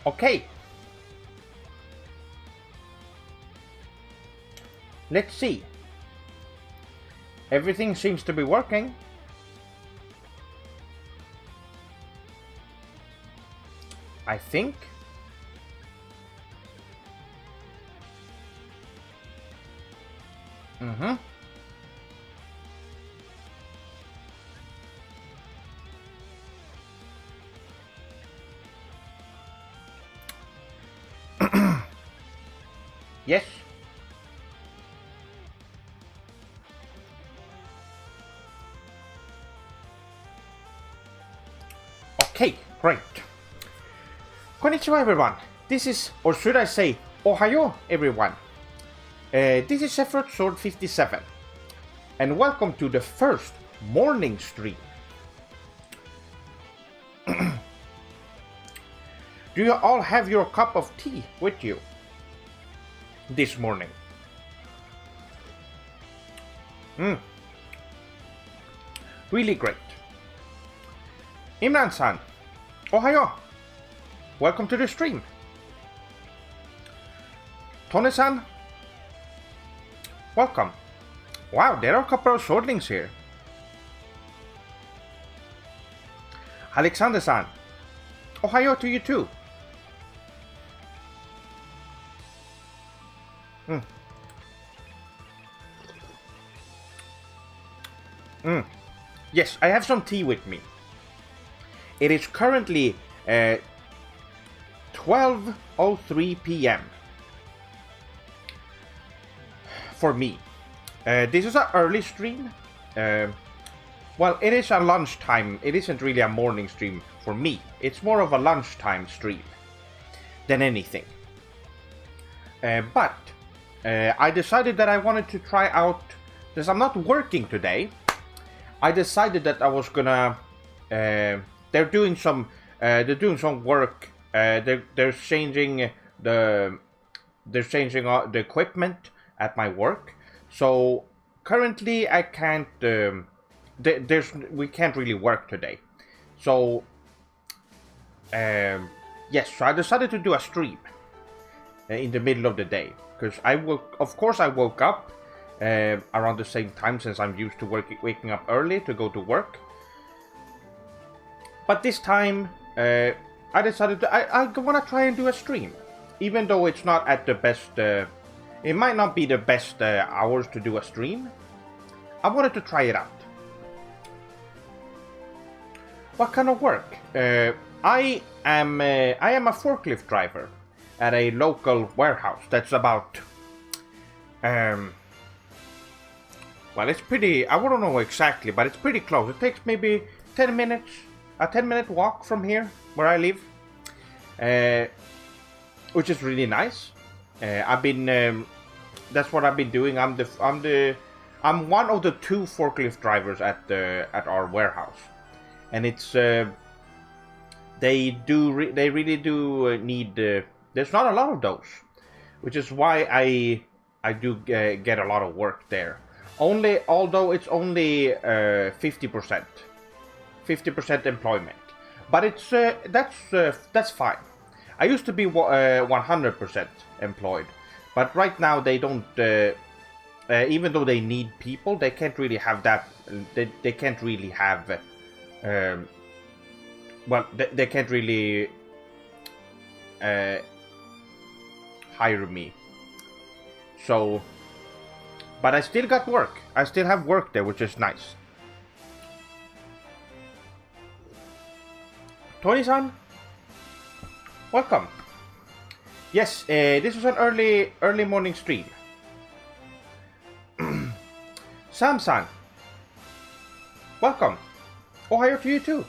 Okay. Let's see. Everything seems to be working. I think. Mm-hmm. Yes. Okay, great. Konnichiwa everyone. This is, or should I say, Ohayo everyone. This is Sephiroth Sword 57. And welcome to the first morning stream. Do you all have your cup of tea with you this morning? Really great. Imran-san, Ohayo. Welcome to the stream. Tone-san, welcome. Wow, there are a couple of swordlings here. Alexander-san, Ohayo to you too. Yes, I have some tea with me. It is currently 12:03 p.m. for me. This is an early stream. Well, it is a lunchtime. It isn't really a morning stream for me. It's more of a lunchtime stream than anything. But I decided that I wanted to try out, since I'm not working today, I decided that I was gonna. They're doing some work. They're changing the equipment at my work. So currently I can't. We can't really work today. So yes, so I decided to do a stream in the middle of the day, because I woke up around the same time, since I'm used to waking up early to go to work. But this time I decided I want to try and do a stream, even though it's not at the best. It might not be the best hours to do a stream. I wanted to try it out. What kind of work? I am a forklift driver at a local warehouse that's about. Well, it's pretty. I wouldn't know exactly, but it's pretty close. It takes maybe 10 minutes, a 10-minute walk from here where I live, which is really nice. I've been. That's what I've been doing. I'm one of the 2 forklift drivers at our warehouse, and it's they really do need. There's not a lot of those, which is why I do get a lot of work there. Although it's only 50% employment, but it's that's fine. I used to be 100% employed, but right now they don't. Even though they need people, they can't really have that. They can't really have. Well, they can't really hire me. So, but I still got work. I still have work there, which is nice. Tony-san, welcome. Yes, this is an early morning stream. Sam-san, welcome. Ohayo to you too.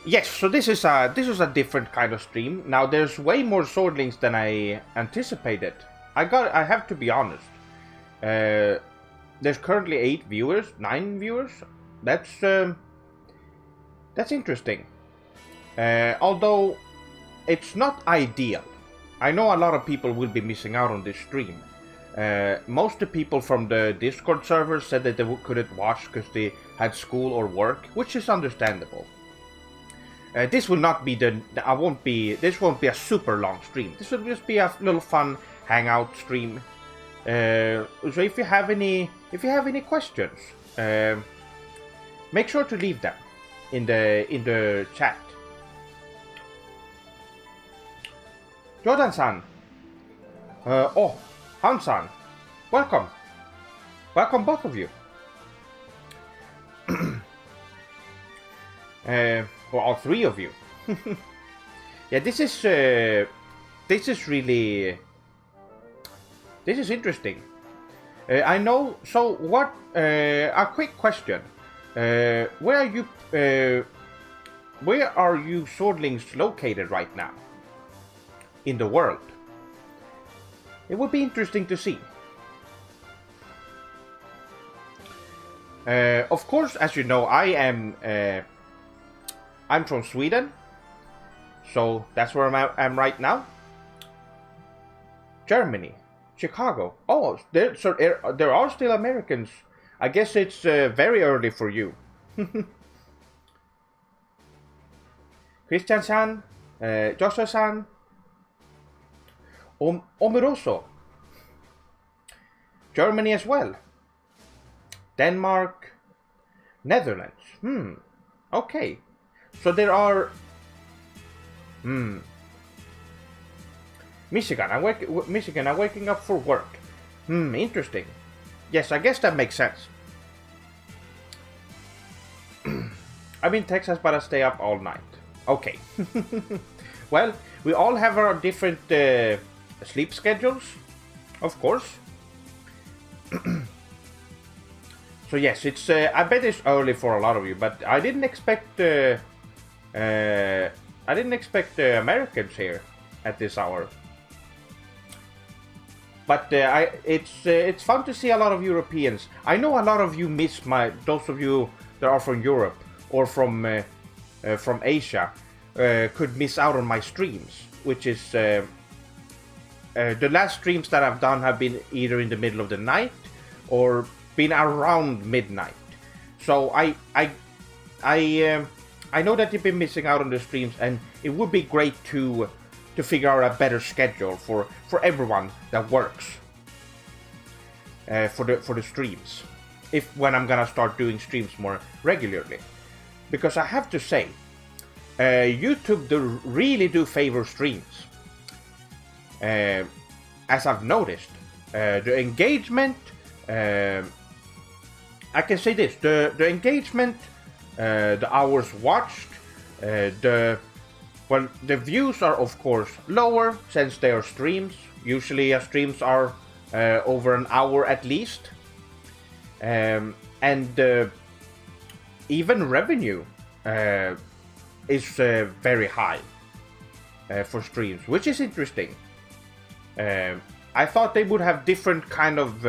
Yes, so this is a different kind of stream. Now there's way more swordlings than I anticipated. I have to be honest. There's currently 9 viewers. That's interesting. Although it's not ideal. I know a lot of people will be missing out on this stream. Most of the people from the Discord server said that they couldn't watch because they had school or work, which is understandable. This will not be this won't be a super long stream. This will just be a little fun hangout stream. So if you have any questions, make sure to leave them in the chat. Jordan-san, Han-san, welcome both of you. Or all three of you. Yeah, this is interesting. I know. So what? A quick question. Where are you swordlings located right now in the world? It would be interesting to see. Of course, as you know, I'm from Sweden, so that's where I'm right now. Germany, Chicago. Oh, there are still Americans. I guess it's very early for you. Christian-san, Joshua-san, Omiroso. Germany as well. Denmark, Netherlands. Okay. So there are. Michigan. I'm waking up for work. Interesting. Yes, I guess that makes sense. I'm in Texas, but I stay up all night. Okay. Well, we all have our different sleep schedules, of course. So yes, it's. I bet it's early for a lot of you, but I didn't expect. Americans here at this hour. But it's fun to see a lot of Europeans. I know a lot of you miss those of you that are from Europe or from Asia could miss out on my streams, which is the last streams that I've done have been either in the middle of the night or been around midnight. So I know that you've been missing out on the streams, and it would be great to figure out a better schedule for everyone that works for the streams. When I'm gonna start doing streams more regularly, because I have to say, YouTube really do favor streams. As I've noticed, the engagement. I can say this: the engagement. The hours watched, the views are of course lower since they are streams. Usually streams are over an hour at least, and even revenue is very high for streams, which is interesting. I thought they would have different kind of.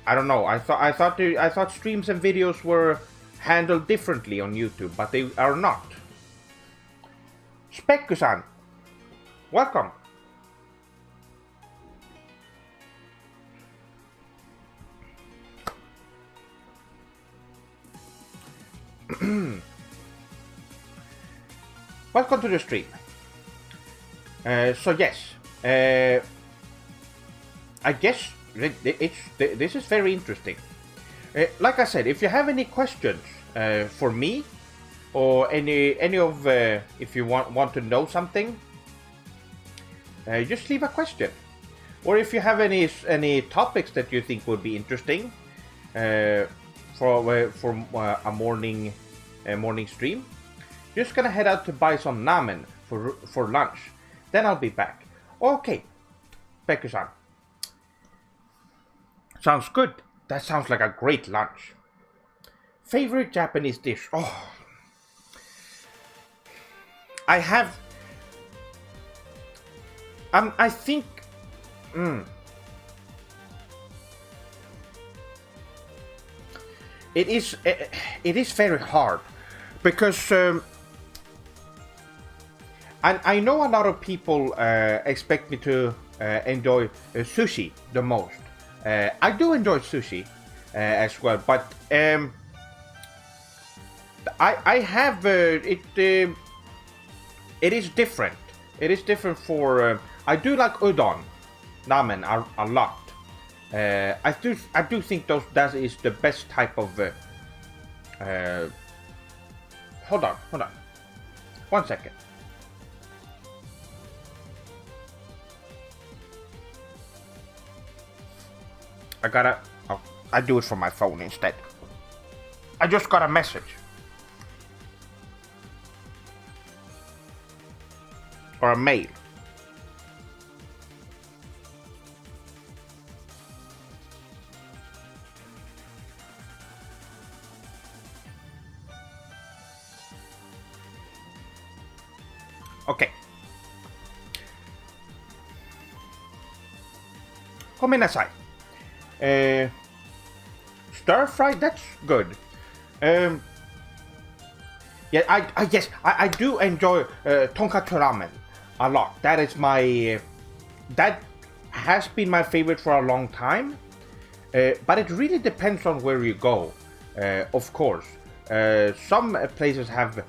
I don't know. I thought streams and videos were handled differently on YouTube, but they are not. Spekku-san, welcome. Welcome to the stream. So yes, I guess. This is very interesting. Like I said, if you have any questions for me, or any of if you want to know something, just leave a question. Or if you have any topics that you think would be interesting for a morning stream, just gonna head out to buy some ramen for lunch. Then I'll be back. Okay, Spekku-san. Sounds good. That sounds like a great lunch. Favorite Japanese dish? Oh, I have. I think. It is very hard because I know a lot of people expect me to enjoy sushi the most. I do enjoy sushi as well, but I have it. It is different. It is different for. I do like udon, ramen a lot. I do think that is the best type of. Hold on. 1 second. I do it from my phone instead. I just got a message. Or a mail. Okay. Komenasai. Stir fry, that's good. Yeah, I do enjoy tonkatsu ramen a lot. That is my that has been my favorite for a long time. But it really depends on where you go. Of course, some places have.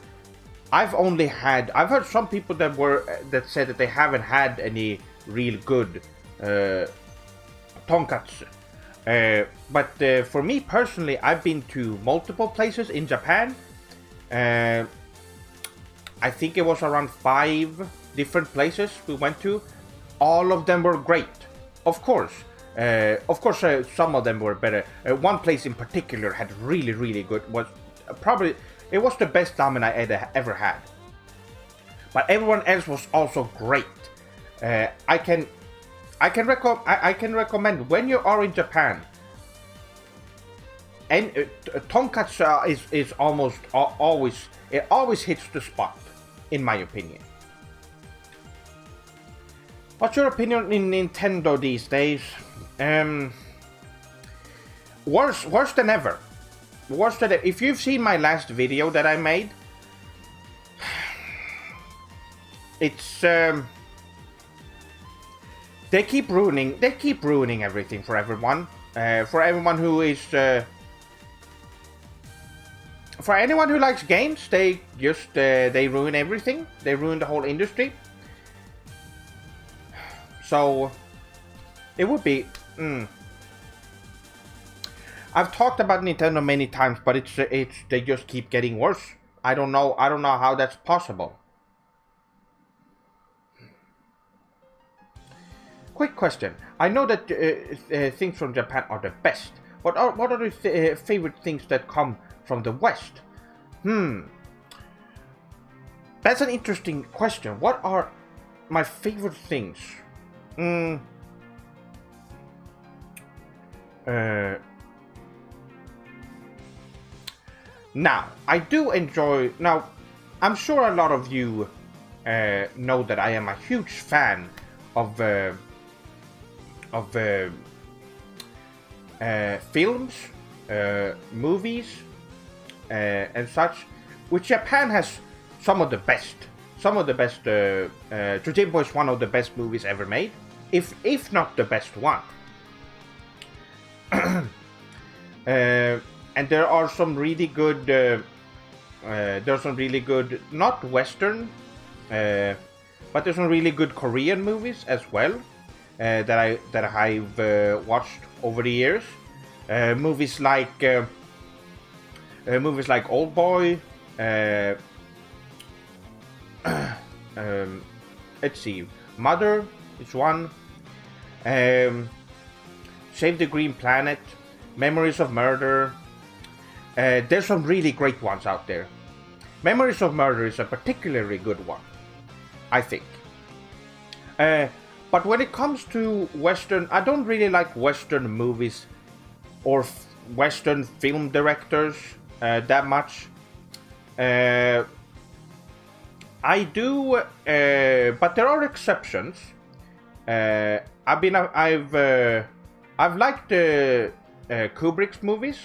I've heard some people that said that they haven't had any real good tonkatsu. But for me personally, I've been to multiple places in Japan. I think it was around 5 different places we went to. All of them were great, of course. Some of them were better. One place in particular had really good. It was the best ramen I ever had. But everyone else was also great. I can recommend when you are in Japan. And tonkatsu is almost always hits the spot, in my opinion. What's your opinion in Nintendo these days? Worse than ever. If you've seen my last video that I made, it's they keep ruining everything for everyone. For everyone who is for anyone who likes games, they just they ruin everything. They ruin the whole industry. So it would be. I've talked about Nintendo many times, but it's they just keep getting worse. I don't know how that's possible. Quick question. I know that things from Japan are the best. What are the favorite things that come from the West? That's an interesting question. What are my favorite things? Now, I do enjoy. Now, I'm sure a lot of you know that I am a huge fan of films, movies, and such, which Japan has some of the best. Tsujimbo is one of the best movies ever made, if not the best one. And there are some really good. There's some really good, not Western, but there's some really good Korean movies as well that I've watched over the years. Movies like Oldboy. Let's see, Mother is one. Save the Green Planet, Memories of Murder. There's some really great ones out there. Memories of Murder is a particularly good one, I think. But when it comes to Western, I don't really like Western movies or Western film directors that much. I do, but there are exceptions. I've liked Kubrick's movies.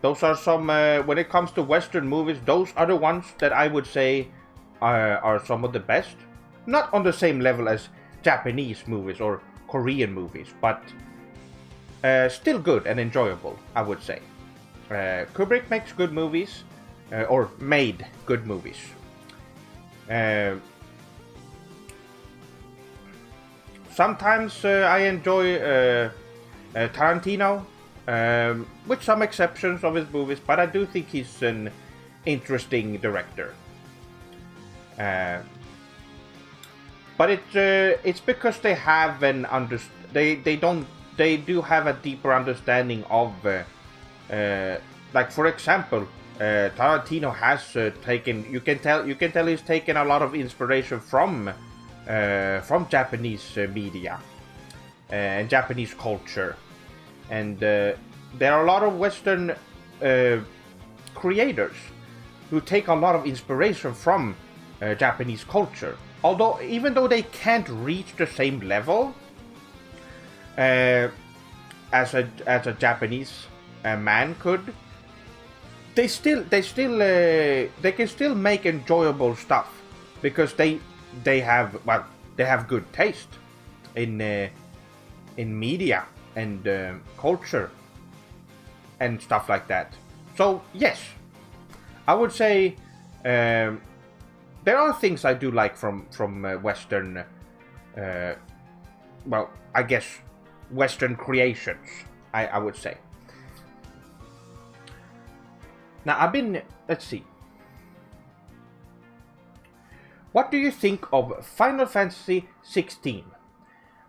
Those are some. When it comes to Western movies, those are the ones that I would say are some of the best. Not on the same level as Japanese movies or Korean movies, but still good and enjoyable, I would say. Kubrick makes good movies, or made good movies. Sometimes I enjoy Tarantino, with some exceptions of his movies, but I do think he's an interesting director. But it's because they have an they do have a deeper understanding of like, for example, Tarantino has taken, you can tell he's taken a lot of inspiration from Japanese media and Japanese culture, and there are a lot of Western creators who take a lot of inspiration from Japanese culture. Although, even though they can't reach the same level as a Japanese man could, they can still make enjoyable stuff because they have good taste in media and culture and stuff like that. So yes, I would say there are things I do like from Western, I guess Western creations. I would say. Now let's see. What do you think of Final Fantasy 16?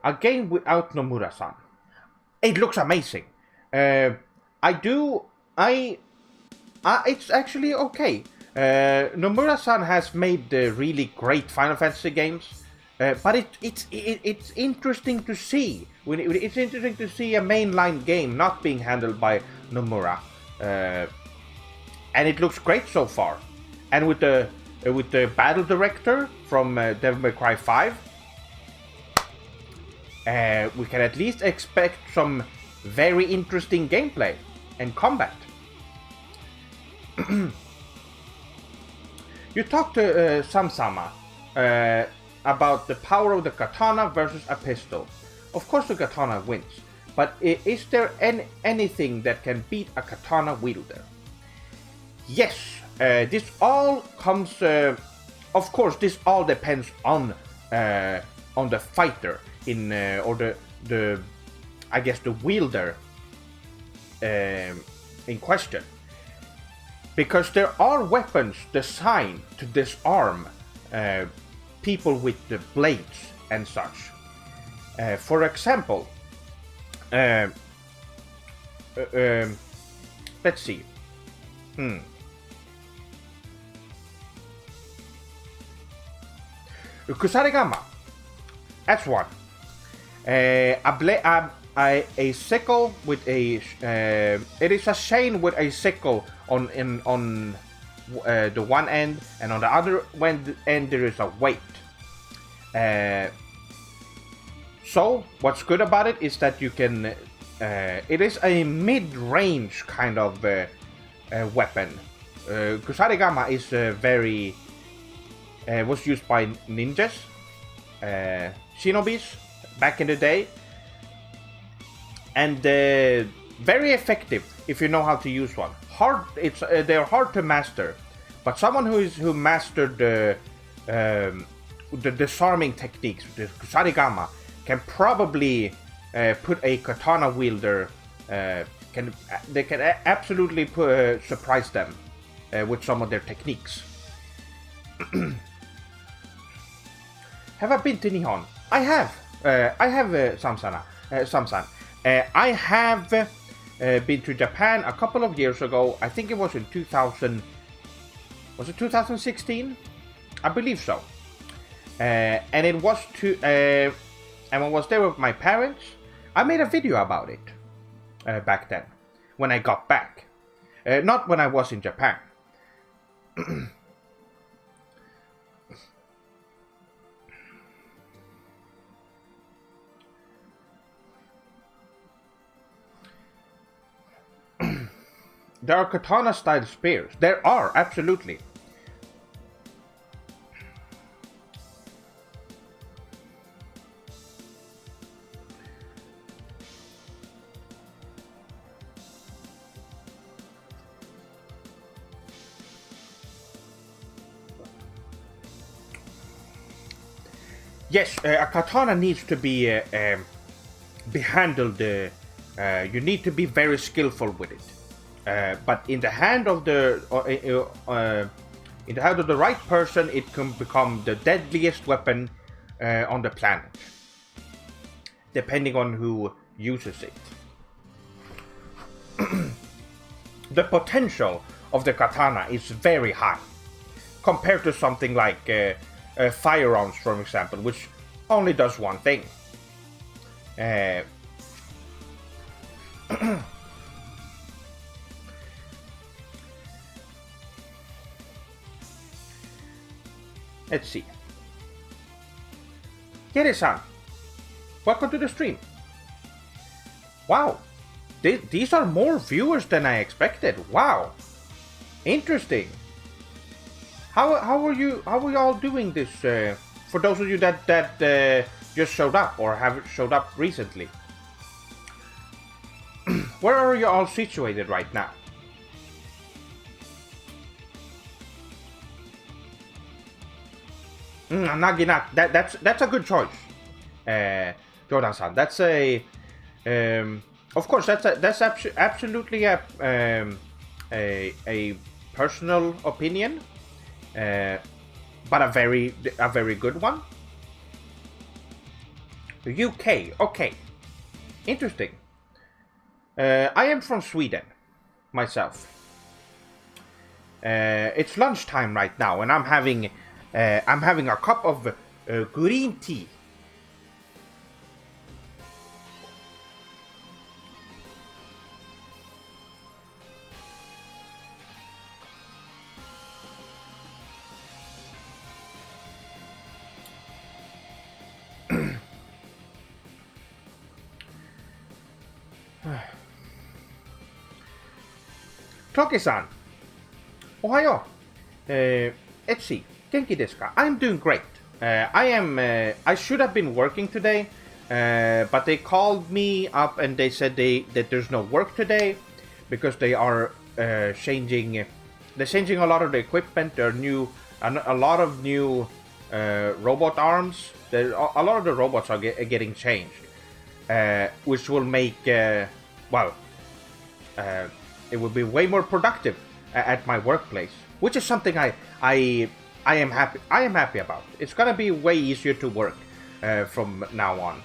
A game without Nomura-san. It looks amazing. It's actually okay. Nomura-san has made really great Final Fantasy games, but it's interesting to see. It's interesting to see a mainline game not being handled by Nomura, and it looks great so far. And with the battle director from Devil May Cry 5, we can at least expect some very interesting gameplay and combat. You talked to Samsama about the power of the katana versus a pistol. Of course the katana wins, but is there anything that can beat a katana wielder? Yes, this all comes... of course, this all depends on the fighter or the I guess the wielder in question. Because there are weapons designed to disarm people with the blades and such. For example, let's see. Kusarigama. That's one. A sickle with a it is a chain with a sickle on the one end, and on the other end there is a weight. So what's good about it is that you can it is a mid-range kind of weapon. Kusarigama is very was used by ninjas, shinobis back in the day, and very effective if you know how to use one. They're hard to master, but someone who mastered the disarming techniques, the Kusarigama, can probably put a katana wielder. They can absolutely surprise them with some of their techniques. Have I been to Nihon? I have. Samsan. I have been to Japan a couple of years ago. I think it was in 2000. Was it 2016? I believe so. And it was and I was there with my parents. I made a video about it back then, when I got back. Not when I was in Japan. There are katana-style spears. There are, absolutely. Yes, a katana needs to be handled. You need to be very skillful with it. But in the hand of the right person, it can become the deadliest weapon on the planet, depending on who uses it. The potential of the katana is very high compared to something like firearms, for example, which only does one thing. Let's see. Kere-san, welcome to the stream. Wow, these are more viewers than I expected. Wow, interesting. How are you all doing this? For those of you that just showed up or have showed up recently, where are you all situated right now? Naginat, that's a good choice, Jordan-san. That's of course that's absolutely a personal opinion, but a very good one. UK, okay, interesting. I am from Sweden, myself. It's lunchtime right now, and I'm having a cup of green tea. Toki-san, ohayo. Let's see. Genki desu ka? I'm doing great. I should have been working today, but they called me up and they said that there's no work today because they are changing. They're changing a lot of the equipment. There are a lot of new robot arms. A lot of the robots are getting changed, which will make it will be way more productive at my workplace, which is something I am happy about. It's gonna be way easier to work from now on.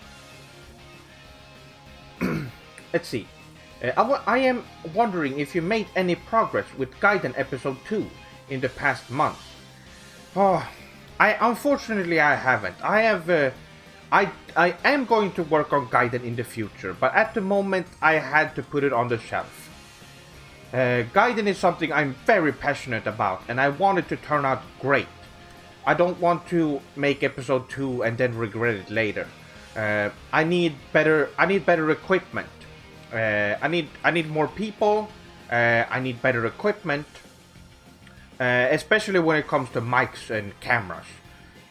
Let's see. I am wondering if you made any progress with Gaiden Episode 2 in the past month. Oh, unfortunately I haven't. I am going to work on Gaiden in the future, but at the moment I had to put it on the shelf. Gaiden is something I'm very passionate about, and I want it to turn out great. I don't want to make episode 2 and then regret it later. I need better equipment. I need more people. I need better equipment, especially when it comes to mics and cameras.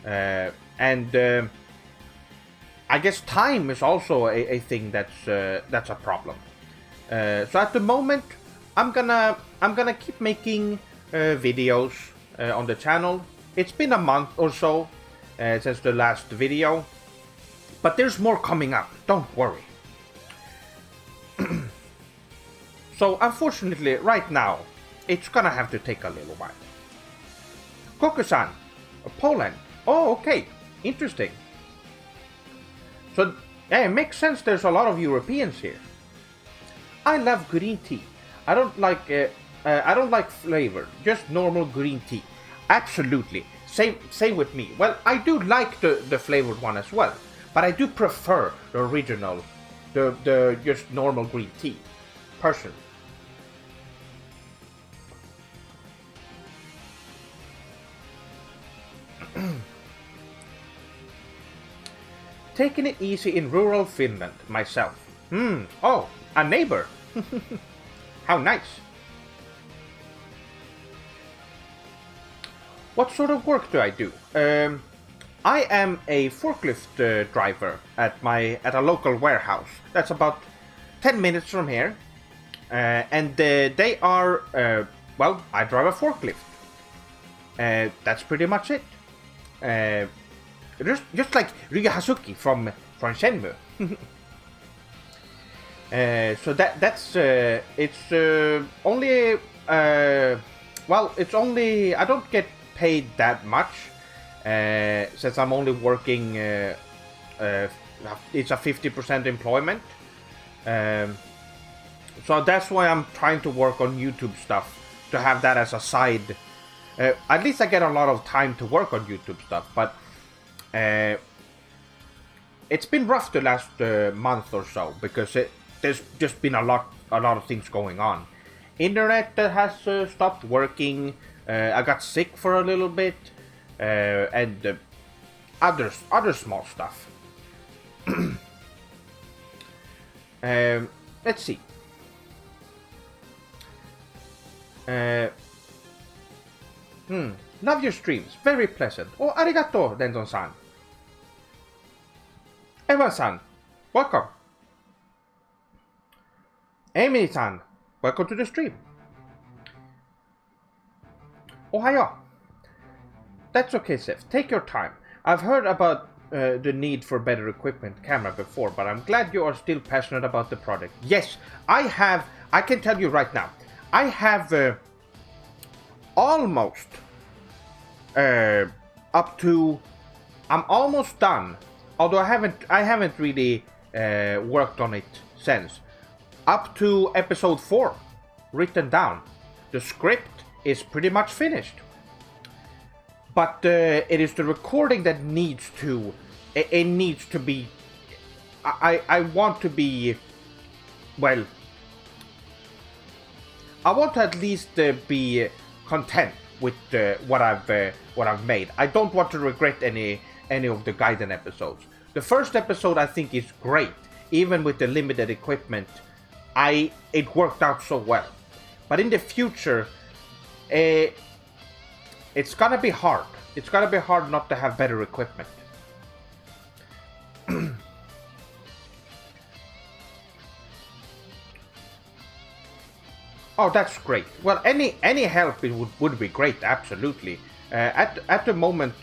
And I guess time is also a thing that's a problem. So at the moment, I'm gonna keep making videos on the channel. It's been a month or so since the last video, but there's more coming up, don't worry. So unfortunately, right now, it's gonna have to take a little while. Goku-san, Poland. Oh, okay, interesting. So, yeah, it makes sense there's a lot of Europeans here. I love green tea. I don't like flavor, just normal green tea. Absolutely. Same with me. Well, I do like the flavored one as well, but I do prefer the original, the just normal green tea, personally. Taking it easy in rural Finland, myself. Oh, a neighbor. How nice. What sort of work do I do? I am a forklift driver at a local warehouse. That's about 10 minutes from here. And they are, well, I drive a forklift. That's pretty much it. just like Ryu Hazuki from Shenmue. So that's it's only well, it's only I don't get paid that much since I'm only working. It's a 50% employment, so that's why I'm trying to work on YouTube stuff to have that as a side. At least I get a lot of time to work on YouTube stuff, but it's been rough the last month or so because there's just been a lot of things going on. Internet has stopped working. I got sick for a little bit, and other small stuff. Let's see. Love your streams. Very pleasant. Oh, arigato, Dendon-san. Eva-san, welcome. Amy-san, welcome to the stream. Ohio. That's okay, Seth. Take your time. I've heard about the need for better equipment camera before, but I'm glad you are still passionate about the product. Yes, I have. I can tell you right now. I have almost up to. I'm almost done. Although I haven't really worked on it since. Up to episode 4, written down. The script is pretty much finished. But it is the recording that needs to. It needs to be. I want to be. Well. I want to at least be content with what I've made. I don't want to regret any of the Gaiden episodes. The first episode I think is great, even with the limited equipment. It worked out so well, but in the future, it's gonna be hard. It's gonna be hard not to have better equipment. Oh, that's great. Well, any help it would be great. Absolutely. At the moment,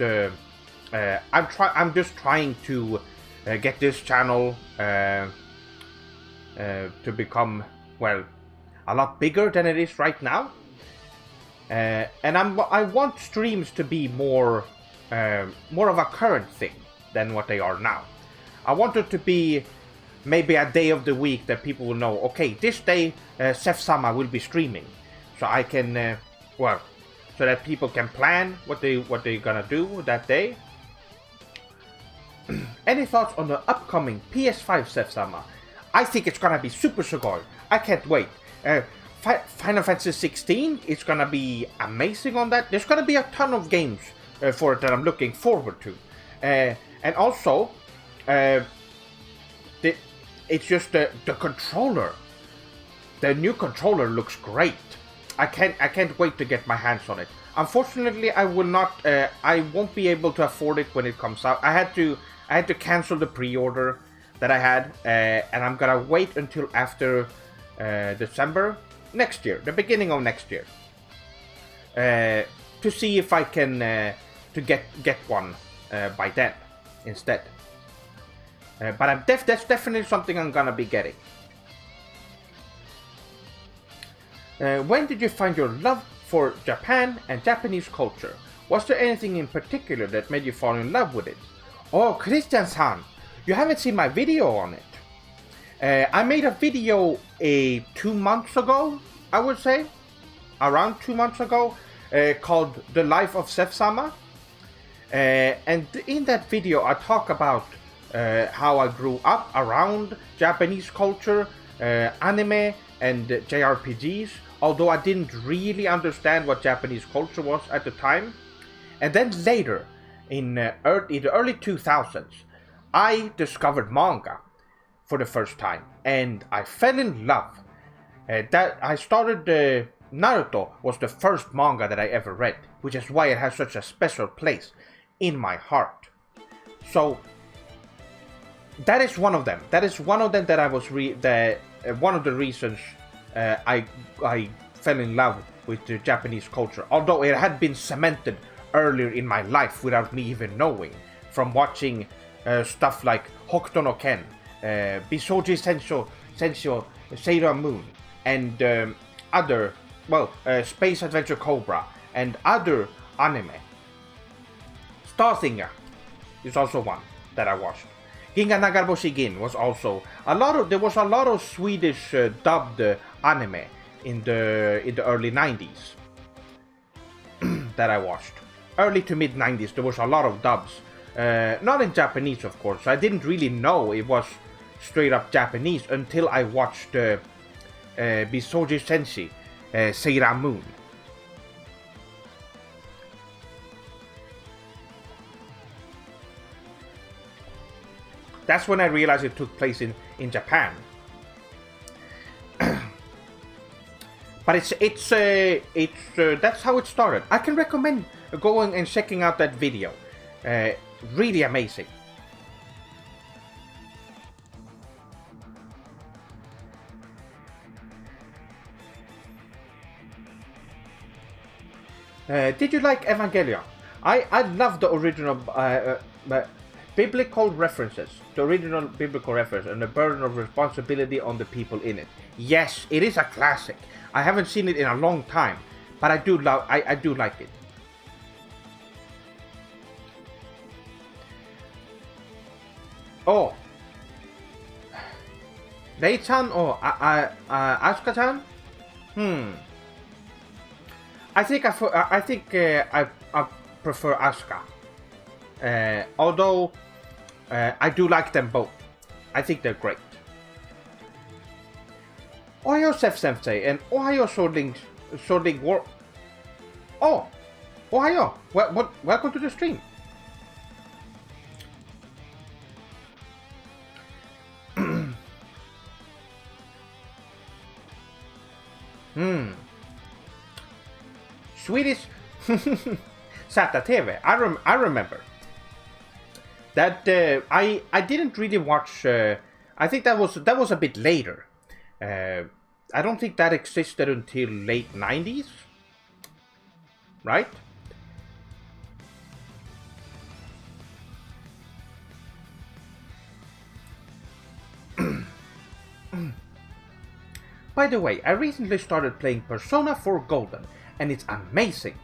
I'm just trying to get this channel to become, well, a lot bigger than it is right now. And I want streams to be more of a current thing than what they are now. I want it to be maybe a day of the week that people will know, okay, this day Seth-sama will be streaming, so I can well, so that people can plan what they're gonna do that day. Any thoughts on the upcoming PS5 Seth-sama? I think it's gonna be super sugoi. I can't wait. Final Fantasy 16 is gonna be amazing on that. There's gonna be a ton of games for it that I'm looking forward to, and also it's just the controller. The new controller looks great. I can't wait to get my hands on it. Unfortunately, I will not. I won't be able to afford it when it comes out. I had to cancel the pre-order that I had, and I'm gonna wait until after December next year, the beginning of next year, to see if I can to get one by then instead. But that's definitely something I'm gonna be getting. When did you find your love for Japan and Japanese culture? Was there anything in particular that made you fall in love with it? Oh, Christian-san, you haven't seen my video on it. I made a video 2 months ago, I would say, around 2 months ago, called The Life of Seth-sama. And in that video I talk about how I grew up around Japanese culture, anime and JRPGs, although I didn't really understand what Japanese culture was at the time. And then later, in the early 2000s, I discovered manga for the first time, and I fell in love. Naruto was the first manga that I ever read, which is why it has such a special place in my heart. So that is one of them. That is one of them that I was one of the reasons I fell in love with the Japanese culture, although it had been cemented earlier in my life without me even knowing. from watching stuff like Hokuto no Ken, Bisoji Sensho Sailor Moon, and other, Space Adventure Cobra, and other anime. Starsinger is also one that I watched. Ginga Nagaraboshi Gin was also there was a lot of Swedish dubbed anime in the early 90s that I watched. Early to mid 90s there was a lot of dubs. Not in Japanese, of course. I didn't really know it was straight up Japanese until I watched Bisoji Senshi Sailor Moon. That's when I realized it took place in Japan. But it's that's how it started. I can recommend going and checking out that video. Really amazing. Did you like Evangelion? I love the original biblical references, the original biblical reference, and the burden of responsibility on the people in it. Yes, it is a classic. I haven't seen it in a long time, but I do like it. Oh, Rei-chan or Asuka-chan? I think I prefer Asuka. Although I do like them both. I think they're great. Ohayo Sensei and Ohayo Swording War. Oh, Ohayo! Welcome to the stream. Swedish Sata TV. I remember that. I didn't really watch. I think that was a bit later. I don't think that existed until late 90s, right? By the way, I recently started playing Persona 4 Golden, and it's amazing.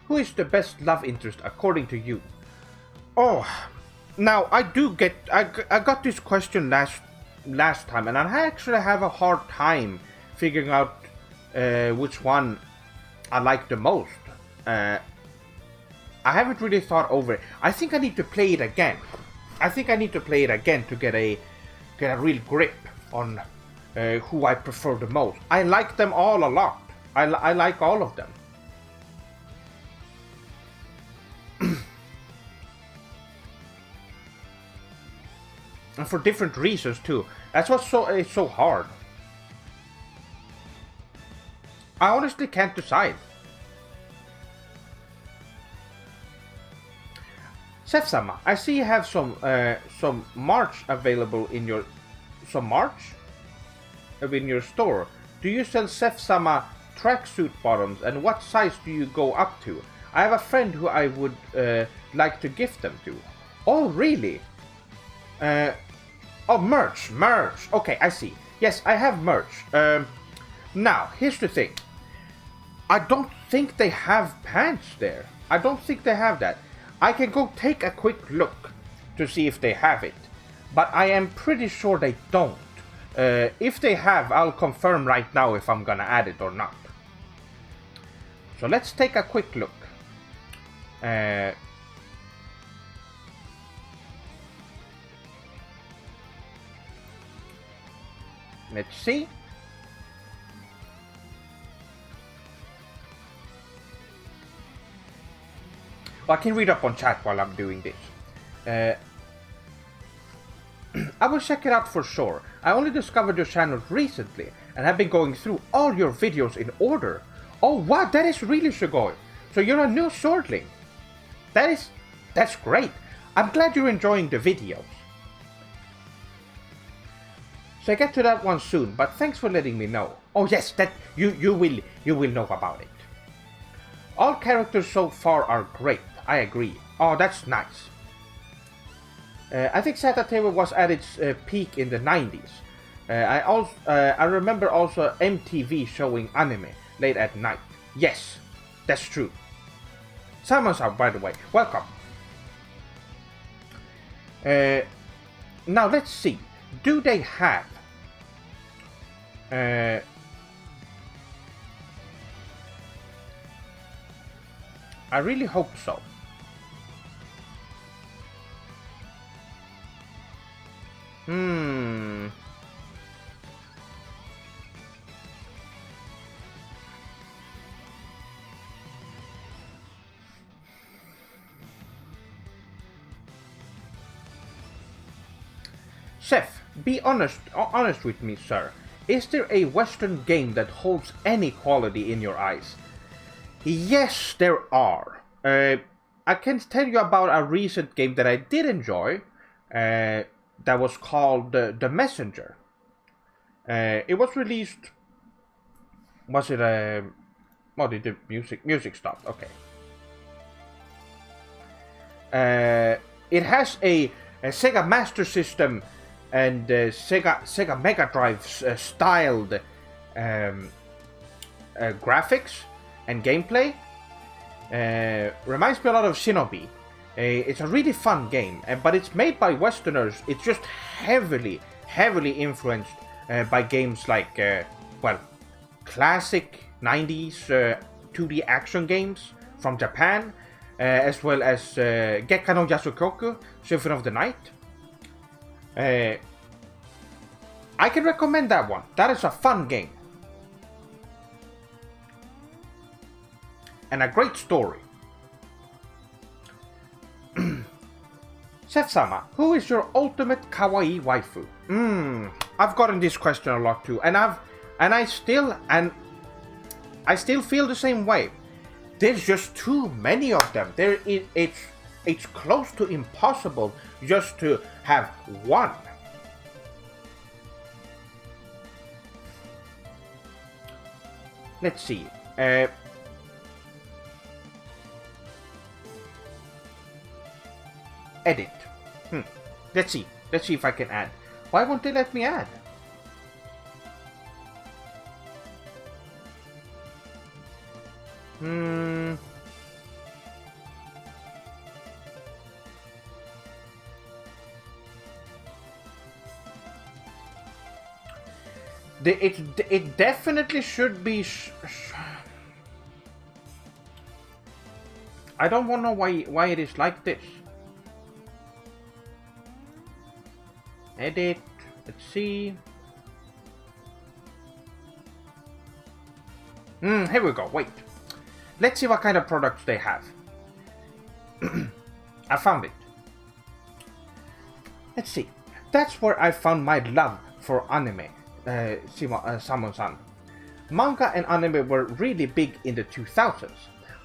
Who is the best love interest according to you? Oh, now I got this question last time, and I actually have a hard time figuring out which one I like the most. I haven't really thought over it. I think I need to play it again. To get a real grip on who I prefer the most. I like them all a lot. I like all of them. And for different reasons too. That's what's so hard. I honestly can't decide. Sefsama, I see you have some March available in your in your store. Do you sell Sefsama tracksuit bottoms, and what size do you go up to? I have a friend who I would like to gift them to. Oh, really? Oh, merch. Okay, I see. Yes, I have merch. Now, here's the thing. I don't think they have pants there. I don't think they have that. I can go take a quick look to see if they have it. But I am pretty sure they don't. If they have, I'll confirm right now if I'm gonna add it or not. So let's take a quick look. Let's see. Well, I can read up on chat while I'm doing this. I will check it out for sure. I only discovered your channel recently and have been going through all your videos in order. Oh wow, that is really Shigoi. So you're a new swordling. That's great. I'm glad you're enjoying the videos. So I get to that one soon, but thanks for letting me know. Oh yes, that you will know about it. All characters so far are great. I agree. Oh, that's nice. I think Saturday was at its peak in the 90s. I remember also MTV showing anime late at night. Yes, that's true. Simon-san, by the way, welcome. Now let's see. Do they have? I really hope so. Seth, be honest with me, sir. Is there a Western game that holds any quality in your eyes? Yes, there are. I can tell you about a recent game that I did enjoy. That was called The Messenger. It was released. Was it a? Oh, did the music stopped? Okay. It has a Sega Master System and Sega Mega Drive styled graphics and gameplay. Reminds me a lot of Shinobi. It's a really fun game, but it's made by Westerners. It's just heavily influenced by games like, classic 90s 2D action games from Japan, as well as Gekka no Yasukoku, Symphony of the Night. I can recommend that one. That is a fun game. And a great story. Seth-sama, who is your ultimate kawaii waifu? I've gotten this question a lot too, and I still feel the same way. There's just too many of them. It's close to impossible just to have one. Let's see. Edit. Let's see if I can add. Why won't they let me add? It definitely should be. I don't want to know why it is like this. Edit. Let's see. Here we go. Wait. Let's see what kind of products they have. I found it. Let's see. That's where I found my love for anime. Samon-san. Manga and anime were really big in the 2000s.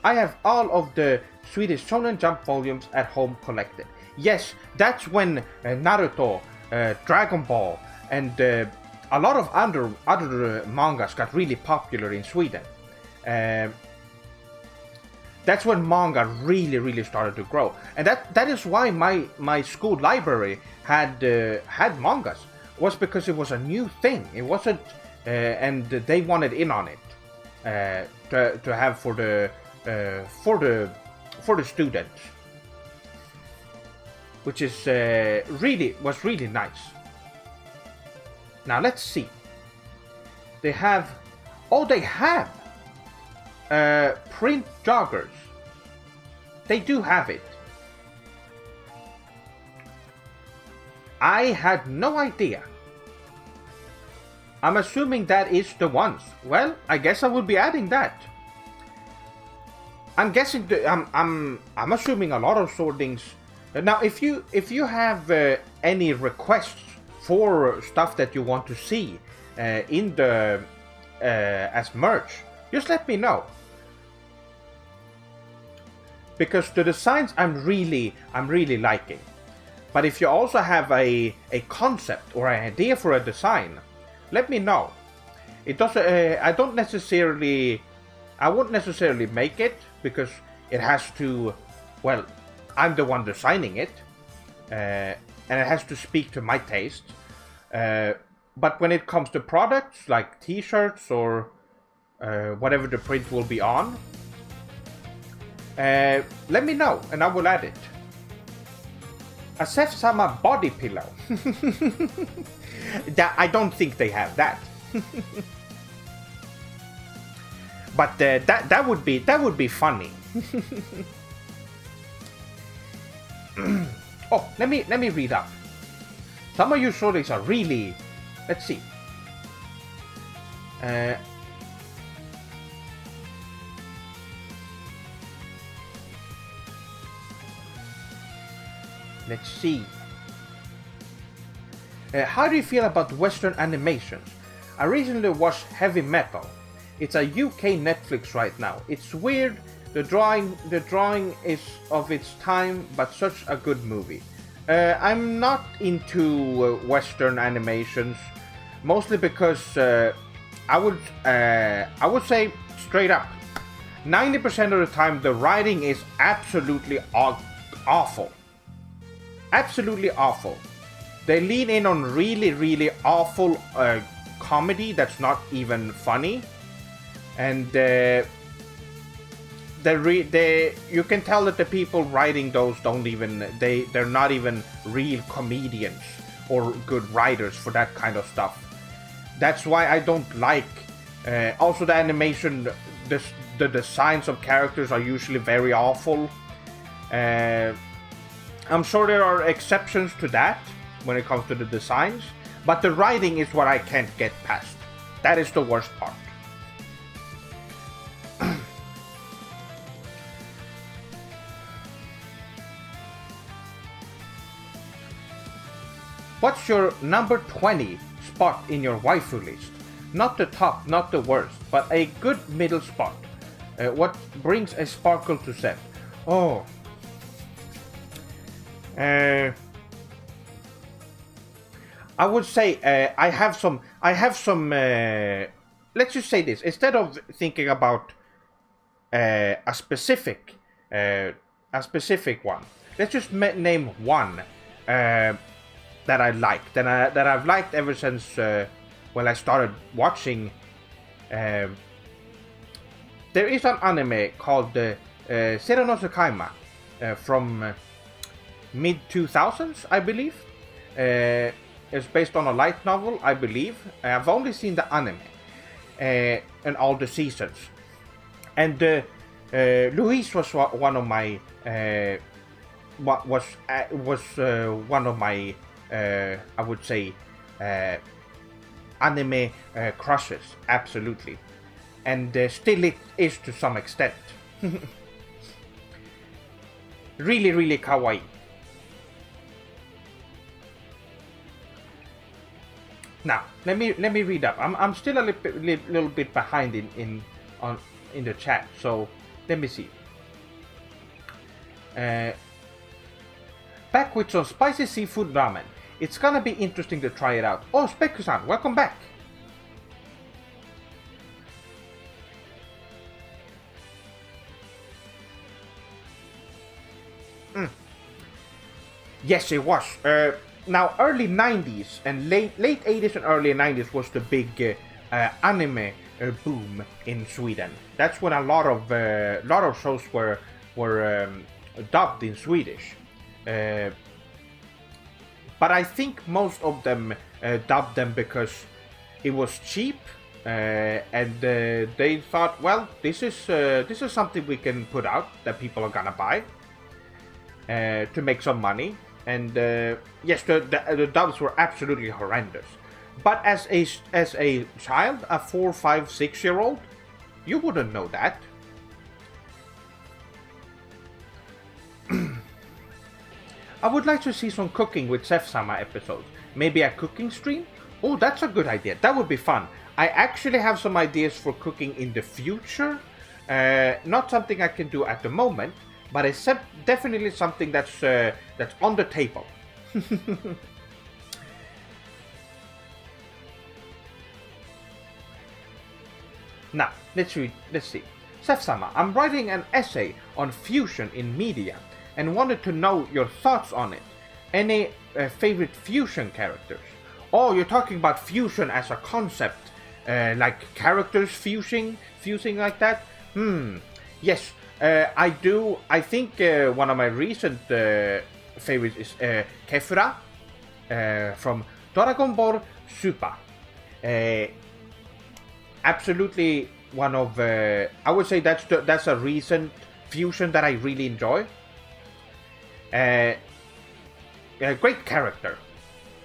I have all of the Swedish Shonen Jump volumes at home collected. Yes, that's when Naruto, Dragon Ball, and a lot of other mangas got really popular in Sweden. That's when manga really started to grow, and that is why my school library had mangas. Was because it was a new thing. It wasn't, and they wanted in on it to have for the students, which is was really nice. Now let's see. They have print joggers. They do have it. I had no idea. I'm assuming that is the ones. Well, I guess I will be adding that. I'm guessing I'm assuming a lot of sortings. Now, if you have any requests for stuff that you want to see in the as merch, just let me know. Because the designs I'm really liking. But if you also have a concept or an idea for a design, let me know. It doesn't. I won't necessarily make it because it has to. Well, I'm the one designing it. and it has to speak to my taste. But when it comes to products like T-shirts or whatever the print will be on, let me know and I will add it. A Sef-sama body pillow. I don't think they have that. But that would be funny. Oh, let me read up. Some of your stories are really. Let's see. Let's see. How do you feel about Western animations? I recently watched Heavy Metal. It's a UK Netflix right now. It's weird. The drawing is of its time, but such a good movie. I'm not into Western animations, mostly because I would say straight up, 90% of the time the writing is absolutely awful. Absolutely awful. They lean in on really awful comedy that's not even funny, and you can tell that the people writing those they're not even real comedians or good writers for that kind of stuff. That's why I don't like. Also, the animation, the designs of characters are usually very awful. I'm sure there are exceptions to that when it comes to the designs, but the writing is what I can't get past. That is the worst part. What's your number 20 spot in your waifu list? Not the top, not the worst, but a good middle spot. What brings a sparkle to set? Oh. I would say I have some. Let's just say this: instead of thinking about a specific one, let's just name one that I like, that I've liked ever since I started watching. There is an anime called Seira no Tsukaima from mid 2000s, I believe. It's based on a light novel, I believe. I've only seen the anime and all the seasons. And Luis was one of my one of my I would say anime crushes, absolutely, and still it is to some extent. Really kawaii. Now let me read up. I'm still a little bit behind in the chat, so let me see. Back with some spicy seafood ramen. It's gonna be interesting to try it out. Oh, Speku-san, welcome back. Yes, it was. Now, early 90s and late 80s and early 90s was the big anime boom in Sweden. That's when a lot of shows were dubbed in Swedish. But I think most of them dubbed them because it was cheap, and they thought, well, this is something we can put out that people are gonna buy to make some money. And yes, the dubs were absolutely horrendous. But as a child, a 4, 5, 6-year-old, you wouldn't know that. I would like to see some cooking with Sef-sama episodes. Maybe a cooking stream? Oh, that's a good idea. That would be fun. I actually have some ideas for cooking in the future. Not something I can do at the moment, but it's definitely something that's on the table. Now, let's see. Sef-sama, I'm writing an essay on fusion in media and wanted to know your thoughts on it. Any favorite fusion characters? Oh, you're talking about fusion as a concept, like characters fusing like that. Yes, I do. I think one of my recent favorites is Kefura from Dragon Ball Super. Absolutely one of. I would say that's a recent fusion that I really enjoy. A great character.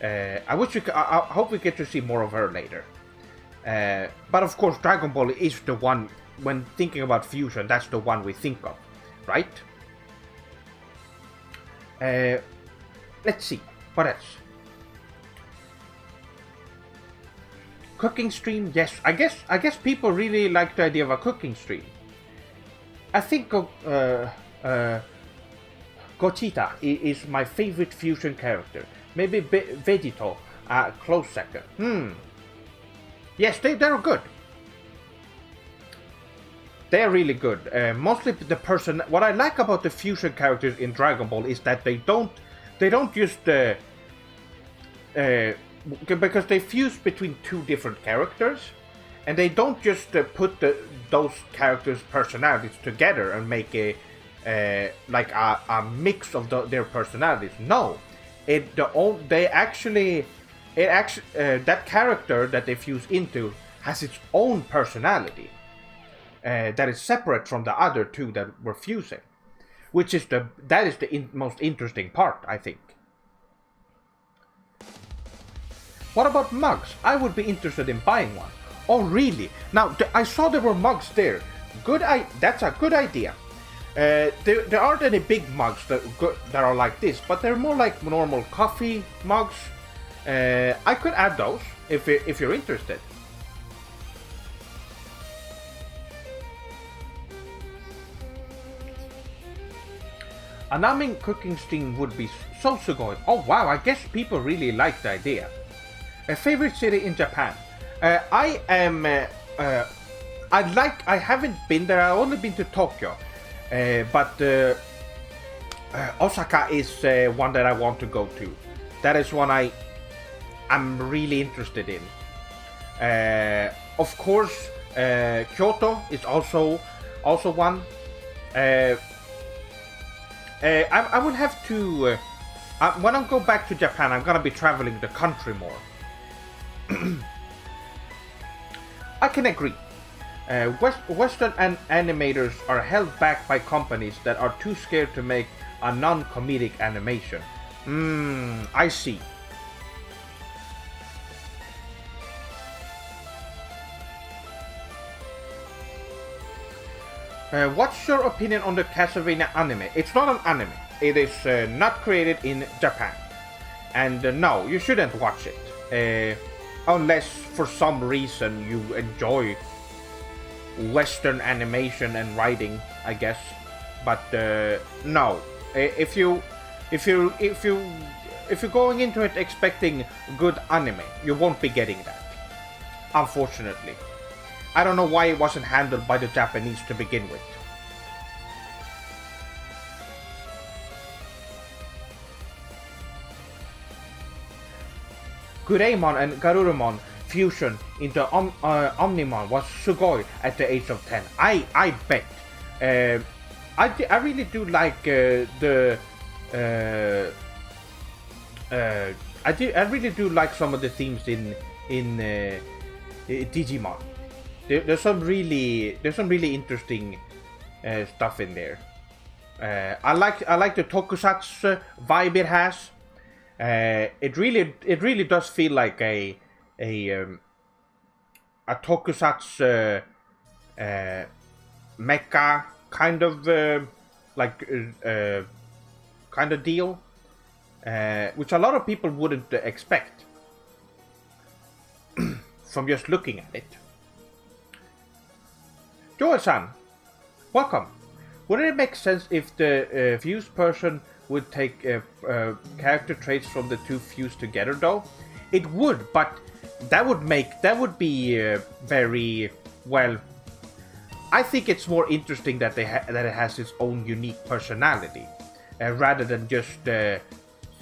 I wish I hope we get to see more of her later. But of course, Dragon Ball is the one. When thinking about fusion, that's the one we think of, right? Let's see what else. Cooking stream, yes. I guess people really like the idea of a cooking stream. I think Gogeta is my favorite fusion character. Maybe Vegito, close second. Yes, they're good. They're really good. Mostly the person. What I like about the fusion characters in Dragon Ball is that they don't just because they fuse between two different characters, and they don't just put those characters' personalities together and make a mix of their personalities. No, that character that they fuse into has its own personality that is separate from the other two that were fusing, which is the most interesting part, I think. What about mugs? I would be interested in buying one. Oh, really? Now, I saw there were mugs there. That's a good idea. There aren't any big mugs that are like this, but they're more like normal coffee mugs. I could add those if you're interested. A Namin cooking stream would be so sugoi. Oh wow, I guess people really like the idea. A favorite city in Japan. I haven't been there. I've only been to Tokyo, but Osaka is one that I want to go to. That is one I'm really interested in. Of course, Kyoto is also one. I will have to. When I go back to Japan, I'm gonna be traveling the country more. I can agree. Western animators are held back by companies that are too scared to make a non-comedic animation. I see. What's your opinion on the Castlevania anime? It's not an anime. It is not created in Japan. And no, you shouldn't watch it. Unless for some reason you enjoy Western animation and writing, I guess. But no, if you're going into it expecting good anime, you won't be getting that. Unfortunately, I don't know why it wasn't handled by the Japanese to begin with. Gureimon and Garurumon fusion into Omnimon was sugoi at the age of 10. I bet. I really do like I really do like some of the themes in Digimon. There's some really interesting stuff in there. I like the tokusatsu vibe it has. It really does feel like a tokusatsu mecha kind of kind of deal, which a lot of people wouldn't expect from just looking at it. Joel-san, welcome. Wouldn't it make sense if the fused person would take character traits from the two fused together, though? It would, but that would be very well. I think it's more interesting that that it has its own unique personality, rather than just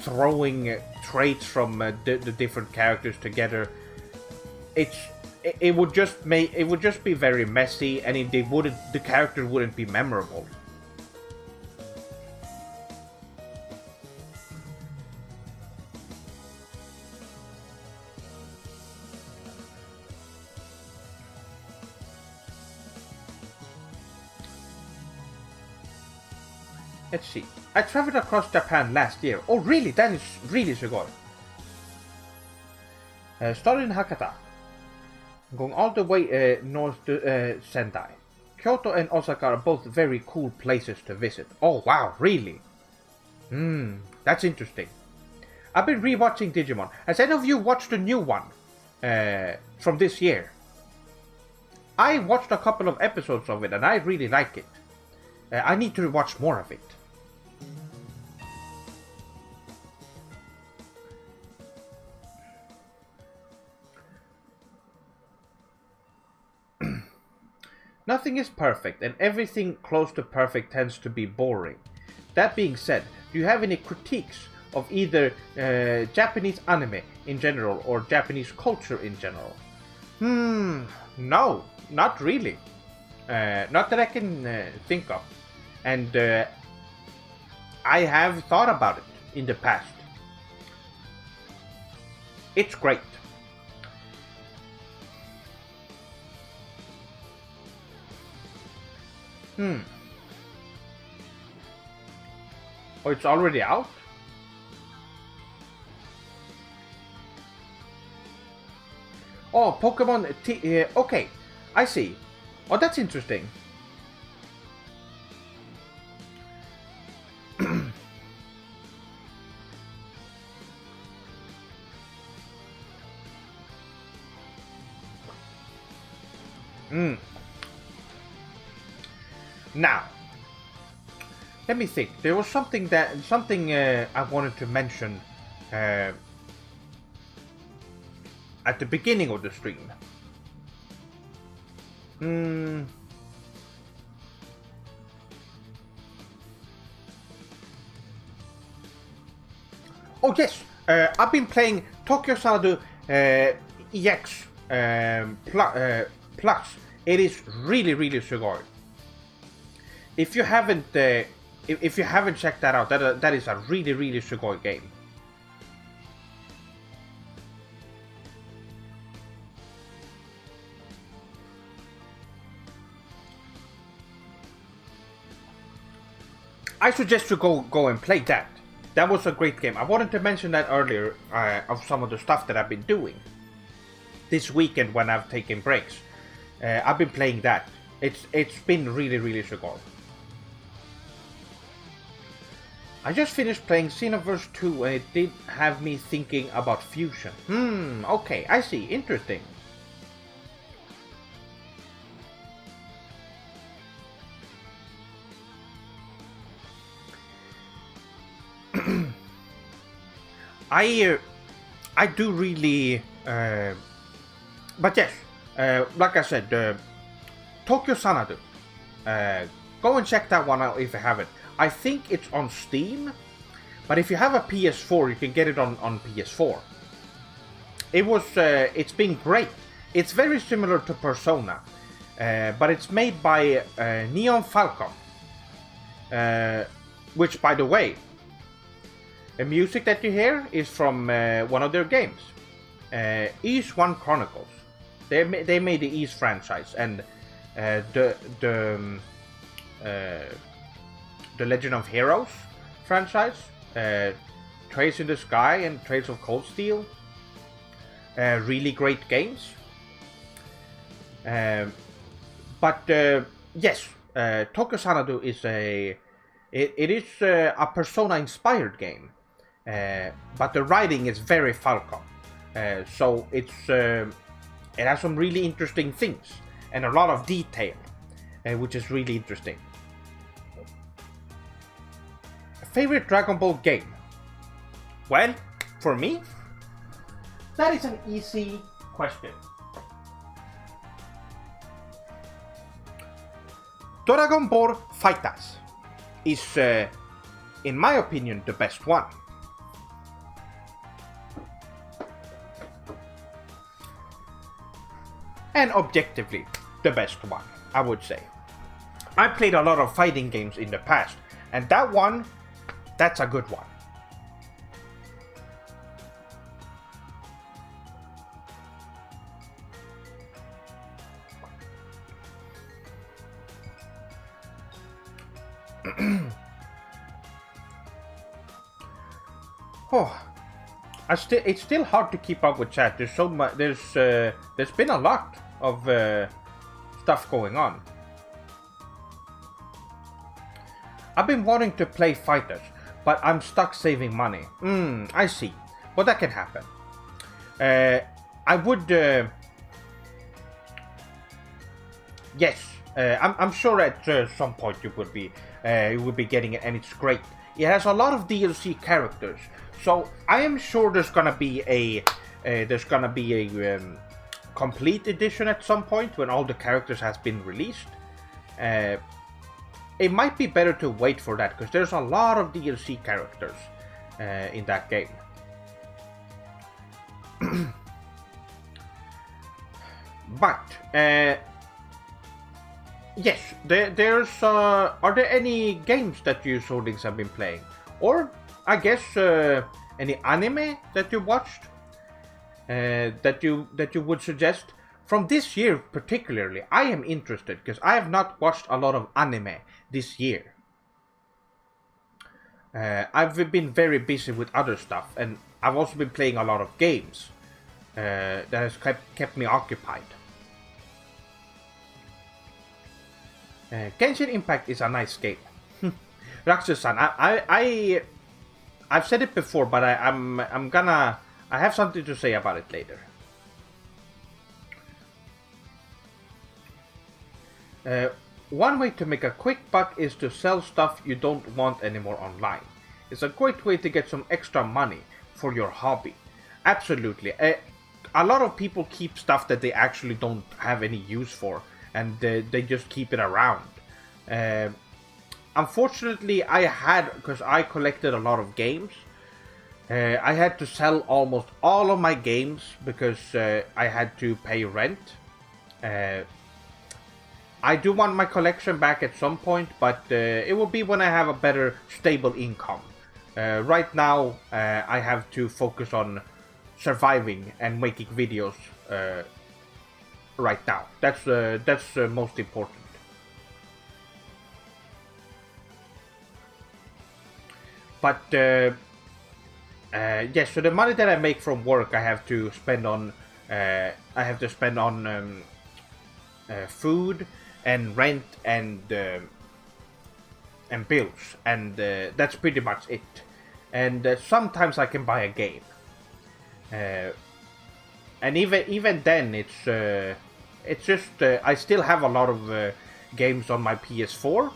throwing traits from the different characters together. It would just be very messy, and the character wouldn't be memorable. Let's see. I traveled across Japan last year. Oh, really? That is really sugoi. Started in Hakata. Going all the way north to Sendai. Kyoto and Osaka are both very cool places to visit. Oh, wow, really? That's interesting. I've been rewatching Digimon. Has any of you watched the new one from this year? I watched a couple of episodes of it and I really like it. I need to watch more of it. Nothing is perfect, and everything close to perfect tends to be boring. That being said, do you have any critiques of either Japanese anime in general or Japanese culture in general? No, not really. Not that I can think of. And I have thought about it in the past. It's great. Oh, it's already out? Oh, Pokemon okay, I see. Oh, that's interesting. Now, let me think. There was something I wanted to mention at the beginning of the stream. Oh yes, I've been playing Tokyo Sanadu EX Plus. It is really sugoi. If you haven't checked that out, that is a really sugoi game. I suggest you go and play that. That was a great game. I wanted to mention that earlier of some of the stuff that I've been doing this weekend when I've taken breaks. I've been playing that. It's been really sugoi. I just finished playing Xenoverse 2 and it did have me thinking about fusion. Okay, I see. Interesting. I do really, but yes, like I said, Tokyo Sanadu. Go and check that one out if you haven't. I think it's on Steam, but if you have a PS4, you can get it on PS4. It's been great. It's very similar to Persona, but it's made by Neon Falcon, which, by the way, the music that you hear is from one of their games, Ys 1 Chronicles. They made the Ys franchise, and the Legend of Heroes franchise, Trails in the Sky and Trails of Cold Steel. Really great games. But yes, Tokyo Sanadu is a Persona inspired game, but the writing is very Falcon. So it has some really interesting things and a lot of detail, which is really interesting. Favorite Dragon Ball game? Well, for me, that is an easy question. Dragon Ball FighterZ is, in my opinion, the best one. and objectively the best one, I would say. I played a lot of fighting games in the past, and that one, that's a good one. Oh, it's still hard to keep up with chat. There's so much. There's been a lot of stuff going on. I've been wanting to play fighters, but I'm stuck saving money. I see. Well, that can happen. I would. Yes, I'm sure at some point you would be getting it, and it's great. It has a lot of DLC characters, so I am sure there's gonna be a complete edition at some point when all the characters has been released. It might be better to wait for that because there's a lot of DLC characters in that game. But yes, there's. Are there any games that you Soldings have been playing, or I guess any anime that you watched that you would suggest from this year particularly? I am interested because I have not watched a lot of anime this year. I've been very busy with other stuff, and I've also been playing a lot of games that has kept me occupied. Genshin Impact is a nice game. Raxus-san, I've said it before, but I have something to say about it later. One way to make a quick buck is to sell stuff you don't want anymore online. It's a great way to get some extra money for your hobby. Absolutely. A lot of people keep stuff that they actually don't have any use for, and they just keep it around. Unfortunately, because I collected a lot of games, I had to sell almost all of my games because I had to pay rent. I do want my collection back at some point, but it will be when I have a better, stable income. Right now, I have to focus on surviving and making videos right now. That's most important. But yes, so the money that I make from work, I have to spend on food and rent and bills, and that's pretty much it. And sometimes I can buy a game, and even then it's just I still have a lot of games on my PS4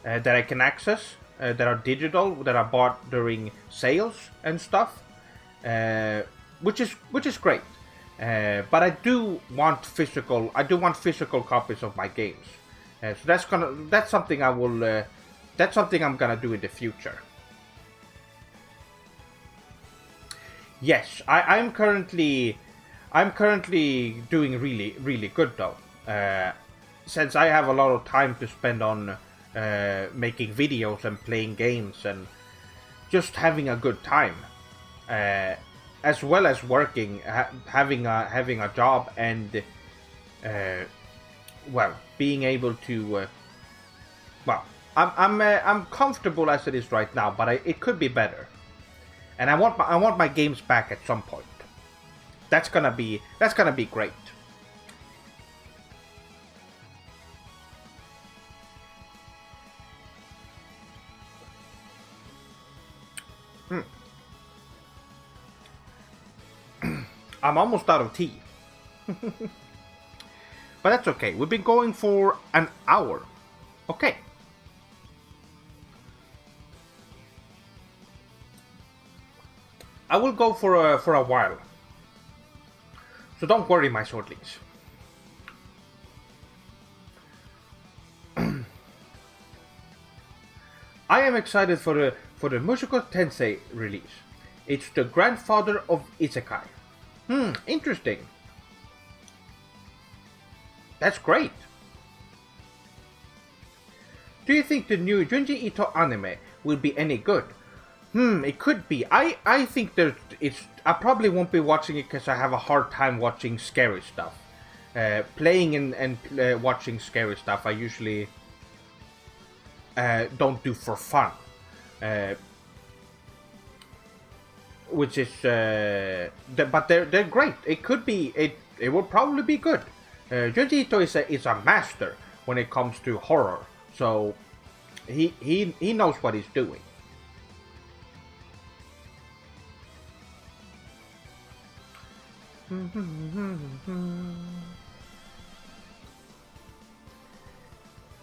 that I can access, that are digital, that I bought during sales and stuff, which is great. But I do want physical copies of my games. So that's something I'm gonna do in the future. Yes, I'm currently doing really good though. Since I have a lot of time to spend on making videos and playing games and just having a good time, as well as working, having a job, and being able to. I'm comfortable as it is right now, but it could be better, and I want my games back at some point. That's gonna be great. I'm almost out of tea. But that's okay. We've been going for an hour. Okay. I will go for a while. So don't worry, my swordlings. I am excited for the Mushoku Tensei release. It's the grandfather of Isekai. Interesting. That's great. Do you think the new Junji Ito anime will be any good? It could be. I think I probably won't be watching it because I have a hard time watching scary stuff. Playing and watching scary stuff I usually don't do for fun. Which is, but they're great. It could be, it will probably be good. Junji Ito is a master when it comes to horror, so he knows what he's doing.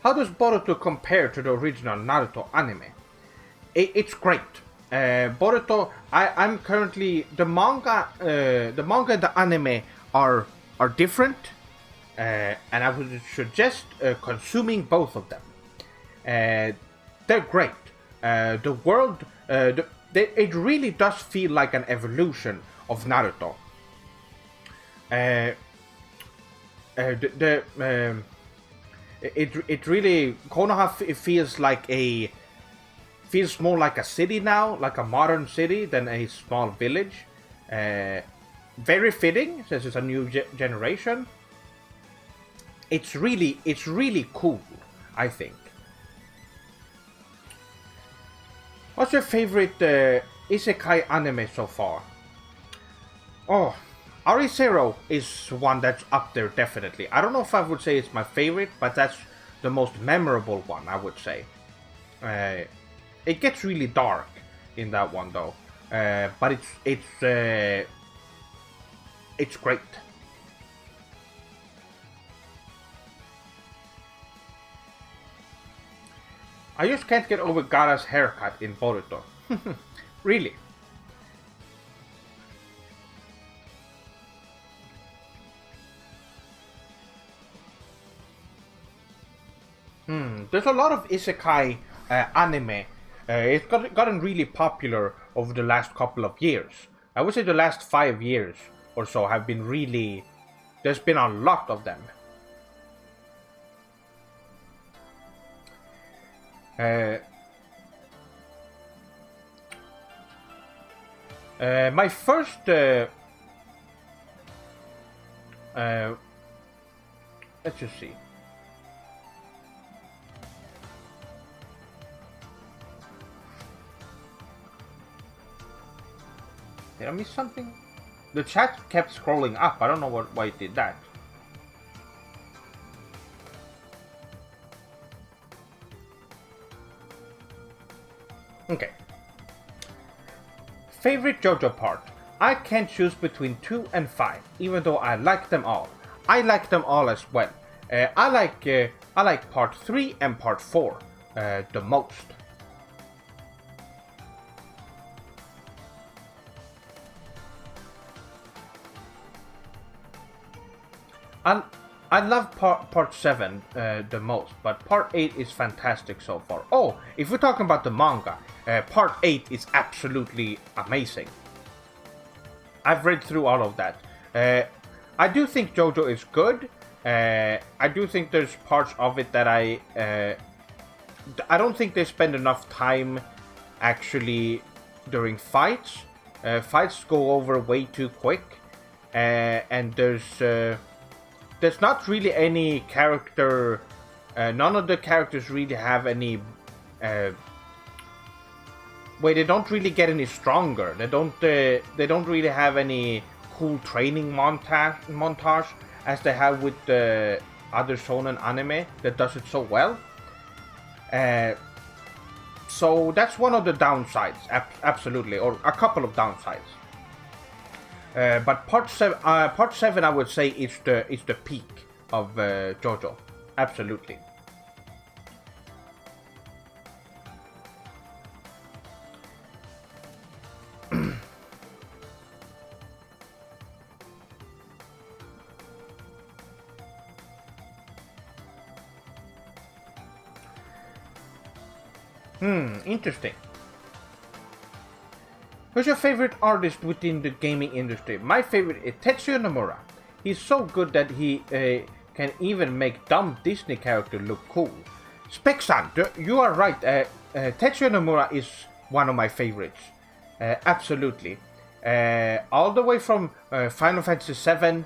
How does Boruto compare to the original Naruto anime? It's great. Boruto, I'm currently the manga and the anime are different, and I would suggest consuming both of them. They're great. The world, it really does feel like an evolution of Naruto. It really, Konoha feels more like a city now, like a modern city than a small village. Very fitting since it's a new generation. It's really cool, I think. What's your favorite isekai anime so far? Oh, Re:Zero is one that's up there definitely. I don't know if I would say it's my favorite, but that's the most memorable one, I would say. It gets really dark in that one though, but it's great. I just can't get over Gaara's haircut in Boruto. Really. There's a lot of isekai anime. It's gotten really popular over the last couple of years. I would say the last 5 years or so have been really... There's been a lot of them. My first... let's just see. Did I miss something? The chat kept scrolling up. I don't know why it did that. Okay. Favorite JoJo part? I can't choose between 2 and 5, even though I like them all. I like them all as well. I like part 3 and part 4 the most. I love part 7 the most, but part 8 is fantastic so far. Oh, if we're talking about the manga, part 8 is absolutely amazing. I've read through all of that. I do think JoJo is good. I do think there's parts of it that I don't think they spend enough time actually during fights. Fights go over way too quick, and there's not really any character. None of the characters really have any. They don't really get any stronger. They don't really have any cool training montage as they have with the other shonen anime that does it so well. So that's one of the downsides, absolutely, or a couple of downsides. But part 7, I would say is the peak of JoJo, absolutely. Interesting. Who's your favorite artist within the gaming industry? My favorite is Tetsuya Nomura. He's so good that he can even make dumb Disney characters look cool. Spec-san, you are right. Tetsuya Nomura is one of my favorites. Absolutely. All the way from Final Fantasy VII,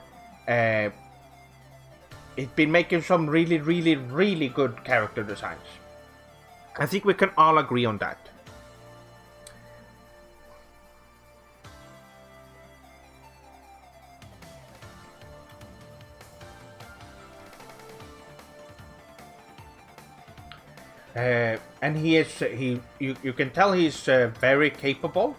it's been making some really, really, really good character designs. I think we can all agree on that. And you can tell he's very capable.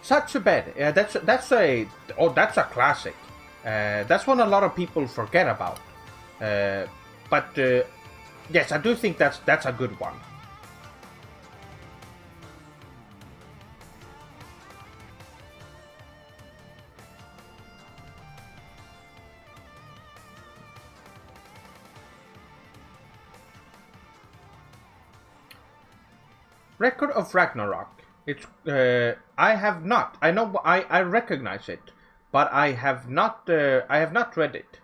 Such a bad. That's a classic. That's one a lot of people forget about. But yes, I do think that's a good one. Record of Ragnarok. It's I have not. I know I recognize it, but I have not read it.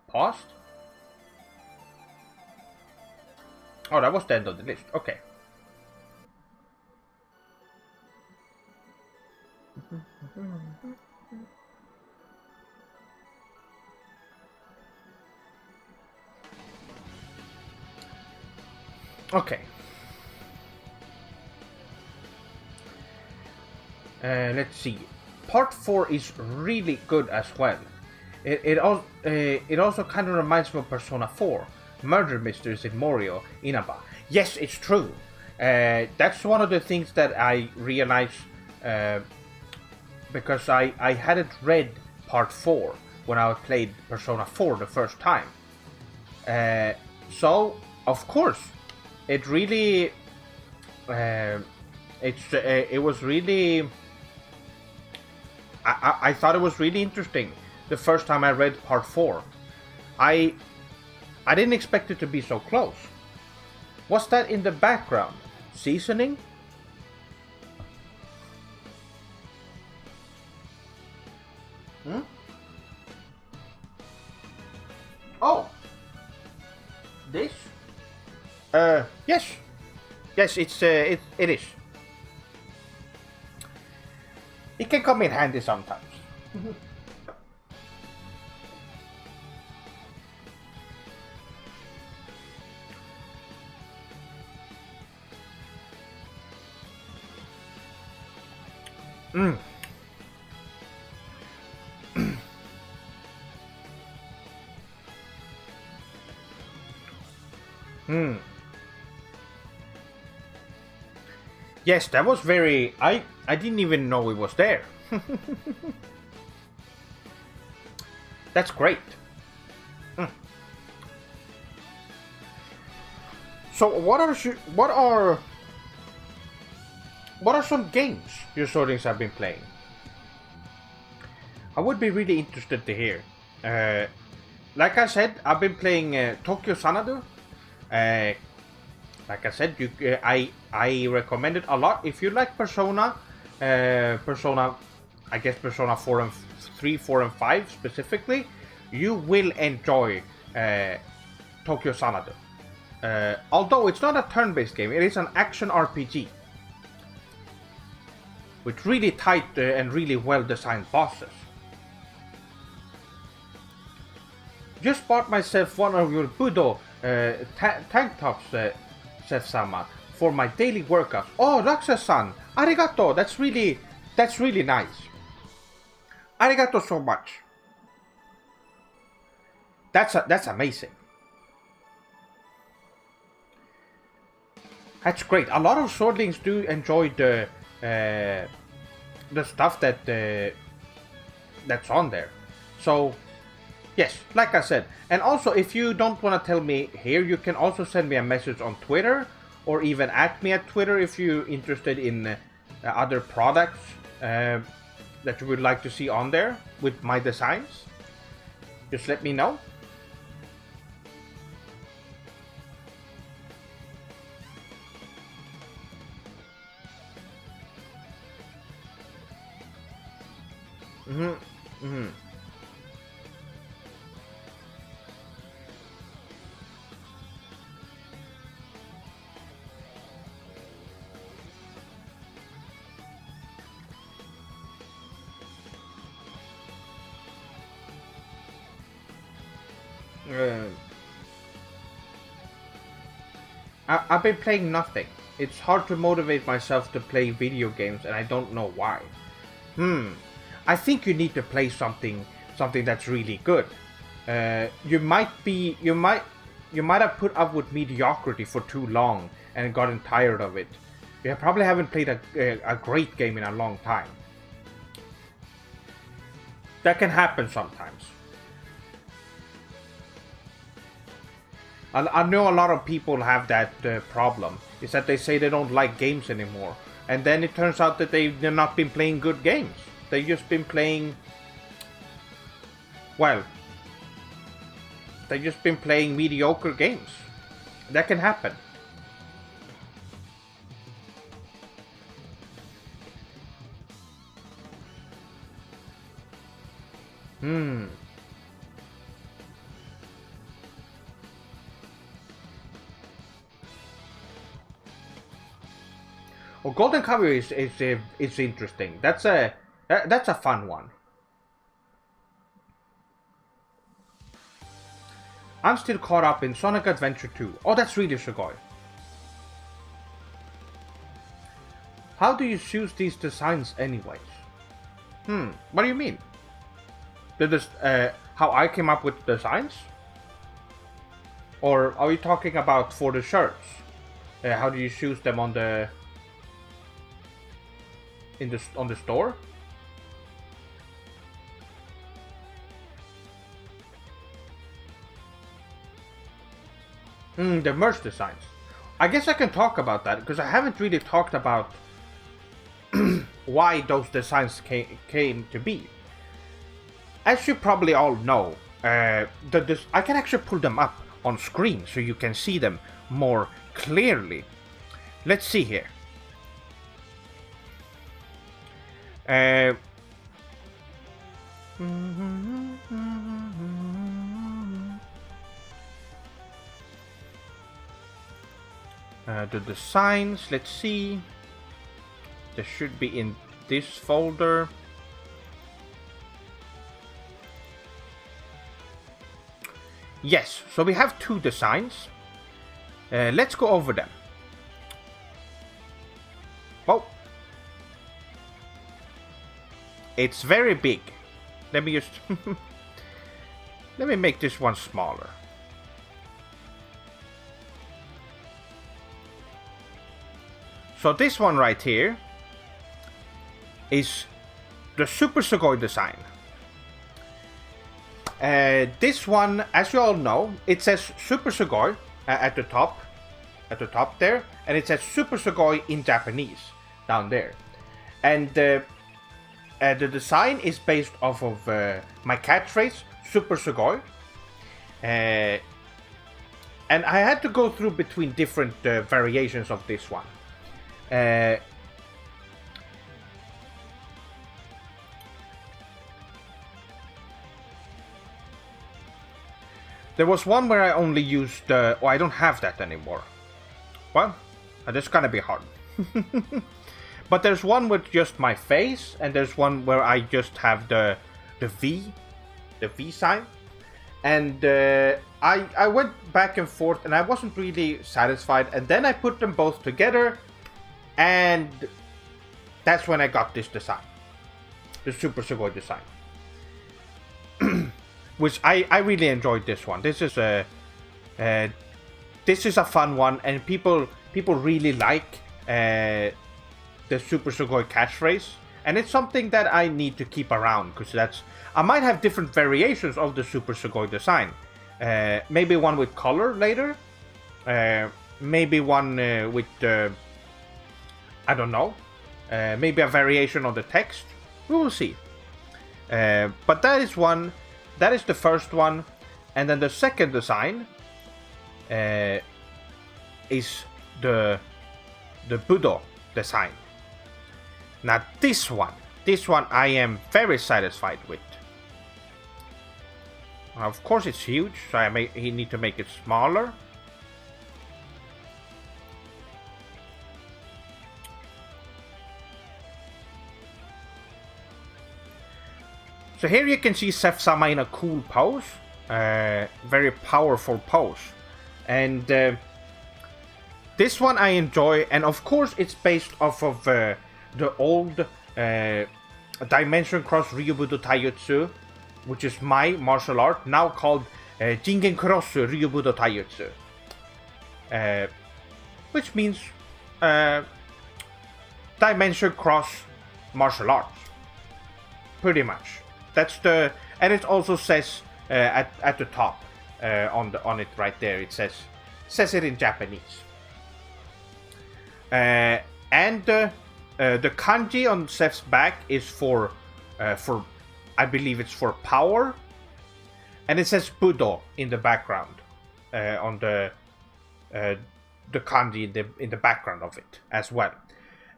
Paused? Oh, that was the end of the list. Okay. Okay. Let's see. Part 4 is really good as well. It also kind of reminds me of Persona 4, Murder Mysteries in Morio Inaba. Yes, it's true. That's one of the things that I realized because I hadn't read Part 4 when I played Persona 4 the first time. So, of course, it really... it was really... I thought it was really interesting the first time I read Part 4. I didn't expect it to be so close. What's that in the background? Seasoning? Oh! This? Yes. Yes, it is. It can come in handy sometimes. Yes, that was very... I didn't even know it was there. That's great. So what are some games your Swordings have been playing? I would be really interested to hear. Like I said, I've been playing Tokyo Xanadu. Like I said, I recommend it a lot. If you like Persona, I guess Persona 4 and 3, 4 and 5 specifically, you will enjoy Tokyo Xanadu. Although it's not a turn-based game, it is an action RPG with really tight and really well-designed bosses. Just bought myself one of your Budo tank tops, Seth-sama, for my daily workouts. Oh, Raksa-san, arigato. That's really nice. Arigato so much. That's amazing. That's great. A lot of Swordlings do enjoy the stuff that that's on there. So Yes, like I said. And also, if you don't want to tell me here, you can also send me a message on Twitter, or even at me at Twitter if you're interested in other products that you would like to see on there with my designs. Just let me know. I've been playing nothing. It's hard to motivate myself to play video games, and I don't know why. I think you need to play something that's really good. You might have put up with mediocrity for too long and gotten tired of it. You probably haven't played a great game in a long time. That can happen sometimes. I know a lot of people have that problem. Is that they say they don't like games anymore, and then it turns out that they've not been playing good games. They've just been playing, well, they've just been playing mediocre games. That can happen. Well, Golden Kamuy is interesting. That's a fun one. I'm still caught up in Sonic Adventure 2. Oh, that's really sugoi. How do you choose these designs anyways? What do you mean? How I came up with designs? Or are you talking about for the shirts? How do you choose them on the on the store? The merch designs. I guess I can talk about that because I haven't really talked about why those designs came to be. As you probably all know, I can actually pull them up on screen so you can see them more clearly. Let's see here. The designs, let's see. They should be in this folder. Yes, so we have two designs. Let's go over them. Oh. It's very big. Let me just... let me make this one smaller. So this one right here is the Super Sugoi design. This one, as you all know, it says Super Sugoi at the top there, and it says Super Sugoi in Japanese down there. And the design is based off of my catchphrase, Super Sugoi. And I had to go through between different variations of this one. There was one where I only used... oh, I don't have that anymore. Well, that's gonna be hard. But there's one with just my face, and there's one where I just have the V sign. And I went back and forth, and I wasn't really satisfied. And then I put them both together, and that's when I got this design, the Super Sugoi design. Which I really enjoyed this one. This is a fun one, and people really like the Super Sugoi catchphrase. and it's something that I need to keep around, because I might have different variations of the Super Sugoi design. Maybe one with color later, maybe one with I don't know, maybe a variation on the text. We will see. But that is one. That is the first one, and then the second design is the Budo design. Now this one I am very satisfied with. Of course it's huge, so I need to make it smaller. So here you can see Seth-sama in a cool pose, very powerful pose, and this one I enjoy, and of course it's based off of the old Dimension Cross Ryubudo Taijutsu, which is my martial art, now called Jingen Cross Ryubudo Taijutsu, which means Dimension Cross martial arts, pretty much. That's and it also says at the top on it right there. It says it in Japanese. And the kanji on Seth's back is for I believe it's for power, and it says Budo in the background on the kanji in the background of it as well.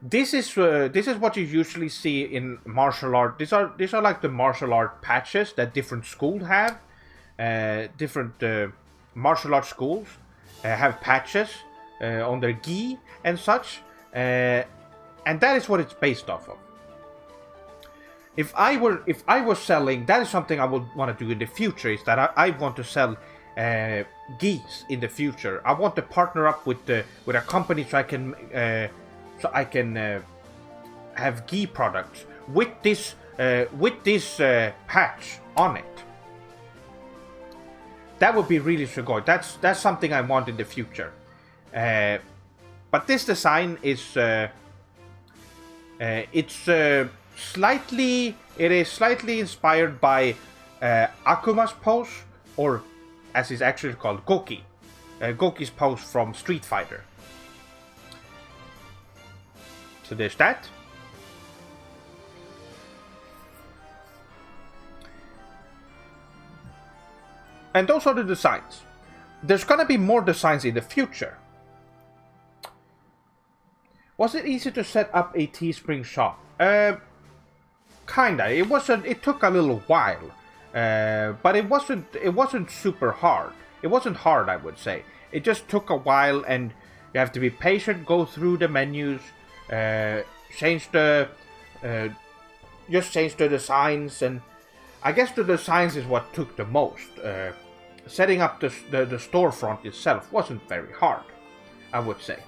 This is what you usually see in martial art. These are like the martial art patches that different schools have. Different martial art schools have patches on their gi and such, and that is what it's based off of. If I were selling, that is something I would want to do in the future. Is that I want to sell gis in the future. I want to partner up with a company so I can have gi products with this patch on it. That would be really sugoi. That's something I want in the future. But this design is slightly inspired by Akuma's pose, or as it's actually called, Goki's pose from Street Fighter. So there's that. And those are the designs. There's gonna be more designs in the future. Was it easy to set up a Teespring shop? Kinda. It took a little while, but it wasn't super hard. It wasn't hard, I would say. It just took a while, and you have to be patient. Go through the menus. Change the designs, and I guess the designs is what took the most. Setting up the storefront itself wasn't very hard, I would say.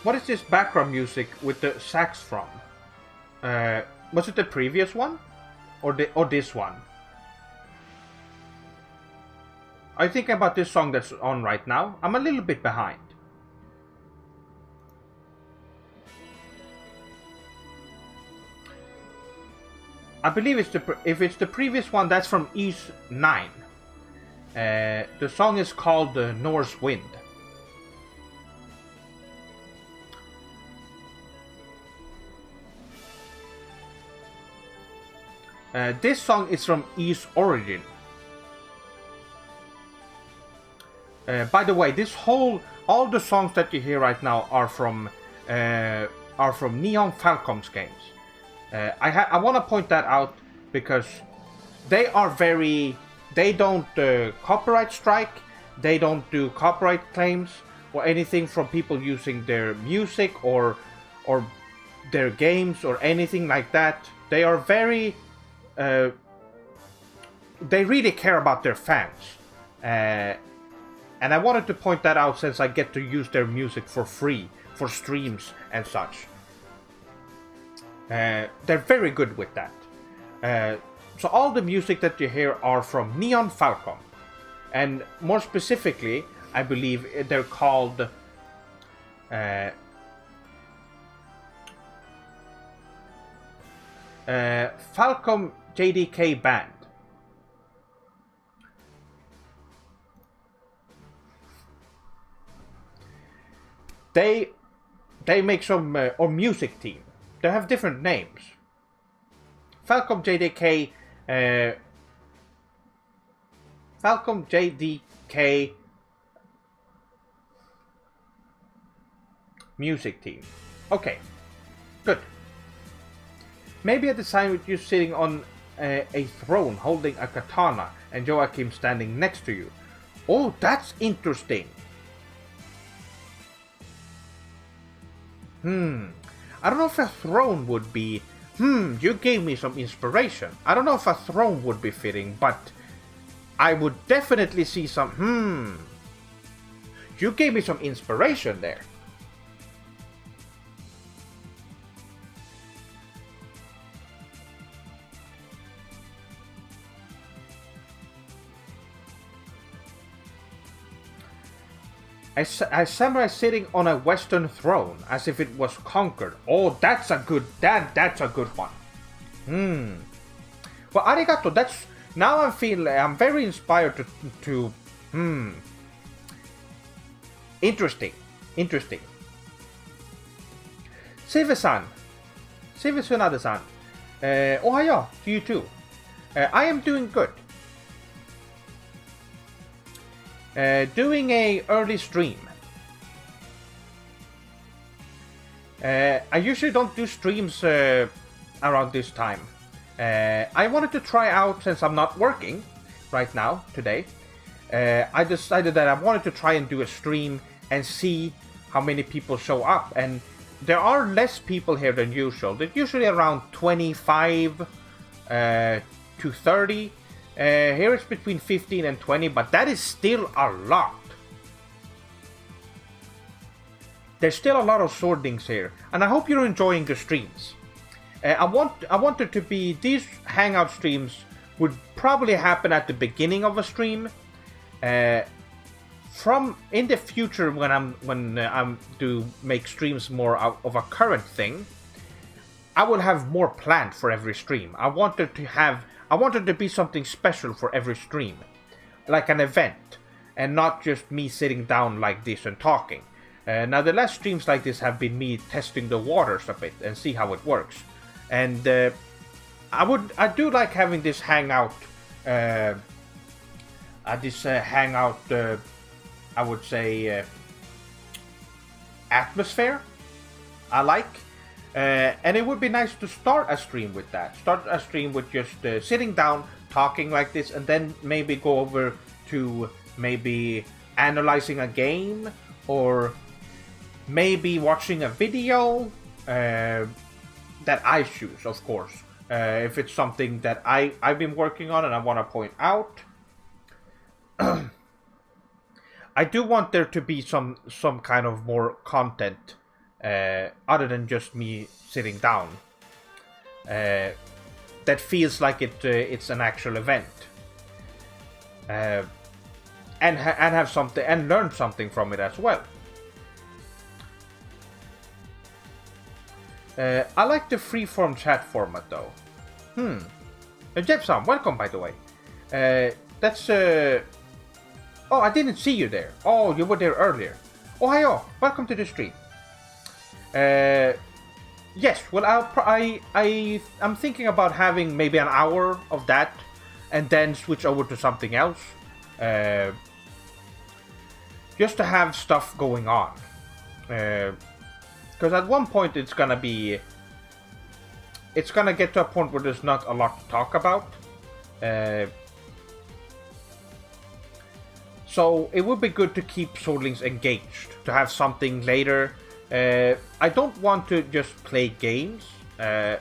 What is this background music with the sax from? Was it the previous one? Or this one? I think about this song that's on right now. I'm a little bit behind. I believe if it's the previous one, that's from Ys 9. The song is called Norse Wind. This song is from Ys Origin. By the way, all the songs that you hear right now are from Neon Falcom's games. I want to point that out because they don't copyright strike, they don't do copyright claims or anything from people using their music or their games or anything like that. They are very they really care about their fans. And I wanted to point that out since I get to use their music for free, for streams and such. They're very good with that. So all the music that you hear are from Neon Falcom. And more specifically, I believe they're called... Falcom JDK Band. They make some or music team. They have different names. Falcom JDK Falcom JDK music team. Okay, good. Maybe a design with you sitting on a throne holding a katana and Joachim standing next to you. Oh, that's interesting. I don't know if a throne would be... you gave me some inspiration. I don't know if a throne would be fitting, but I would definitely see some... You gave me some inspiration there. A samurai sitting on a western throne, as if it was conquered. Oh, that's a good... That's a good one. Well, arigato. That's... Now I'm very inspired to... Interesting. Sive-san. Sive-sunade-san. Ohayo to you too. I am doing good. Doing a early stream. I usually don't do streams around this time. I wanted to try out, since I'm not working right now, today. I decided that I wanted to try and do a stream and see how many people show up. And there are less people here than usual. They're usually around 25 to 30. Here it's between 15 and 20, but that is still a lot. There's still a lot of swordings here, and I hope you're enjoying the streams. I want it to be... These hangout streams would probably happen at the beginning of a stream. From in the future, when I'm do make streams more out of a current thing, I will have more planned for every stream. I want it to be something special for every stream, like an event, and not just me sitting down like this and talking. Now the last streams like this have been me testing the waters a bit and see how it works. And I do like having this hangout, I would say, atmosphere. I like. And it would be nice to start a stream with that. Start a stream with just sitting down, talking like this, and then maybe go over to maybe analyzing a game, or maybe watching a video that I choose, of course. If it's something that I've been working on and I want to point out. I do want there to be some kind of more content other than just me sitting down. That feels like it's an actual event. And have something and learn something from it as well. I like the freeform chat format though. Jepsam, welcome by the way. That's oh, I didn't see you there. Oh, you were there earlier. Ohayo, welcome to the stream. Yes, well, I'm thinking about having maybe an hour of that, and then switch over to something else. Just to have stuff going on. Because at one point it's gonna get to a point where there's not a lot to talk about. So it would be good to keep Swordlings engaged, to have something later. I don't want to just play games. I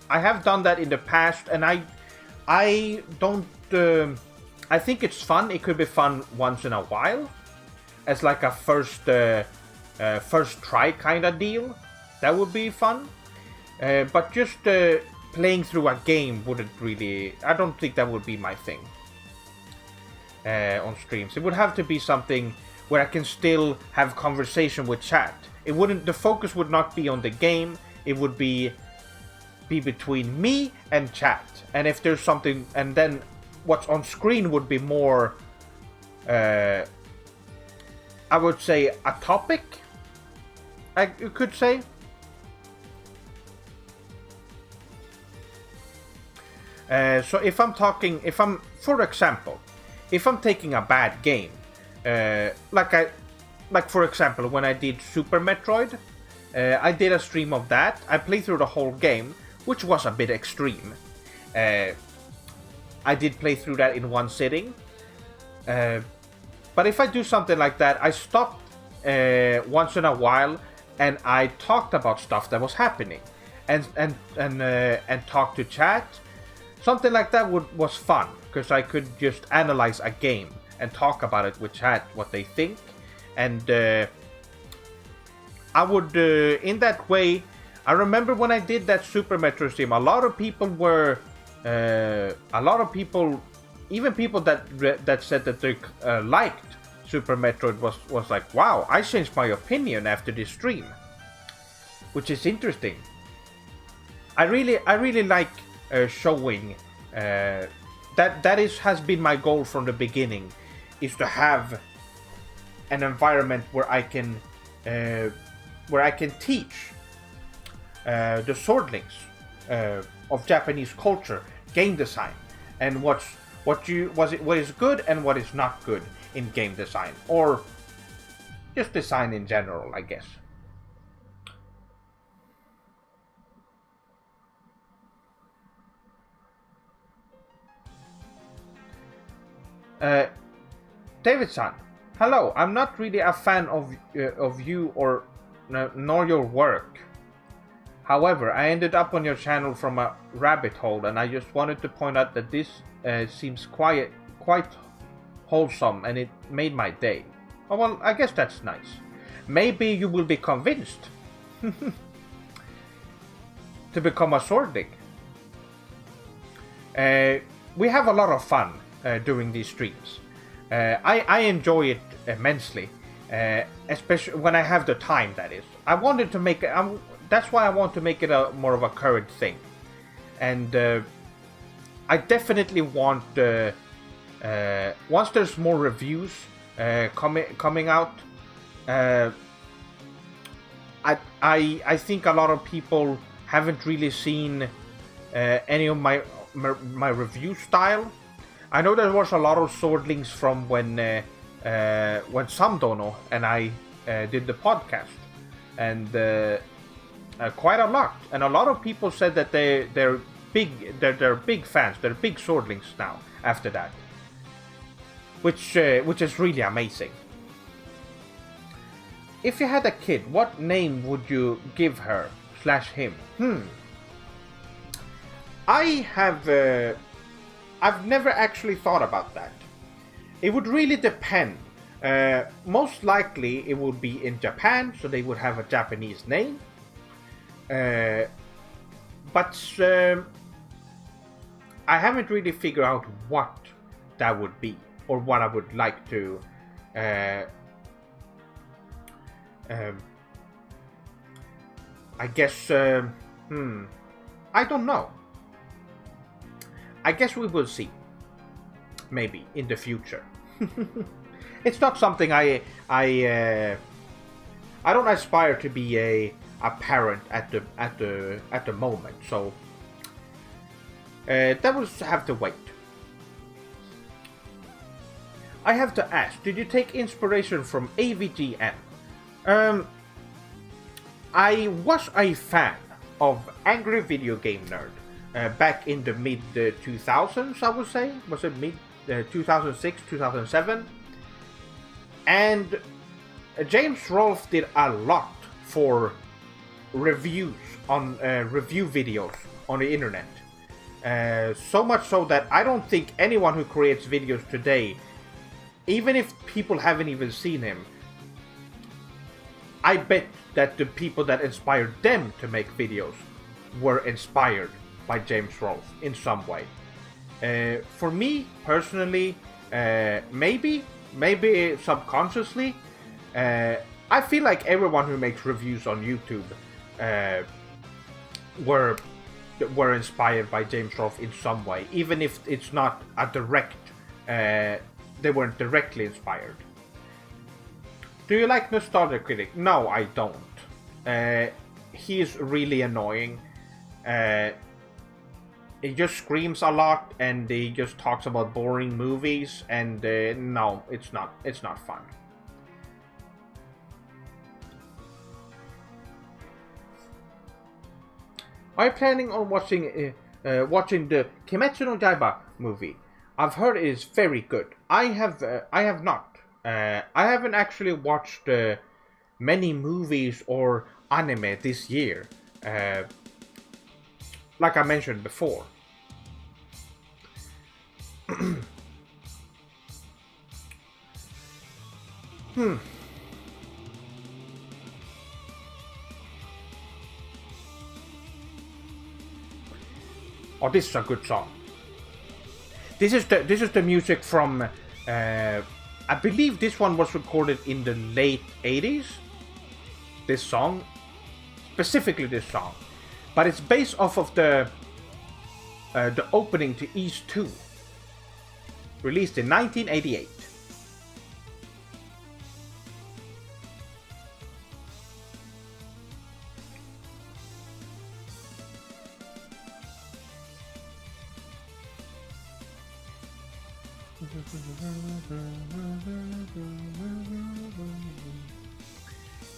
have done that in the past, and I don't I think it's fun. It could be fun once in a while, as like a first try kind of deal. That would be fun. But just playing through a game wouldn't really. I don't think that would be my thing on streams. It would have to be something where I can still have conversation with chat. It wouldn't. The focus would not be on the game. It would be between me and chat. And if there's something, and then what's on screen would be more. I would say a topic. You could say. So if I'm, for example, if I'm taking a bad game, like for example, when I did Super Metroid, I did a stream of that. I played through the whole game, which was a bit extreme. I did play through that in one sitting. But if I do something like that, I stop once in a while and I talked about stuff that was happening, and talk to chat. Something like that was fun, because I could just analyze a game and talk about it with chat, what they think. And I would, in that way, I remember when I did that Super Metro stream, a lot of people, even people that said that they liked Super Metroid was like, wow, I changed my opinion after this stream, which is interesting. I really like showing has been my goal from the beginning, is to have an environment where I can teach the swordlings of Japanese culture, game design, and what is good and what is not good in game design, or just design in general, I guess. David-san, hello. I'm not really a fan of you or nor your work. However, I ended up on your channel from a rabbit hole, and I just wanted to point out that this seems quite wholesome, and it made my day. Oh, well, I guess that's nice. Maybe you will be convinced to become a swordling. We have a lot of fun during these streams. I enjoy it immensely, especially when I have the time, that is. I wanted to make it, that's why I want to make it more of a current thing. And I definitely want, once there's more reviews coming out, I think a lot of people haven't really seen any of my review style. I know there was a lot of swordlings from when Samdono and I did the podcast, and quite a lot. And a lot of people said that they're big fans. They're big swordlings now after that, which is really amazing. If you had a kid, what name would you give her / him? I've never actually thought about that. It would really depend. Most likely it would be in Japan, so they would have a Japanese name. But I haven't really figured out what that would be, or what I would like to I guess I don't know. I guess we will see. Maybe in the future. It's not something I don't aspire to be a parent at the moment, so that will have to wait. I have to ask, did you take inspiration from AVGN? I was a fan of Angry Video Game Nerd back in the mid 2000s, I would say. Was it mid 2006, 2007? And James Rolfe did a lot for reviews on review videos on the internet. So much so that I don't think anyone who creates videos today, even if people haven't even seen him, I bet that the people that inspired them to make videos were inspired by James Rolfe in some way. For me personally, maybe subconsciously, I feel like everyone who makes reviews on YouTube were inspired by James Rolfe in some way, even if it's not a direct. They weren't directly inspired. Do you like Nostalgia Critic? No, I don't. He is really annoying. He just screams a lot and he just talks about boring movies, and no, it's not fun. Are you planning on watching the Kimetsu no Yaiba movie? I've heard it is very good. I have not. I haven't actually watched many movies or anime this year. Like I mentioned before. Oh, this is a good song. This is the music from. I believe this one was recorded in the late 80s. This song, specifically this song, but it's based off of the opening to East 2, released in 1988.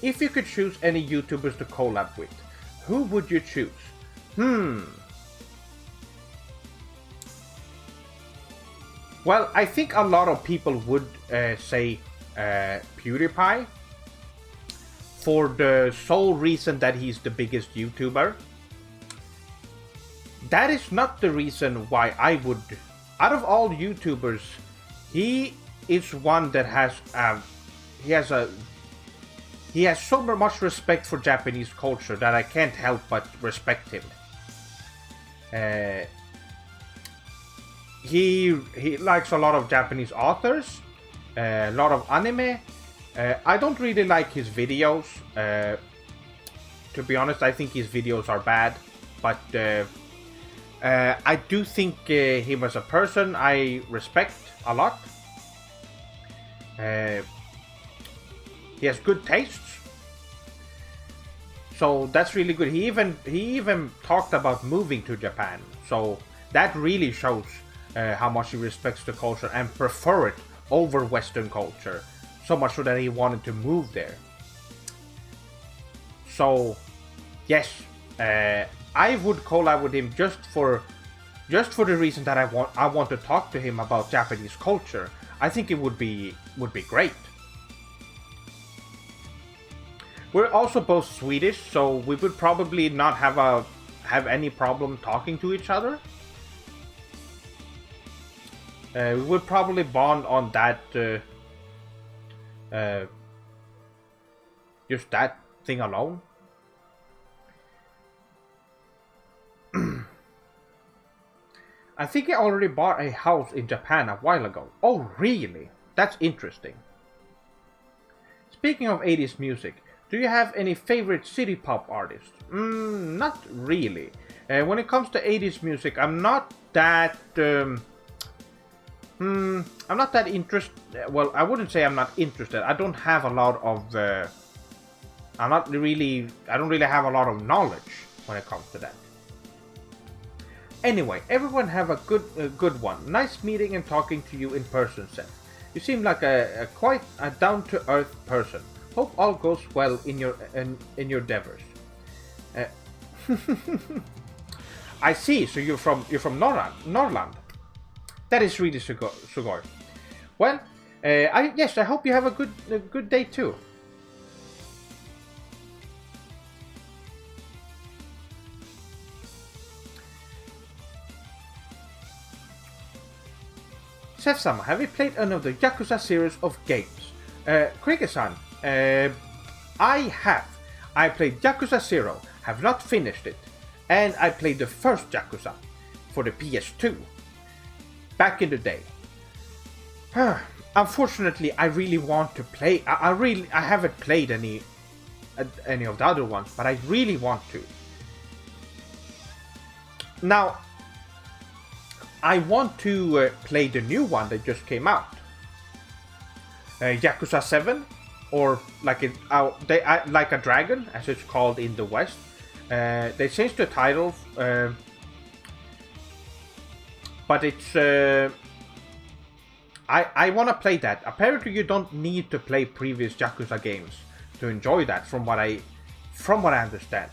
If you could choose any YouTubers to collab with, who would you choose? Well, I think a lot of people would say PewDiePie, for the sole reason that he's the biggest YouTuber. That is not the reason why I would. Out of all YouTubers, he is one that has he has so much respect for Japanese culture that I can't help but respect him. He likes a lot of Japanese authors, a lot of anime. I don't really like his videos. To be honest, I think his videos are bad, but I do think him as a person I respect a lot. He has good tastes, so that's really good. He even talked about moving to Japan, so that really shows how much he respects the culture and prefer it over Western culture, so much so that he wanted to move there. So yes, I would collab with him just for the reason that I want to talk to him about Japanese culture. I think it would be great. We're also both Swedish, so we would probably not have any problem talking to each other. We would probably bond on that, just that thing alone. I think I already bought a house in Japan a while ago. Oh, really? That's interesting. Speaking of 80s music, do you have any favorite city pop artists? Not really. When it comes to 80s music, I'm not that interested. Well, I wouldn't say I'm not interested. I don't have a lot of. I don't really have a lot of knowledge when it comes to that. Anyway, everyone have a good one. Nice meeting and talking to you in person, Seth. You seem like a quite a down-to-earth person. Hope all goes well in your endeavors. I see. So you're from Norrland. That is really sugoi. Well, I hope you have a good day too. Seth-sama, have you played any of the Yakuza series of games? Krieger-san, I have. I played Yakuza 0, have not finished it, and I played the first Yakuza for the PS2 back in the day. Unfortunately, I really want to play. I haven't played any of the other ones, but I really want to. Now, I want to play the new one that just came out, Yakuza 7, or like like a dragon, as it's called in the West. They changed the title, but it's. I want to play that. Apparently, you don't need to play previous Yakuza games to enjoy that, from what I understand.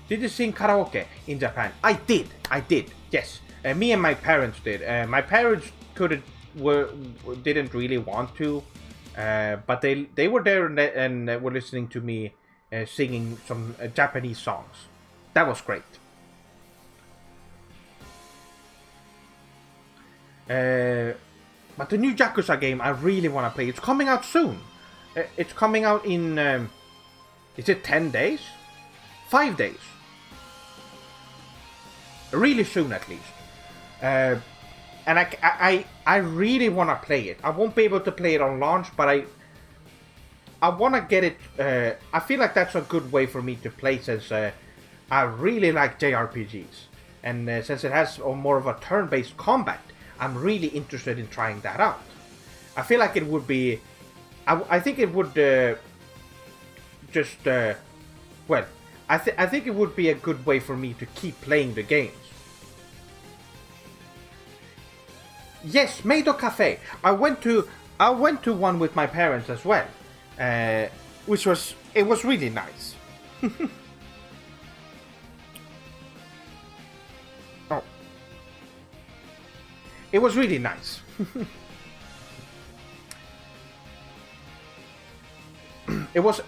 Did you sing karaoke in Japan? I did. Yes. Me and my parents did. My parents didn't really want to, but they were there and were listening to me singing some Japanese songs. That was great. But the new Yakuza game, I really want to play. It's coming out soon. It's coming out in, is it 10 days? 5 days. Really soon, at least. And I really want to play it. I won't be able to play it on launch, but I want to get it. I feel like that's a good way for me to play, since I really like JRPGs. And since it has more of a turn-based combat, I'm really interested in trying that out. I feel like it would be... I think it would well, I think it would be a good way for me to keep playing the games. Yes, Meido Cafe. I went to one with my parents as well, which was really nice. Oh, it was really nice. It was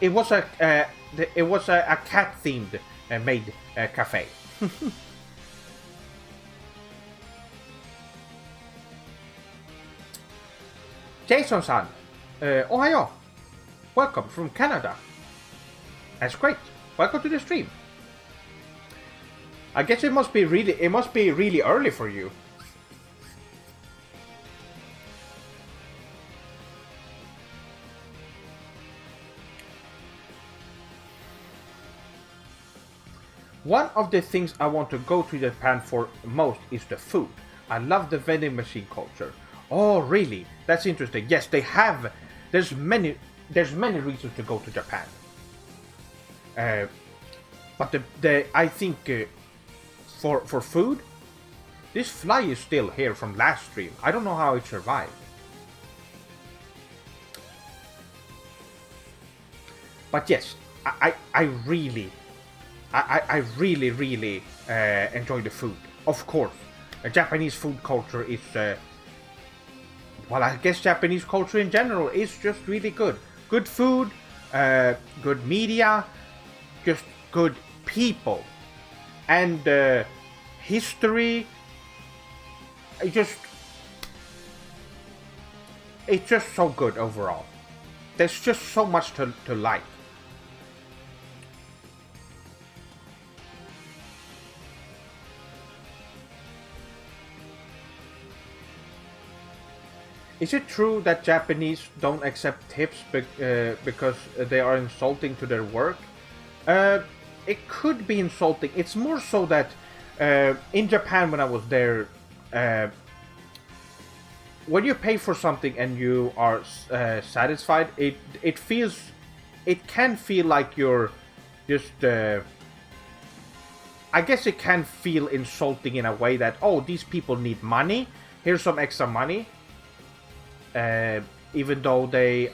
a cat themed maid cafe. Jason-san, ohayo. Welcome from Canada. That's great. Welcome to the stream. I guess it must be really early for you. One of the things I want to go to Japan for most is the food. I love the vending machine culture. Oh, really? That's interesting. Yes, they have. There's many reasons to go to Japan. But I think for food, this fly is still here from last stream. I don't know how it survived. But yes, I really enjoy the food. Of course, Japanese food culture is. Well, I guess Japanese culture in general is just really good. Good food, good media, just good people, and history. It's just so good overall. There's just so much to like. Is it true that Japanese don't accept tips because they are insulting to their work? It could be insulting. It's more so that in Japan, when I was there, when you pay for something and you are satisfied, it can feel like you're just. I guess it can feel insulting in a way that, oh, these people need money. Here's some extra money. Even though they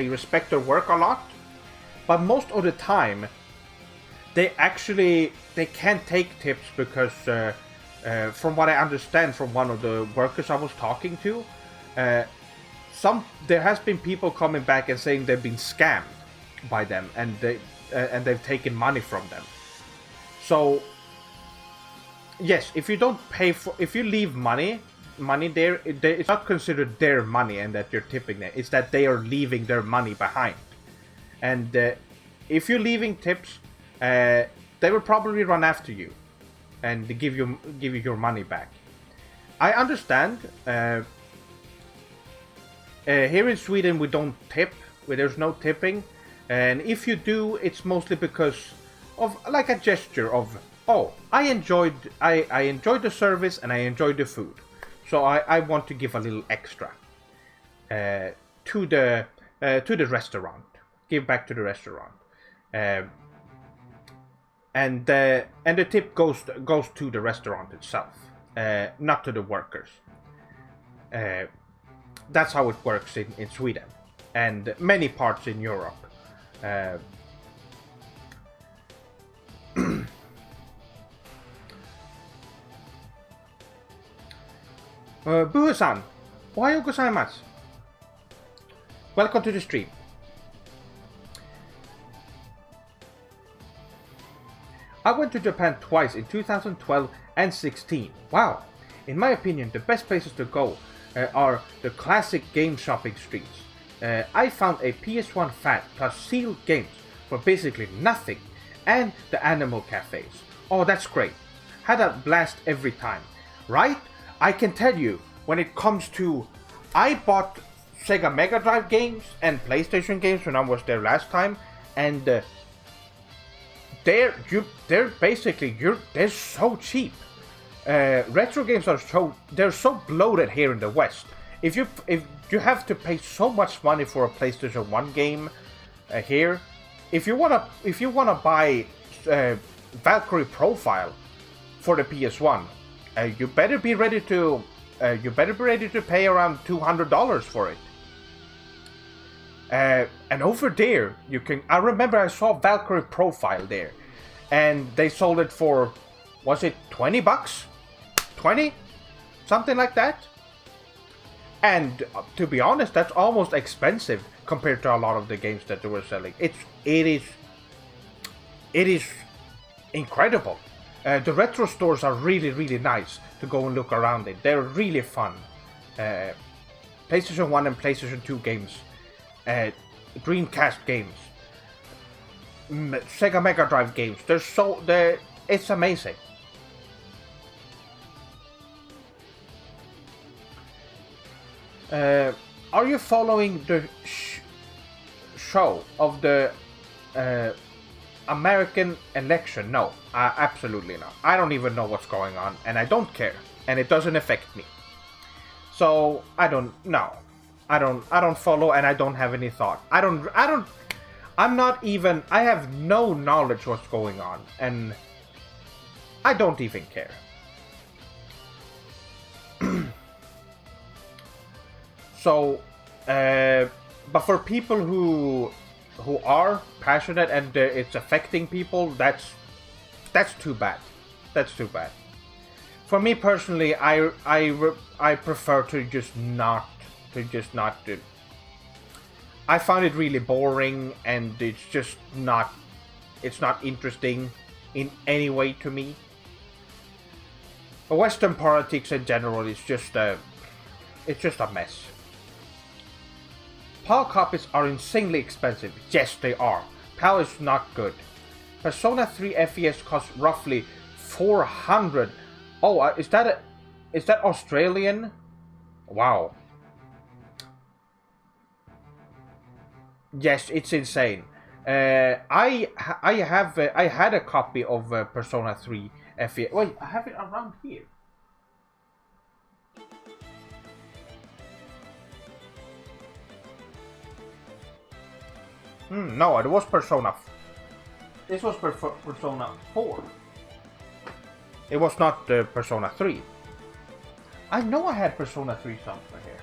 respect their work a lot, but most of the time they can't take tips because from what I understand from one of the workers I was talking to, there has been people coming back and saying they've been scammed by them and they've taken money from them. So yes, if you leave money, money there, it's not considered their money and that you're tipping them. It's that they are leaving their money behind. And if you're leaving tips, they will probably run after you and give you your money back. I understand. Here in Sweden, we don't tip. There's no tipping, and if you do, it's mostly because of like a gesture of, oh, I enjoyed the service and I enjoyed the food, so I want to give a little extra to the restaurant, give back to the restaurant, and the tip goes to the restaurant itself, not to the workers. That's how it works in Sweden and many parts in Europe. Buhu-san, ohayou gozaimasu. Welcome to the stream. I went to Japan twice in 2012 and 16. Wow! In my opinion, the best places to go are the classic game shopping streets. I found a PS1 fan plus sealed games for basically nothing, and the animal cafes. Oh, that's great. Had a blast every time. Right? I can tell you, when it comes to... I bought Sega Mega Drive games and PlayStation games when I was there last time, and they're so cheap. Retro games are so bloated here in the West. If you have to pay so much money for a PlayStation 1 game here, if you wanna buy Valkyrie Profile for the PS1, you better be ready to pay around $200 for it. And over there, you can. I remember I saw Valkyrie Profile there, and they sold it for, was it $20? 20? Something like that. And to be honest, that's almost expensive compared to a lot of the games that they were selling. It is incredible. The retro stores are really, really nice to go and look around in. They're really fun. PlayStation 1 and PlayStation 2 games. Dreamcast games. Sega Mega Drive games. It's amazing. Are you following the show of the American election? No, absolutely not. I don't even know what's going on, and I don't care, and it doesn't affect me. So I don't follow, and I don't have any thought. I have no knowledge what's going on, and I don't even care. So, but for people who are passionate and it's affecting people, that's too bad. That's too bad. For me personally, I prefer to just not do. I found it really boring, and it's not interesting in any way to me. Western politics in general is just a mess. PAL copies are insanely expensive. Yes, they are. PAL is not good. Persona 3 FES costs roughly 400. Oh, is that Australian? Wow. Yes, it's insane. I had a copy of Persona 3 FES. Wait, I have it around here. No, it was Persona. This was Persona 4. It was not Persona 3. I know I had Persona 3 somewhere here.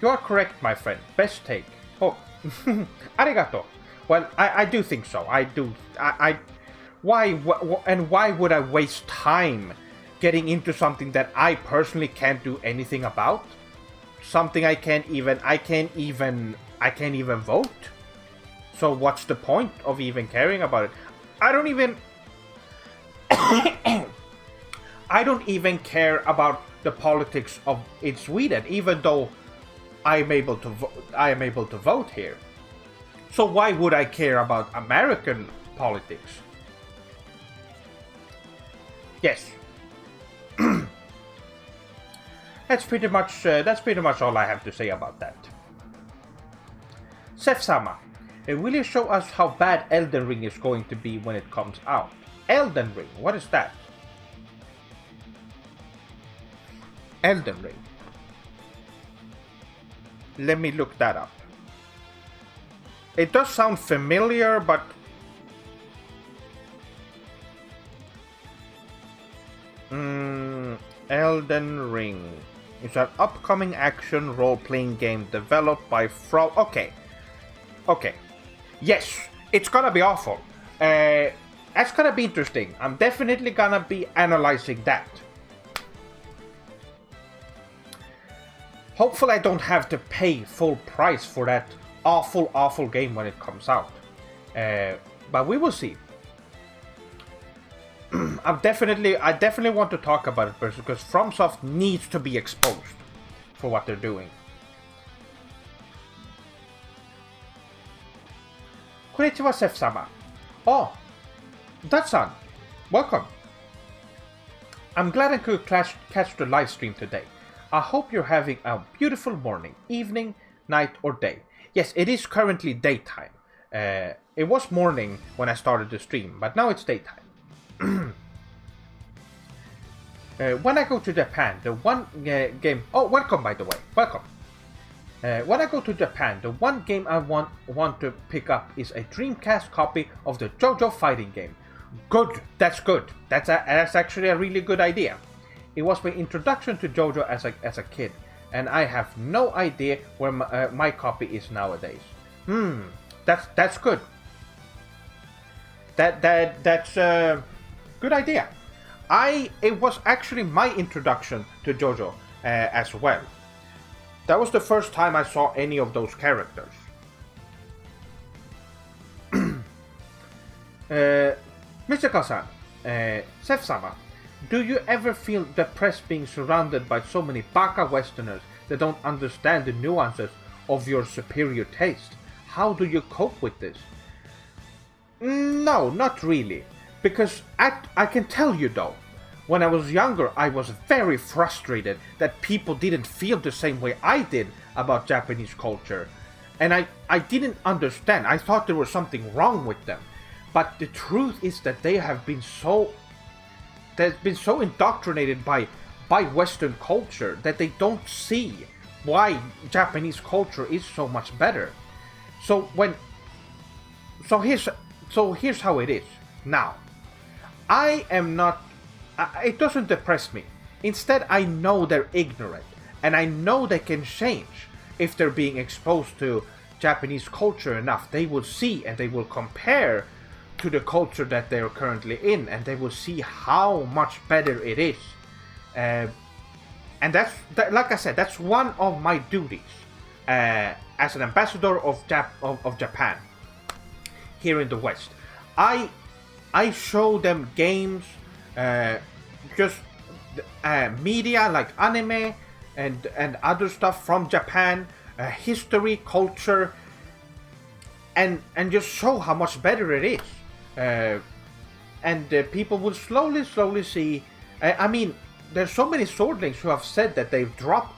You are correct, my friend. Best take. Oh, arigato. Well, I do think so. I do. Why would I waste time getting into something that I personally can't do anything about, something I can't even vote. So what's the point of even caring about it? I don't even care about the politics of in Sweden, even though I am able to vote here. So why would I care about American politics? Yes. That's pretty much all I have to say about that. Seth-sama, will you show us how bad Elden Ring is going to be when it comes out? Elden Ring, what is that? Elden Ring. Let me look that up. It does sound familiar, but Elden Ring is an upcoming action role-playing game developed by Okay. Yes, it's gonna be awful. That's gonna be interesting. I'm definitely gonna be analyzing that. Hopefully I don't have to pay full price for that awful game when it comes out. But we will see. I definitely want to talk about it because FromSoft needs to be exposed for what they're doing. Konnichiwa, Seth-sama. Oh, Datsan, welcome. I'm glad I could catch the live stream today. I hope you're having a beautiful morning, evening, night, or day. Yes, it is currently daytime. It was morning when I started the stream, but now it's daytime. When I go to Japan, the one game... Oh, welcome, by the way. Welcome. When I go to Japan, the one game I want to pick up is a Dreamcast copy of the JoJo fighting game. Good. That's good. That's actually a really good idea. It was my introduction to JoJo as a kid, and I have no idea where my copy is nowadays. That's good. That's a good idea. It was actually my introduction to JoJo as well. That was the first time I saw any of those characters. Mr. Seth-sama, do you ever feel depressed being surrounded by so many baka Westerners that don't understand the nuances of your superior taste? How do you cope with this? No, not really. Because I can tell you though, when I was younger, I was very frustrated that people didn't feel the same way I did about Japanese culture. And I didn't understand. I thought there was something wrong with them. But the truth is that they've been so indoctrinated by Western culture that they don't see why Japanese culture is so much better. So here's how it is. Now, I am not... it doesn't depress me. Instead, I know they're ignorant. And I know they can change. If they're being exposed to Japanese culture enough, they will see and they will compare to the culture that they're currently in. And they will see how much better it is. And like I said, that's one of my duties as an ambassador of Japan here in the West. I show them games, just media like anime and other stuff from Japan, history, culture, and just show how much better it is. And people will slowly see. I mean, there's so many swordlings who have said that they've dropped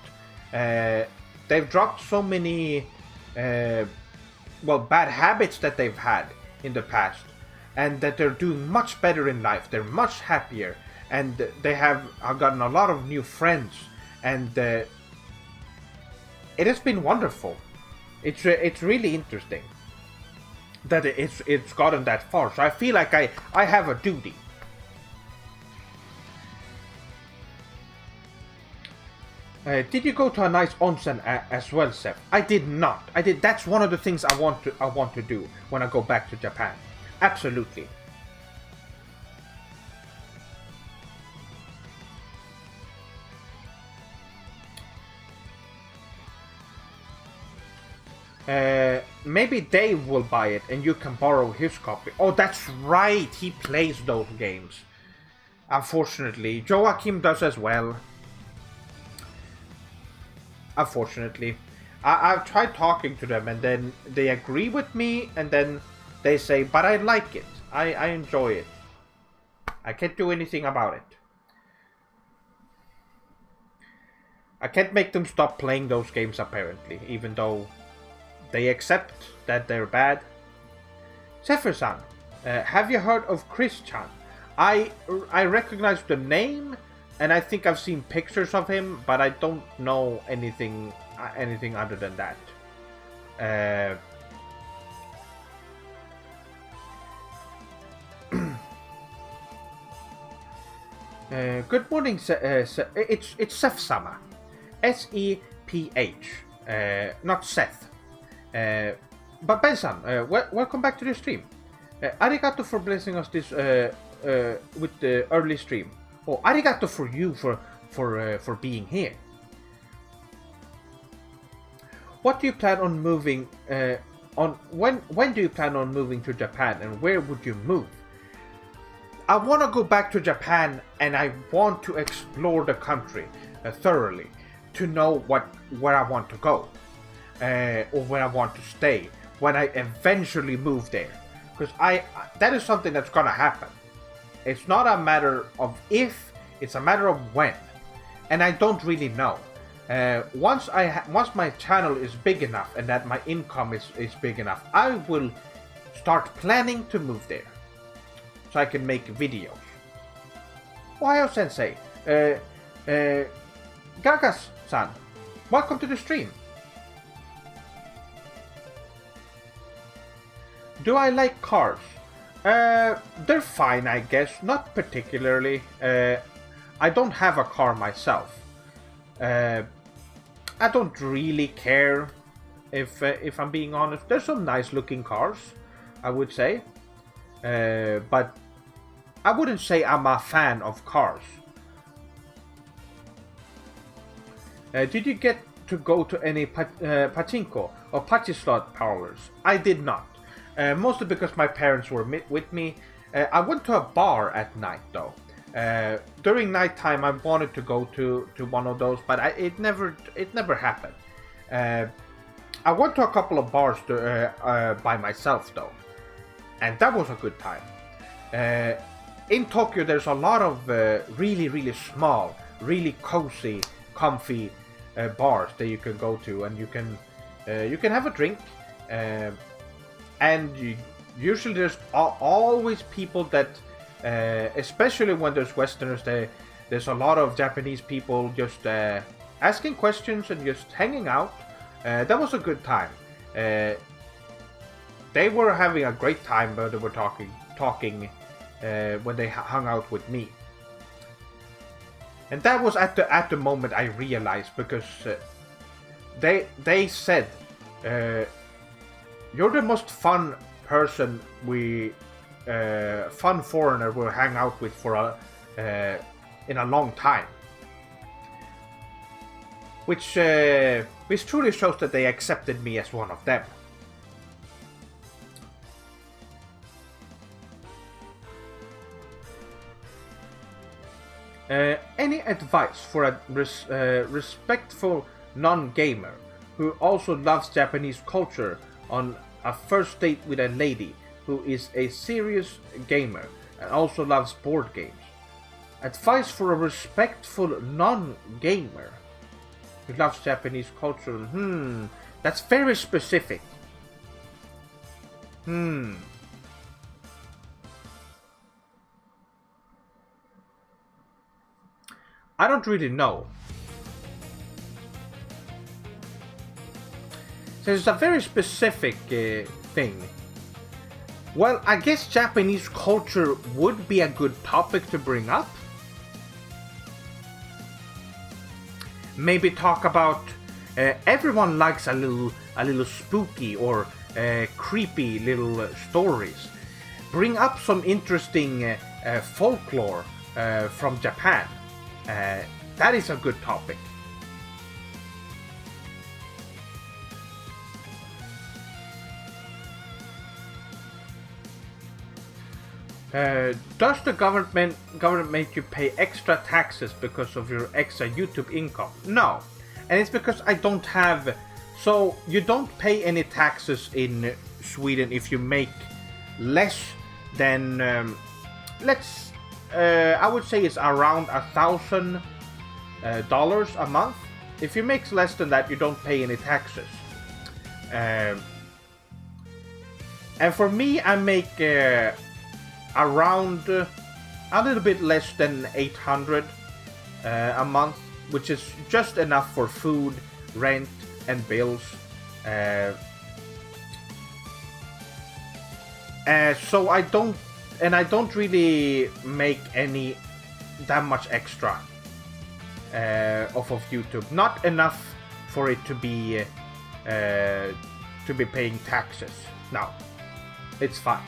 so many bad habits that they've had in the past, and that they're doing much better in life. They're much happier, and they have gotten a lot of new friends, and it has been wonderful. It's really interesting that it's gotten that far. So I feel like I have a duty. Did you go to a nice onsen as well, Seth? I did not. That's one of the things I want to do when I go back to Japan. Absolutely. Maybe Dave will buy it and you can borrow his copy. Oh, that's right. He plays those games. Unfortunately. Joachim does as well. Unfortunately. I've tried talking to them and then they agree with me and then they say, but I like it. I enjoy it. I can't do anything about it. I can't make them stop playing those games apparently, even though they accept that they're bad. Zephyr-san, have you heard of Chris-chan? I recognize the name and I think I've seen pictures of him, but I don't know anything other than that. Good morning, it's Seth-sama. S-E-P-H. Not Seth. But Ben-san, welcome back to the stream. Arigato for blessing us this with the early stream. Oh, arigato for you for being here. What do you plan on moving when do you plan on moving to Japan and where would you move? I want to go back to Japan and I want to explore the country thoroughly to know where I want to go or where I want to stay when I eventually move there, because that is something that's gonna happen. It's not a matter of if, it's a matter of when, and I don't really know. Once my channel is big enough and that my income is big enough, I will start planning to move there so I can make videos. Ohio Sensei, Gagas-san, welcome to the stream. Do I like cars? They're fine, I guess. Not particularly. I don't have a car myself. I don't really care, if I'm being honest. There's some nice looking cars, I would say. But I wouldn't say I'm a fan of cars. Did you get to go to any pachinko or pachislot parlors? I did not. Mostly because my parents were with me. I went to a bar at night though. During nighttime I wanted to go to one of those, but it never happened. I went to a couple of bars by myself though, and that was a good time. In Tokyo there's a lot of really small, really cozy, comfy bars that you can go to, and you can have a drink. And usually there's always people that, especially when there's Westerners, there's a lot of Japanese people just asking questions and just hanging out. That was a good time. They were having a great time, but they were talking when they hung out with me. And that was at the moment I realized, because they said, you're the most fun person fun foreigner we'll hang out with in a long time. Which truly shows that they accepted me as one of them. Any advice for a respectful non-gamer who also loves Japanese culture on a first date with a lady who is a serious gamer and also loves board games? Advice for a respectful non-gamer who loves Japanese culture? That's very specific. I don't really know. So it's a very specific thing. Well, I guess Japanese culture would be a good topic to bring up. Maybe talk about everyone likes a little spooky or creepy little stories. Bring up some interesting folklore from Japan. That is a good topic. Does the government make you pay extra taxes because of your extra YouTube income? No, and it's because I don't have. So you don't pay any taxes in Sweden if you make less than I would say it's around $1,000 a month. If you make less than that, you don't pay any taxes. And for me, I make around a little bit less than 800 a month, which is just enough for food, rent, and bills. So I don't really make any that much extra off of YouTube. Not enough for it to be paying taxes. No, it's fine.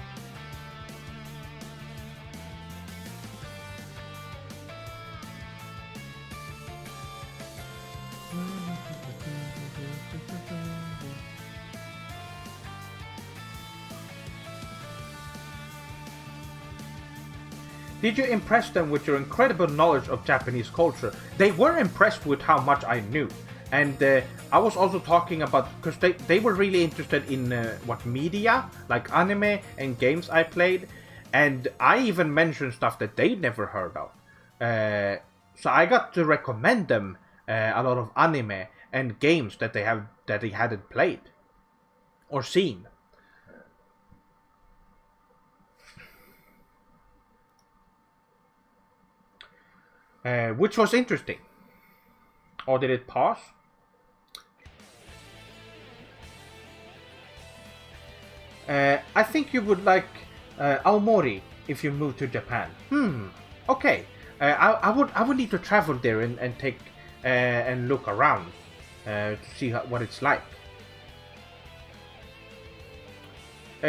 Did you impress them with your incredible knowledge of Japanese culture? They were impressed with how much I knew. And I was also talking about, because they were really interested in what media, like anime and games I played. And I even mentioned stuff that they'd never heard of. So I got to recommend them a lot of anime and games that they hadn't played or seen. Which was interesting. Or did it pause? I think you would like Aomori if you move to Japan. Okay. I would need to travel there and take and look around to see what it's like.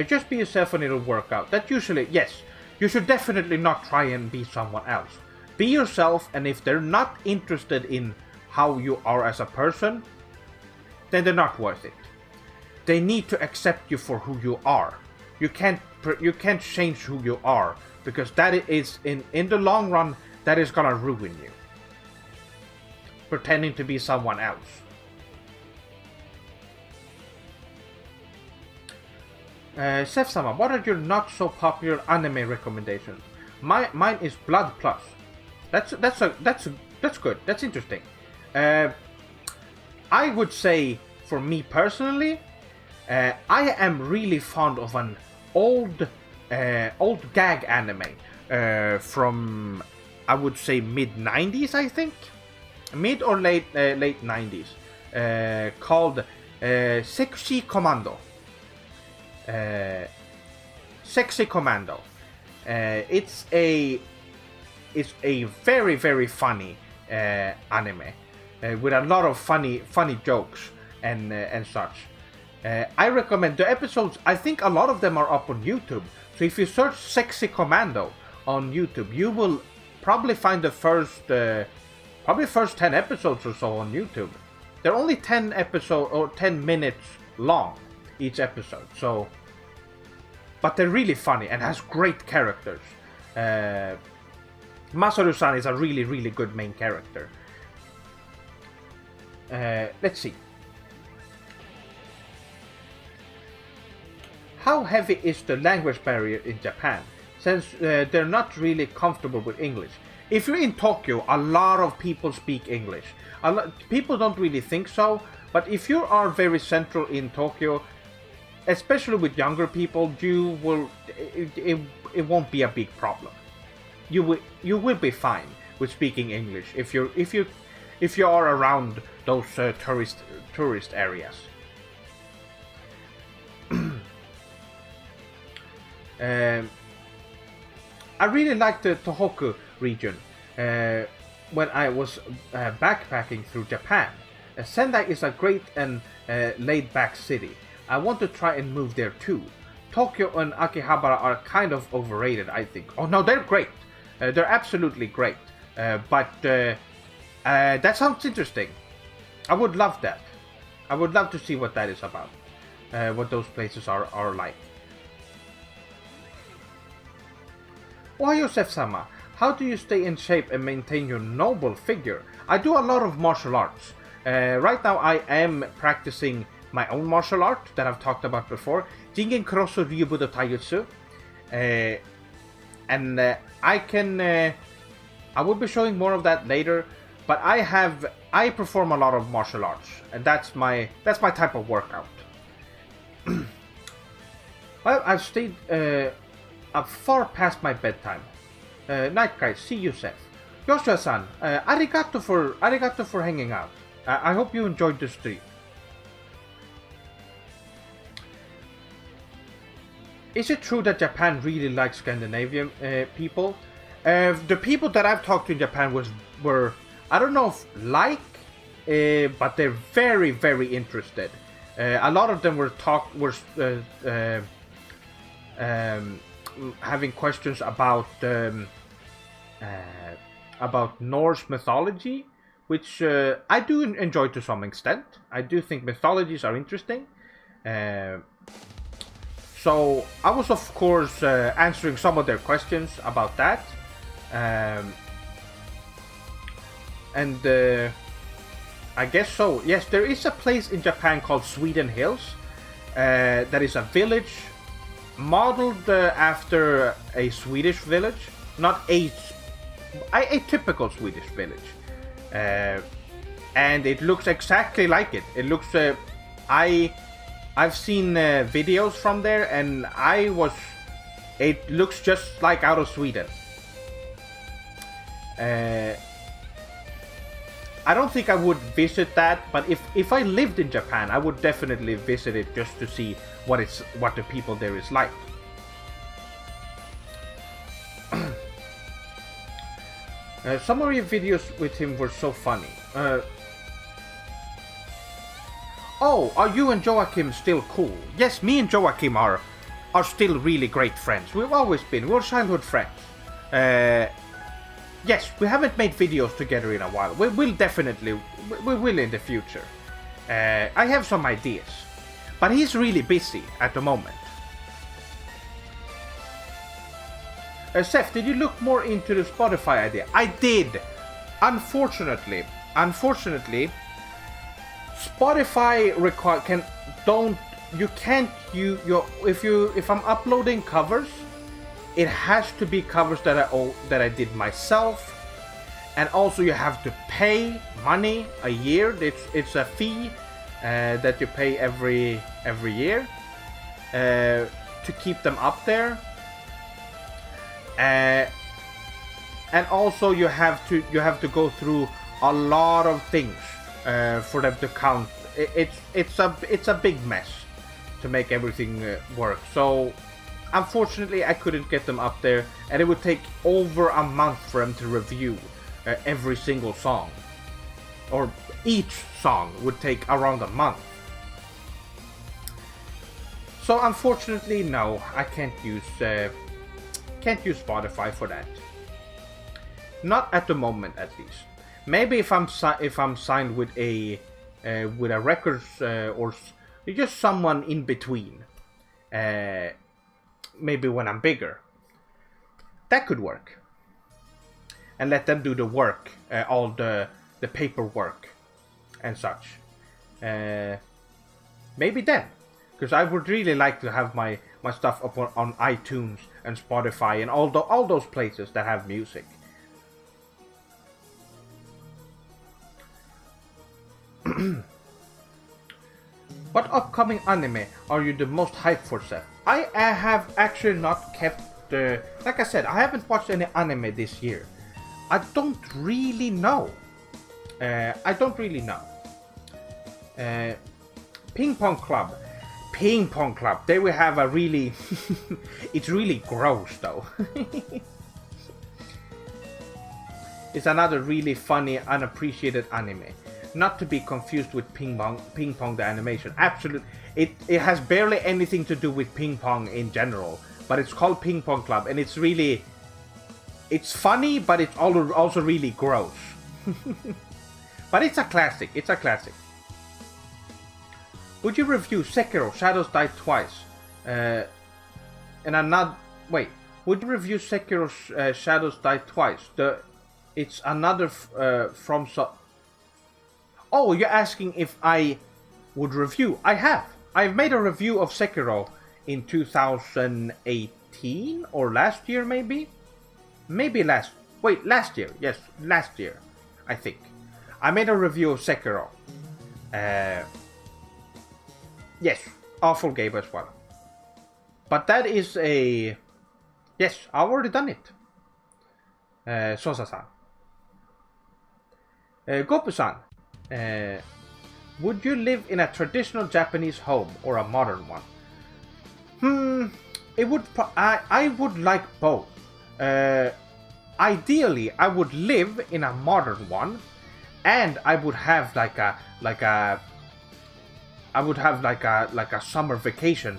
Just be yourself and it'll work out. That usually, yes. You should definitely not try and be someone else. Be yourself, and if they're not interested in how you are as a person, then they're not worth it. They need to accept you for who you are. You can't change who you are, because that is in the long run that is gonna ruin you. Pretending to be someone else. Seth-sama, what are your not so popular anime recommendations? Mine is Blood Plus. That's good. That's interesting. I would say, for me personally, I am really fond of an old gag anime from, I would say, mid 90s. I think mid or late 90s, called Sexy Commando. Sexy Commando. It's a very, very funny anime with a lot of funny jokes and such. I recommend the episodes. I think a lot of them are up on YouTube. So if you search Sexy Commando on YouTube, you will probably find the first 10 episodes or so on YouTube. They're only 10 minutes long each episode. So, but they're really funny and has great characters. Masaru-san is a really, really good main character. Let's see. How heavy is the language barrier in Japan, since they're not really comfortable with English? If you're in Tokyo, a lot of people speak English. People don't really think so, but if you are very central in Tokyo, especially with younger people, it won't be a big problem. You will be fine with speaking English if you are around those tourist areas. I really liked the Tohoku region when I was backpacking through Japan. Sendai is a great and laid-back city. I want to try and move there too. Tokyo and Akihabara are kind of overrated, I think. Oh no, they're great. They're absolutely great. But that sounds interesting. I would love that. I would love to see what that is about. What those places are like. Why, Yosef-sama, how do you stay in shape and maintain your noble figure? I do a lot of martial arts. Right now I am practicing my own martial art that I've talked about before, Jingen Kroso Ryubudo Taijutsu. And I will be showing more of that later, but I perform a lot of martial arts, and that's my type of workout. Well, I've stayed far past my bedtime. Night guys, see you, Seth. Joshua-san, arigato for hanging out. I hope you enjoyed the stream. Is it true that Japan really likes Scandinavian people? The people that I've talked to in Japan were I don't know if but they're very, very interested. A lot of them were having questions about Norse mythology, which I do enjoy to some extent. I do think mythologies are interesting. So I was, of course, answering some of their questions about that. I guess so. Yes, there is a place in Japan called Sweden Hills. That is a village modeled after a Swedish village. Not a typical Swedish village. And it looks exactly like it. It looks... I've seen videos from there, and it looks just like out of Sweden. I don't think I would visit that, but if I lived in Japan, I would definitely visit it just to see what the people there is like. Some of your videos with him were so funny. Oh, are you and Joachim still cool? Yes, me and Joachim are still really great friends. We've always been. We're childhood friends. Yes, we haven't made videos together in a while. We will in the future. I have some ideas. But he's really busy at the moment. Seth, did you look more into the Spotify idea? I did. Unfortunately, Spotify if I'm uploading covers, it has to be covers that I did myself, and also you have to pay money a year. It's a fee that you pay every year to keep them up there, and also you have to go through a lot of things for them to count. It's a big mess to make everything work. So unfortunately I couldn't get them up there, and it would take over a month for them to review every single song, or each song would take around a month. So unfortunately, no, I can't use Spotify for that. Not at the moment, at least. Maybe if I'm signed with a records or just someone in between. Maybe when I'm bigger, that could work. And let them do the work, all the paperwork and such. Maybe then, because I would really like to have my stuff up on iTunes and Spotify and all those places that have music. What upcoming anime are you the most hyped for, Seth? I have actually not kept like I said, I haven't watched any anime this year. I don't really know. Ping Pong Club. There we have a really... It's really gross though. It's another really funny, unappreciated anime. Not to be confused with Ping Pong the animation. Absolutely. It has barely anything to do with ping pong in general. But it's called Ping Pong Club, and it's really... It's funny, but it's also really gross. But it's a classic. Would you review Sekiro: Shadows Die Twice? And I'm not... Wait. Would you review Sekiro's Shadows Die Twice? It's another from Oh, you're asking if I would review? I have. I've made a review of Sekiro in 2018 or last year, maybe. Last year. Yes, last year, I think. I made a review of Sekiro. Yes, awful game as well. But that is a... Yes, I've already done it. Sosa-san. Gopu-san. Would you live in a traditional Japanese home or a modern one? It would... I would like both. Ideally, I would live in a modern one, and I would have like a summer vacation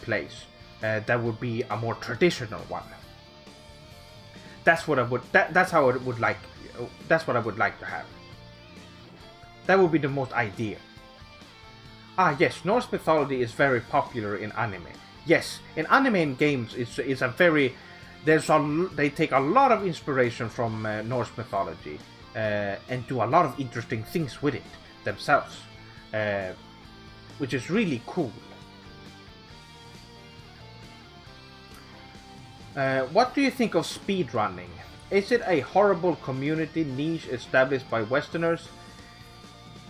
place that would be a more traditional one. That's what I would. That's how I would like. That's what I would like to have. That would be the most ideal. Ah, yes, Norse mythology is very popular in anime. Yes, in anime and games, it's a very... they take a lot of inspiration from Norse mythology and do a lot of interesting things with it themselves, which is really cool. What do you think of speedrunning? Is it a horrible community niche established by Westerners?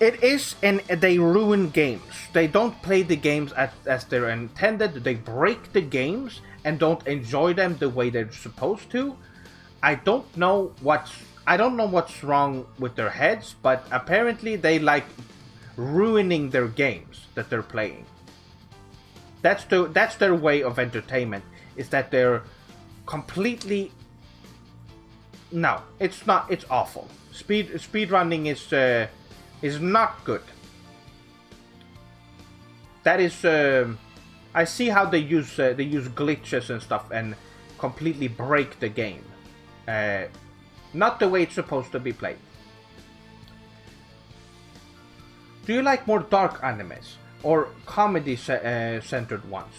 It is, and they ruin games. They don't play the games as they're intended. They break the games and don't enjoy them the way they're supposed to. I don't know what's wrong with their heads, but apparently they like ruining their games that they're playing. That's their way of entertainment. Is that they're completely... No, it's not. It's awful. Speedrunning is not good. That is... I see how they use glitches and stuff and completely break the game. Not the way it's supposed to be played. Do you like more dark animes or comedy centered ones?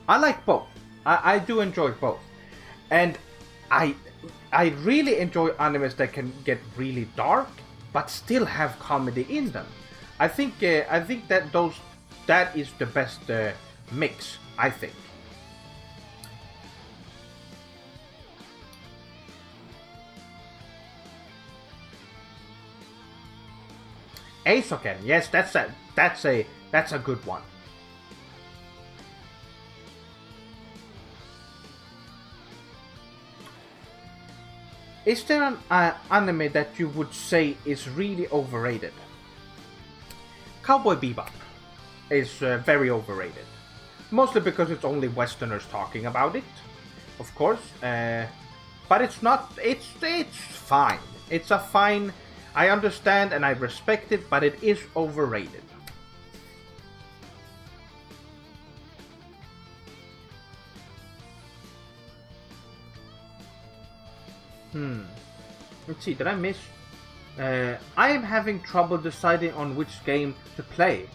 I like both. I do enjoy both, and I really enjoy animes that can get really dark but still have comedy in them. I think that is the best mix, I think. Aizoken, yes, that's a good one. Is there an anime that you would say is really overrated? Cowboy Bebop is very overrated. Mostly because it's only Westerners talking about it, of course. But it's not. It's fine. It's a fine. I understand and I respect it, but it is overrated. Let's see, did I miss? I am having trouble deciding on which game to play.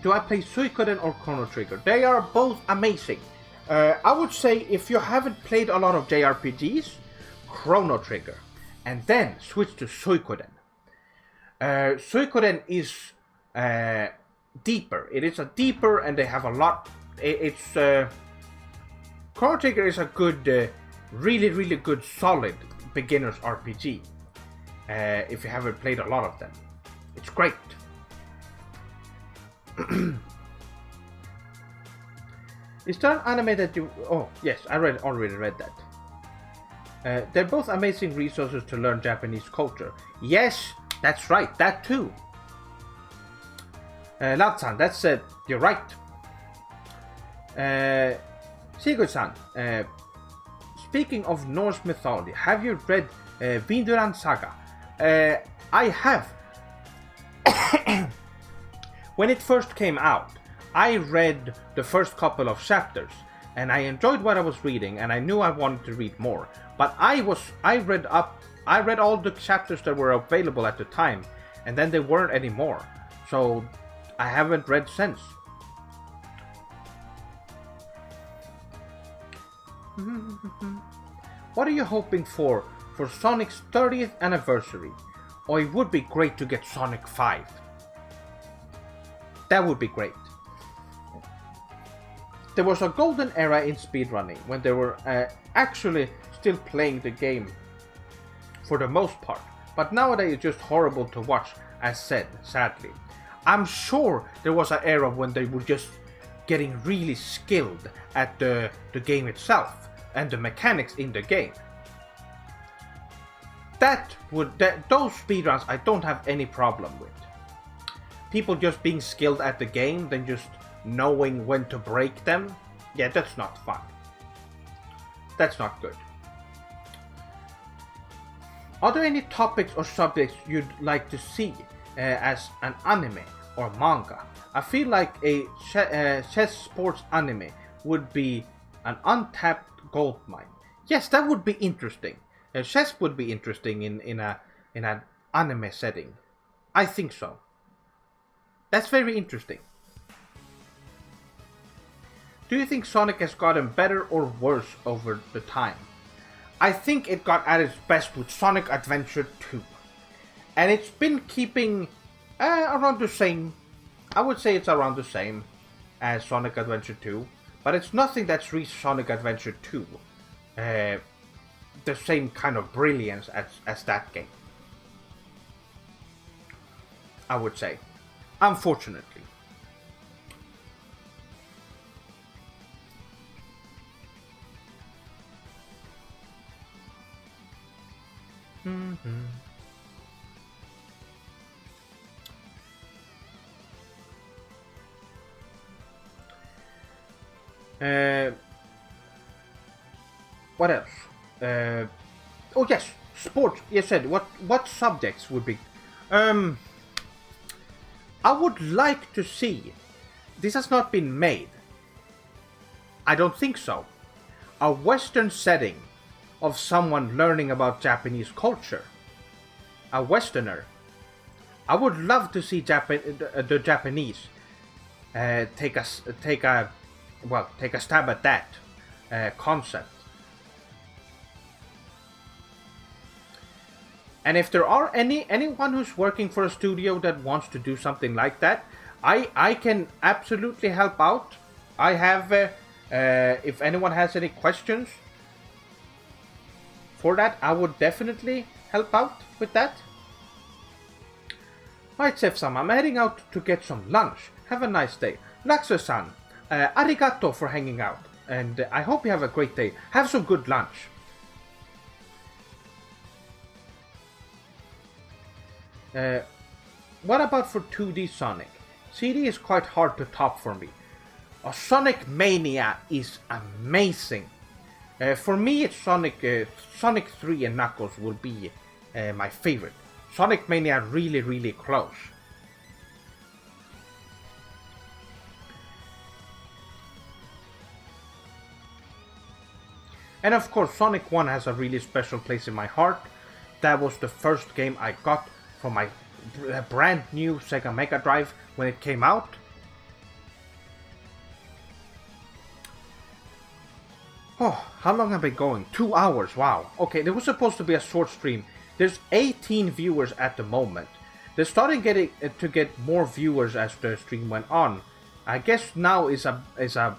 Do I play Suikoden or Chrono Trigger? They are both amazing. I would say if you haven't played a lot of JRPGs, Chrono Trigger. And then switch to Suikoden. Suikoden is deeper. It is a deeper and they have a lot... Chrono Trigger is a good, really, really good, solid beginner's RPG. If you haven't played a lot of them. It's great. Is there an anime that you... Oh, yes, I already read that. They're both amazing resources to learn Japanese culture. Yes, that's right, that too. Latsan, that's... you're right. Sigurd-san, speaking of Norse mythology, have you read Vinduran Saga? I have. When it first came out, I read the first couple of chapters, and I enjoyed what I was reading, and I knew I wanted to read more. But I read all the chapters that were available at the time, and then there weren't any more. So I haven't read since. What are you hoping for Sonic's 30th anniversary? Or it would be great to get Sonic 5. That would be great. There was a golden era in speedrunning when they were actually still playing the game for the most part. But nowadays it's just horrible to watch, as said, sadly. I'm sure there was an era when they were just getting really skilled at the game itself and the mechanics in the game. Those speedruns I don't have any problem with. People just being skilled at the game, then just knowing when to break them, yeah, that's not fun. That's not good. Are there any topics or subjects you'd like to see as an anime or manga? I feel like a chess sports anime would be an untapped goldmine. Yes, that would be interesting. Chess would be interesting in an anime setting. I think so. That's very interesting. Do you think Sonic has gotten better or worse over the time? I think it got at its best with Sonic Adventure 2. And it's been keeping around the same. I would say it's around the same as Sonic Adventure 2. But it's nothing that's reached Sonic Adventure 2. The same kind of brilliance as that game. I would say. Unfortunately. What else? Oh yes, sports. You said what subjects would be? I would like to see. This has not been made. I don't think so. A Western setting of someone learning about Japanese culture. A Westerner. I would love to see the Japanese take a stab at that concept. And if there are anyone who's working for a studio that wants to do something like that, I can absolutely help out. I have, if anyone has any questions for that, I would definitely help out with that. Alright, Sef-san, I'm heading out to get some lunch. Have a nice day. Laxo-san, arigato for hanging out. And I hope you have a great day. Have some good lunch. What about for 2D Sonic? CD is quite hard to top for me. Sonic Mania is amazing. For me, it's Sonic 3 and Knuckles will be my favorite. Sonic Mania really, really close. And of course, Sonic 1 has a really special place in my heart. That was the first game I got for my brand new Sega Mega Drive when it came out. Oh, how long have I been going? 2 hours, wow. Okay, there was supposed to be a short stream. There's 18 viewers at the moment. They're starting to get more viewers as the stream went on. I guess now is a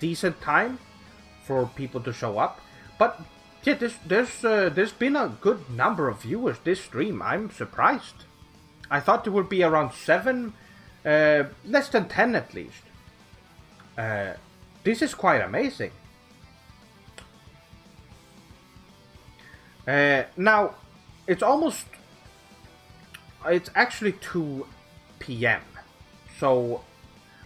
decent time for people to show up. But yeah, there's been a good number of viewers this stream. I'm surprised. I thought there would be around 7, less than 10 at least. This is quite amazing. Now, it's actually 2 p.m. So,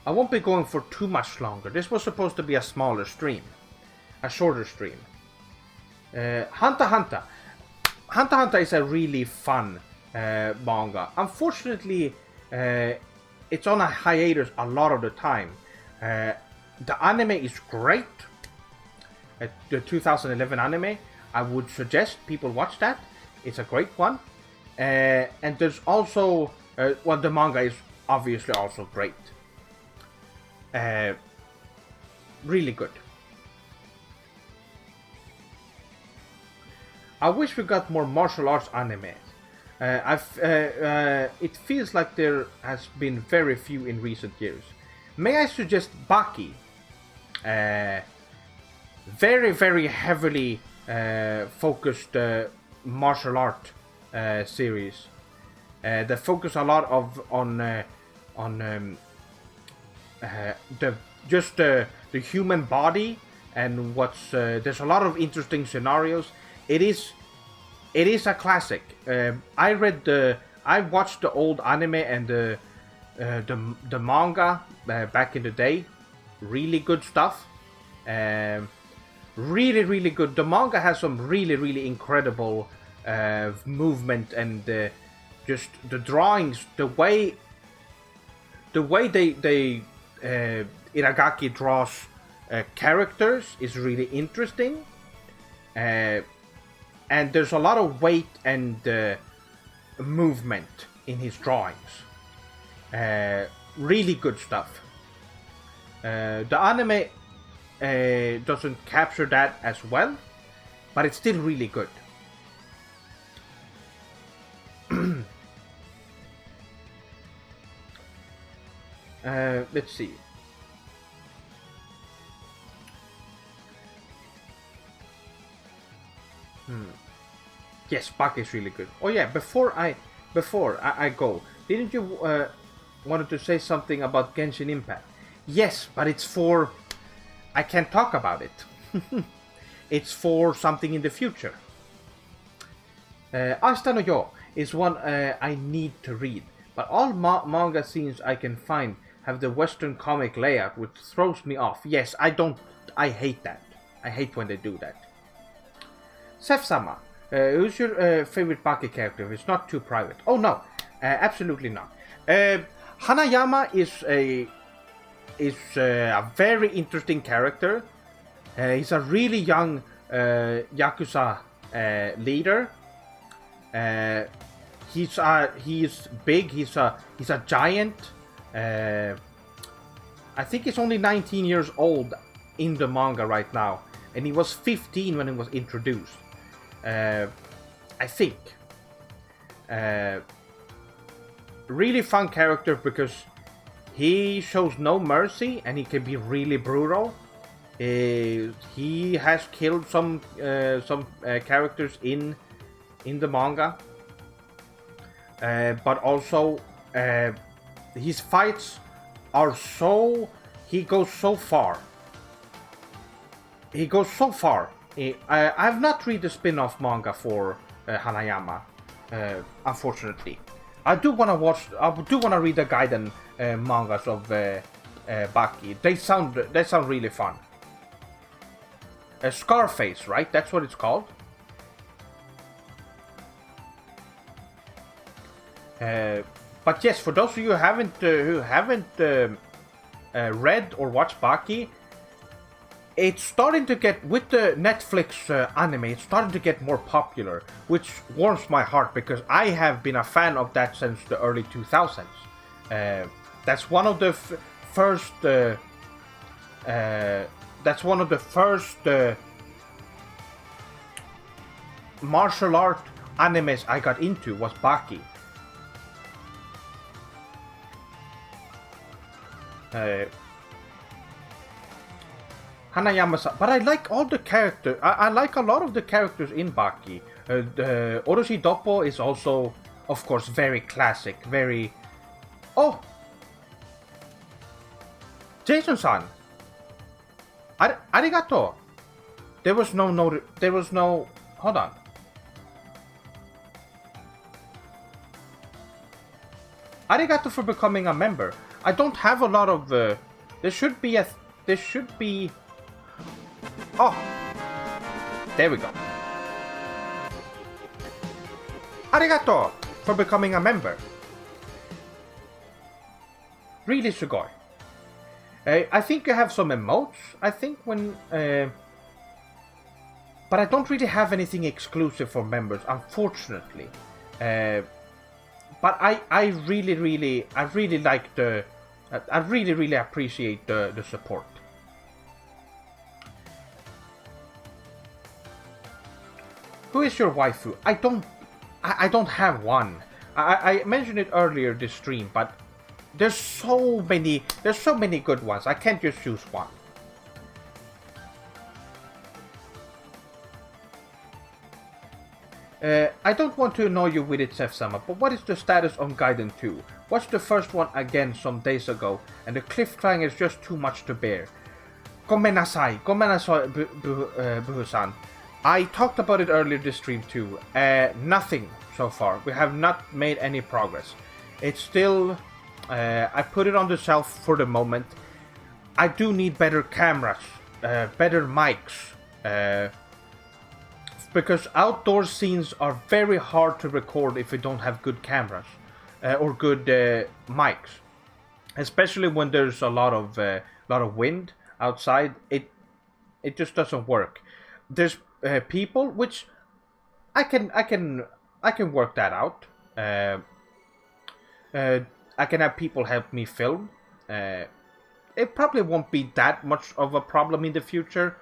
I won't be going for too much longer. This was supposed to be a smaller stream. A shorter stream. Hunter x Hunter. Hunter x Hunter is a really fun manga. Unfortunately, it's on a hiatus a lot of the time. The anime is great. The 2011 anime. I would suggest people watch that. It's a great one. And there's also... well, the manga is obviously also great. Really good. I wish we got more martial arts anime. It feels like there has been very few in recent years. May I suggest Baki? Very, very heavily focused martial art series. They focus a lot on the human body and what's there's a lot of interesting scenarios. It is a classic. I watched the old anime and the manga back in the day. Really good stuff. Really, really good. The manga has some really, really incredible movement and just the drawings, the way they Iragaki draws characters is really interesting, and there's a lot of weight and movement in his drawings. Really good stuff. The anime doesn't capture that as well, but it's still really good. Let's see. Yes, Baki is really good. Oh yeah, before I go, didn't you wanted to say something about Genshin Impact? Yes, but it's for... I can't talk about it. It's for something in the future. Ashita no Yo is one I need to read, but all manga scenes I can find have the Western comic layout, which throws me off. Yes, I hate that. I hate when they do that. Seth-sama, who's your favorite Baki character if it's not too private? Oh no, absolutely not. Hanayama is a very interesting character. He's a really young Yakuza leader. He's big. He's a giant. I think he's only 19 years old in the manga right now, and he was 15 when he was introduced. I think. Really fun character because he shows no mercy and he can be really brutal. He has killed some characters in the manga, but also his fights are so... He goes so far. I've not read the spin-off manga for Hanayama, unfortunately. I do want to read the Gaiden mangas of Baki. They sound really fun. Scarface, right? That's what it's called. But yes, for those of you who haven't read or watched Baki, it's starting to get, with the Netflix anime, it's starting to get more popular, which warms my heart because I have been a fan of that since the early 2000s. That's one of the first. That's one of the first martial art animes I got into was Baki. Hanayama-san, but I like all the characters. I like a lot of the characters in Baki. The Orochi Doppo is also, of course, very classic. Very... Oh! Jason-san! Arigato! There was no... Hold on. Arigato for becoming a member. I don't have a lot of... There should be... Oh! There we go. Arigato for becoming a member. Really sugoi. I think you have some emotes. I think when... but I don't really have anything exclusive for members, unfortunately. But I really like the... I really appreciate the support. Who is your waifu? I don't have one. I mentioned it earlier this stream, but there's so many good ones. I can't just choose one. I don't want to annoy you with it, Sef-sama, but what is the status on Gaiden 2? Watched the first one again some days ago, and the cliffhanger is just too much to bear. Gomenasai, Buhu-san. I talked about it earlier this stream too. Nothing so far. We have not made any progress. It's still... I put it on the shelf for the moment. I do need better cameras, better mics. Because outdoor scenes are very hard to record if you don't have good cameras or good mics, especially when there's a lot of wind outside. It just doesn't work. There's people which I can work that out. I can have people help me film. It probably won't be that much of a problem in the future,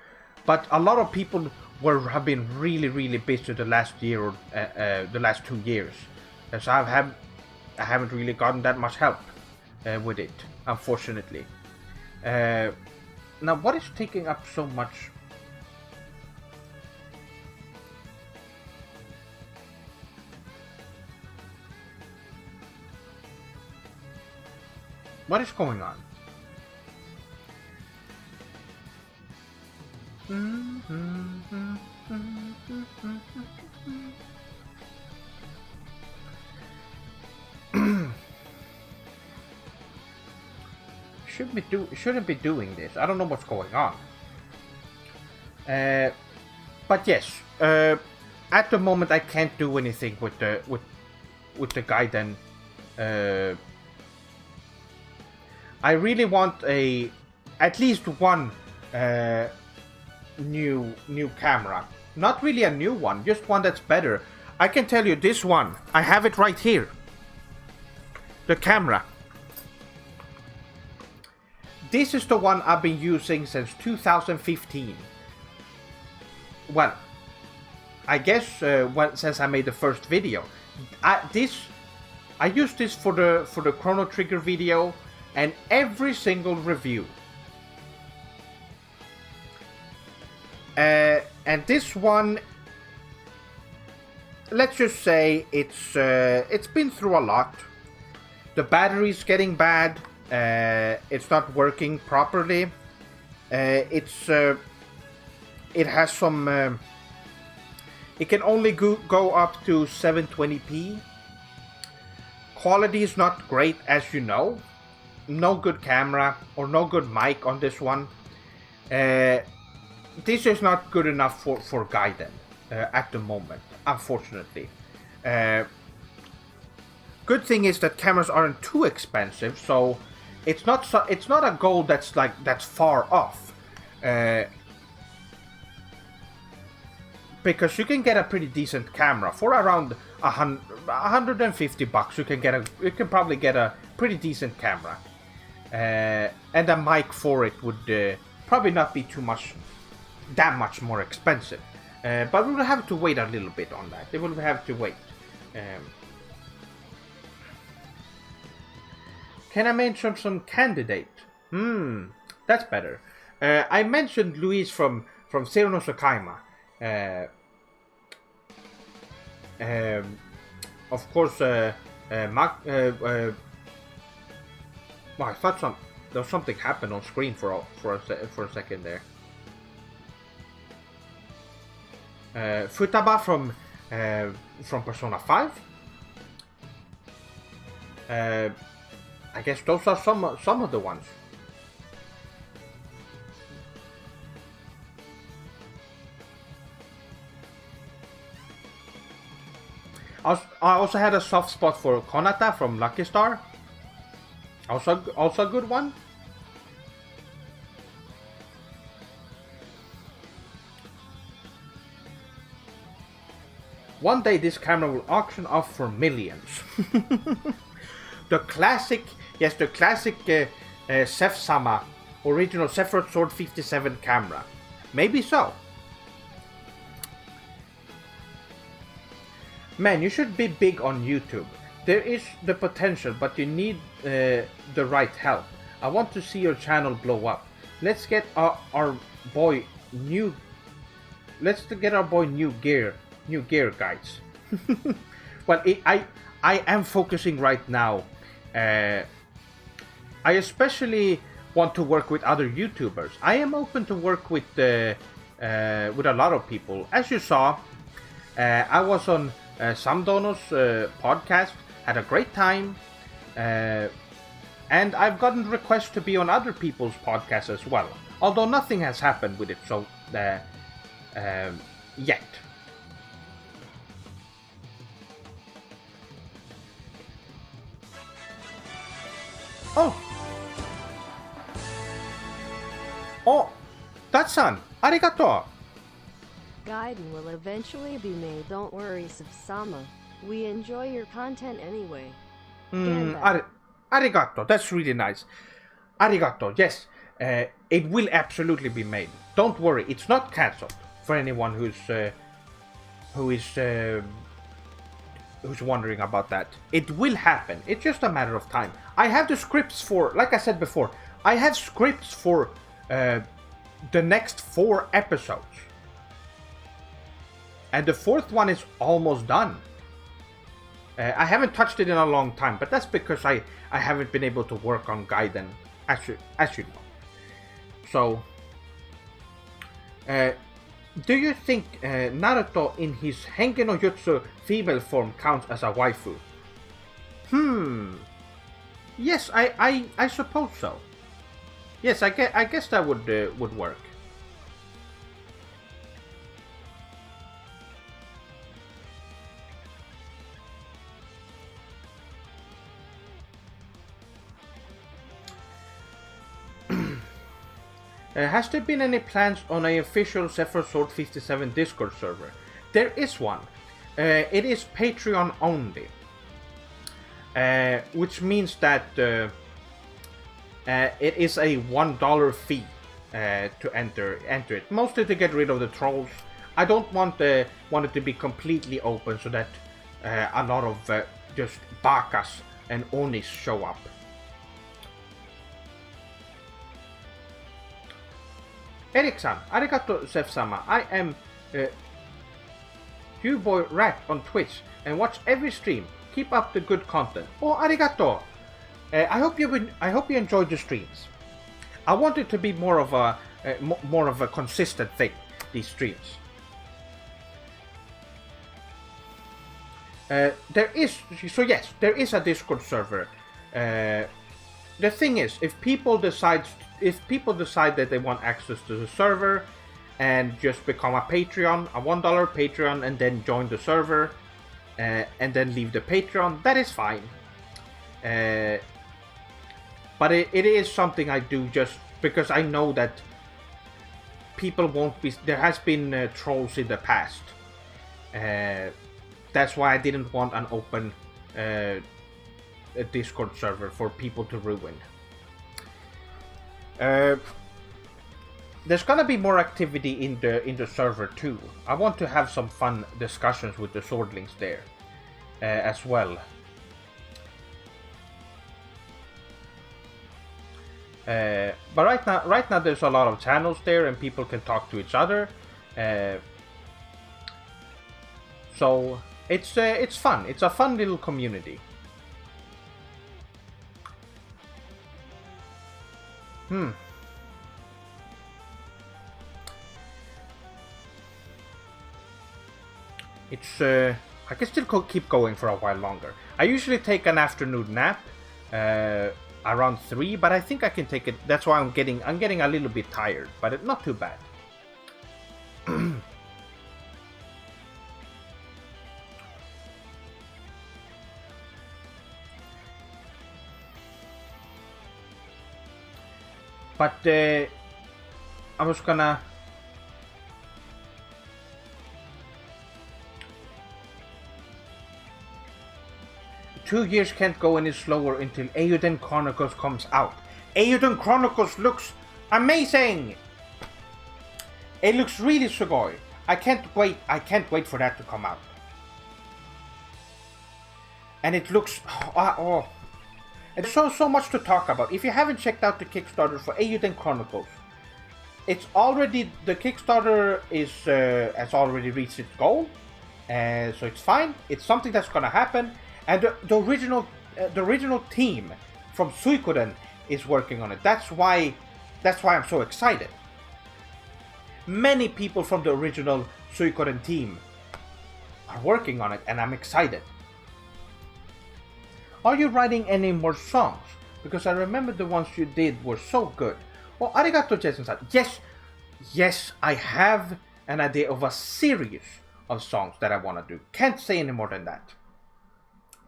but a lot of people have been really busy the last year or the last 2 years, so I haven't really gotten that much help with it, unfortunately. Now, what is taking up so much? What is going on? Shouldn't be doing this. I don't know what's going on. But yes, at the moment I can't do anything with the Gaiden. I really want at least one new camera. Not really a new one, just one that's better. I can tell you this one. I have it right here. The camera. This is the one I've been using since 2015. Well, I guess since I made the first video. I used this for the Chrono Trigger video and every single review. And this one, let's just say it's been through a lot. The battery's getting bad. It's not working properly. It has some. It can only go up to 720p. Quality is not great, as you know. No good camera or no good mic on this one. This is not good enough for Gaiden at the moment, unfortunately. Good thing is that cameras aren't too expensive, so it's not a goal that's far off. Because you can get a pretty decent camera for around $150. You can probably get a pretty decent camera, and a mic for it would probably not be that much more expensive. But we will have to wait a little bit on that. We will have to wait. Can I mention some candidate? That's better. I mentioned Luis from Zero no Sakaima. Of course, well, I thought there was something happened on screen for a second there. Futaba from Persona 5. I guess those are some of the ones. I also had a soft spot for Konata from Lucky Star. Also a good one. One day this camera will auction off for millions. The classic Sef-sama original Sephiroth Sword 57 camera. Maybe so. Man, you should be big on YouTube. There is the potential, but you need the right help. I want to see your channel blow up. Let's get our boy new. Let's get our boy new gear, guys. Well, I am focusing right now. I especially want to work with other YouTubers. I am open to work with a lot of people. As you saw, I was on Samdono's podcast, had a great time, and I've gotten requests to be on other people's podcasts as well. Although nothing has happened with it so yet. Oh, Tatsan, arigato. Gaiden will eventually be made, don't worry, Sama. We enjoy your content anyway. Arigato, that's really nice. Arigato, yes. It will absolutely be made. Don't worry, it's not cancelled for anyone who's wondering about that. It will happen. It's just a matter of time. I have the scripts for, like I said before, I have scripts for the next 4 episodes. And the 4th one is almost done. I haven't touched it in a long time, but that's because I haven't been able to work on Gaiden, as you know. So, do you think Naruto in his Hengen no Jutsu female form counts as a waifu? Yes, I suppose so. Yes, I guess that would work. Has there been any plans on an official Zephyr Sword 57 Discord server? There is one. It is Patreon only. Which means that it is a $1 fee to enter it. Mostly to get rid of the trolls. I don't want it to be completely open so that a lot of just bakas and onis show up. Eric-san, arigato Zef-sama. I am Boy Rat on Twitch and watch every stream. Keep up the good content. Oh, arigato. I hope you enjoyed the streams. I want it to be more of a consistent thing. These streams. There is a Discord server. The thing is, if people decide that they want access to the server and just become a Patreon, a $1 Patreon, and then join the server and then leave the Patreon, that is fine. But it is something I do just because I know that people won't be. There has been trolls in the past. That's why I didn't want an open a Discord server for people to ruin. There's gonna be more activity in the server too. I want to have some fun discussions with the swordlings there as well. But right now there's a lot of channels there and people can talk to each other. So it's fun. It's a fun little community. It's I can still keep going for a while longer. I usually take an afternoon nap around 3, but I think I can take it. That's why I'm getting a little bit tired, but not too bad. But I was gonna. Two years can't go any slower until Eiyuden Chronicles comes out. Eiyuden Chronicles looks amazing! It looks really sugoi. I can't wait for that to come out. and it looks oh. And so much to talk about. If you haven't checked out the Kickstarter for Eiyuden Chronicles, it's already the Kickstarter has already reached its goal, so it's fine. It's something that's gonna happen, and the original team from Suikoden is working on it. That's why I'm so excited. Many people from the original Suikoden team are working on it, and I'm excited. Are you writing any more songs? Because I remember the ones you did were so good. Well, arigato, Jason-san. Yes, I have an idea of a series of songs that I want to do. Can't say any more than that.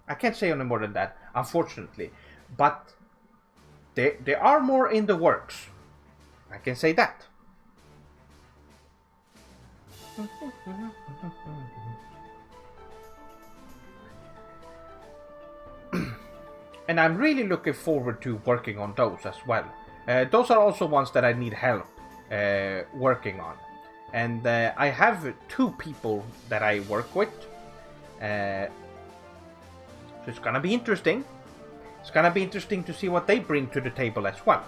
I can't say any more than that, unfortunately. But there are more in the works. I can say that. And I'm really looking forward to working on those as well. Those are also ones that I need help working on. And I have 2 people that I work with. So it's gonna be interesting. It's gonna be interesting to see what they bring to the table as well.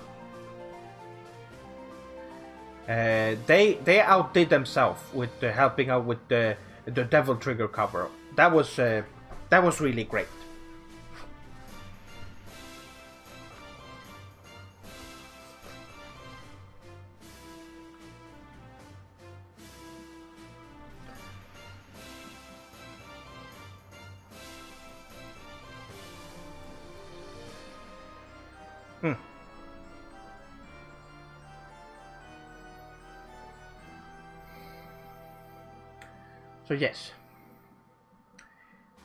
They outdid themselves with helping out with the Devil Trigger cover. That was really great. So yes,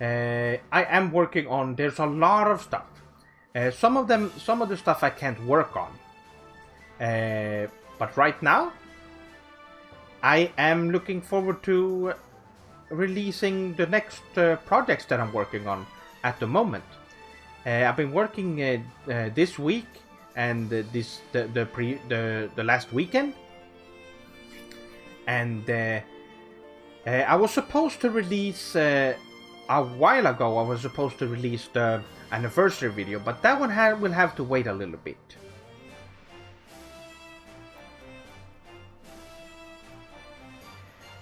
I am working on. There's a lot of stuff. Some of the stuff I can't work on. But right now, I am looking forward to releasing the next projects that I'm working on at the moment. I've been working this week and the last weekend, and. I was supposed to release, a while ago, I was supposed to release the anniversary video, but that one will have to wait a little bit.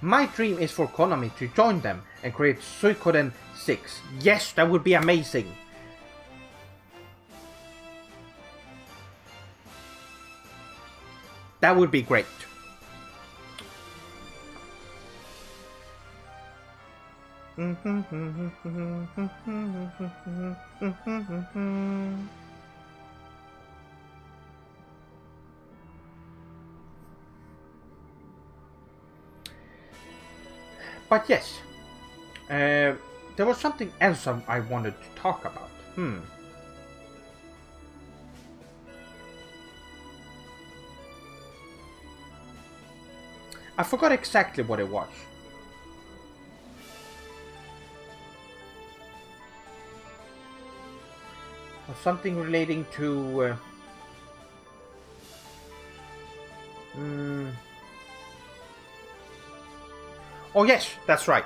My dream is for Konami to join them and create Suikoden 6. Yes, that would be amazing. That would be great. But yes, there was something else I wanted to talk about. I forgot exactly what it was. Something relating to oh yes, that's right.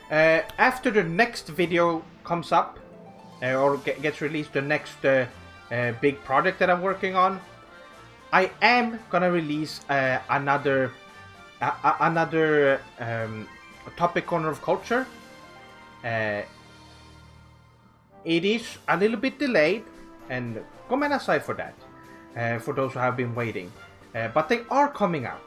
After the next video comes up or gets released, the next big project that I'm working on, I am gonna release another topic corner of culture. It is a little bit delayed, and comment aside for that, for those who have been waiting. But they are coming out.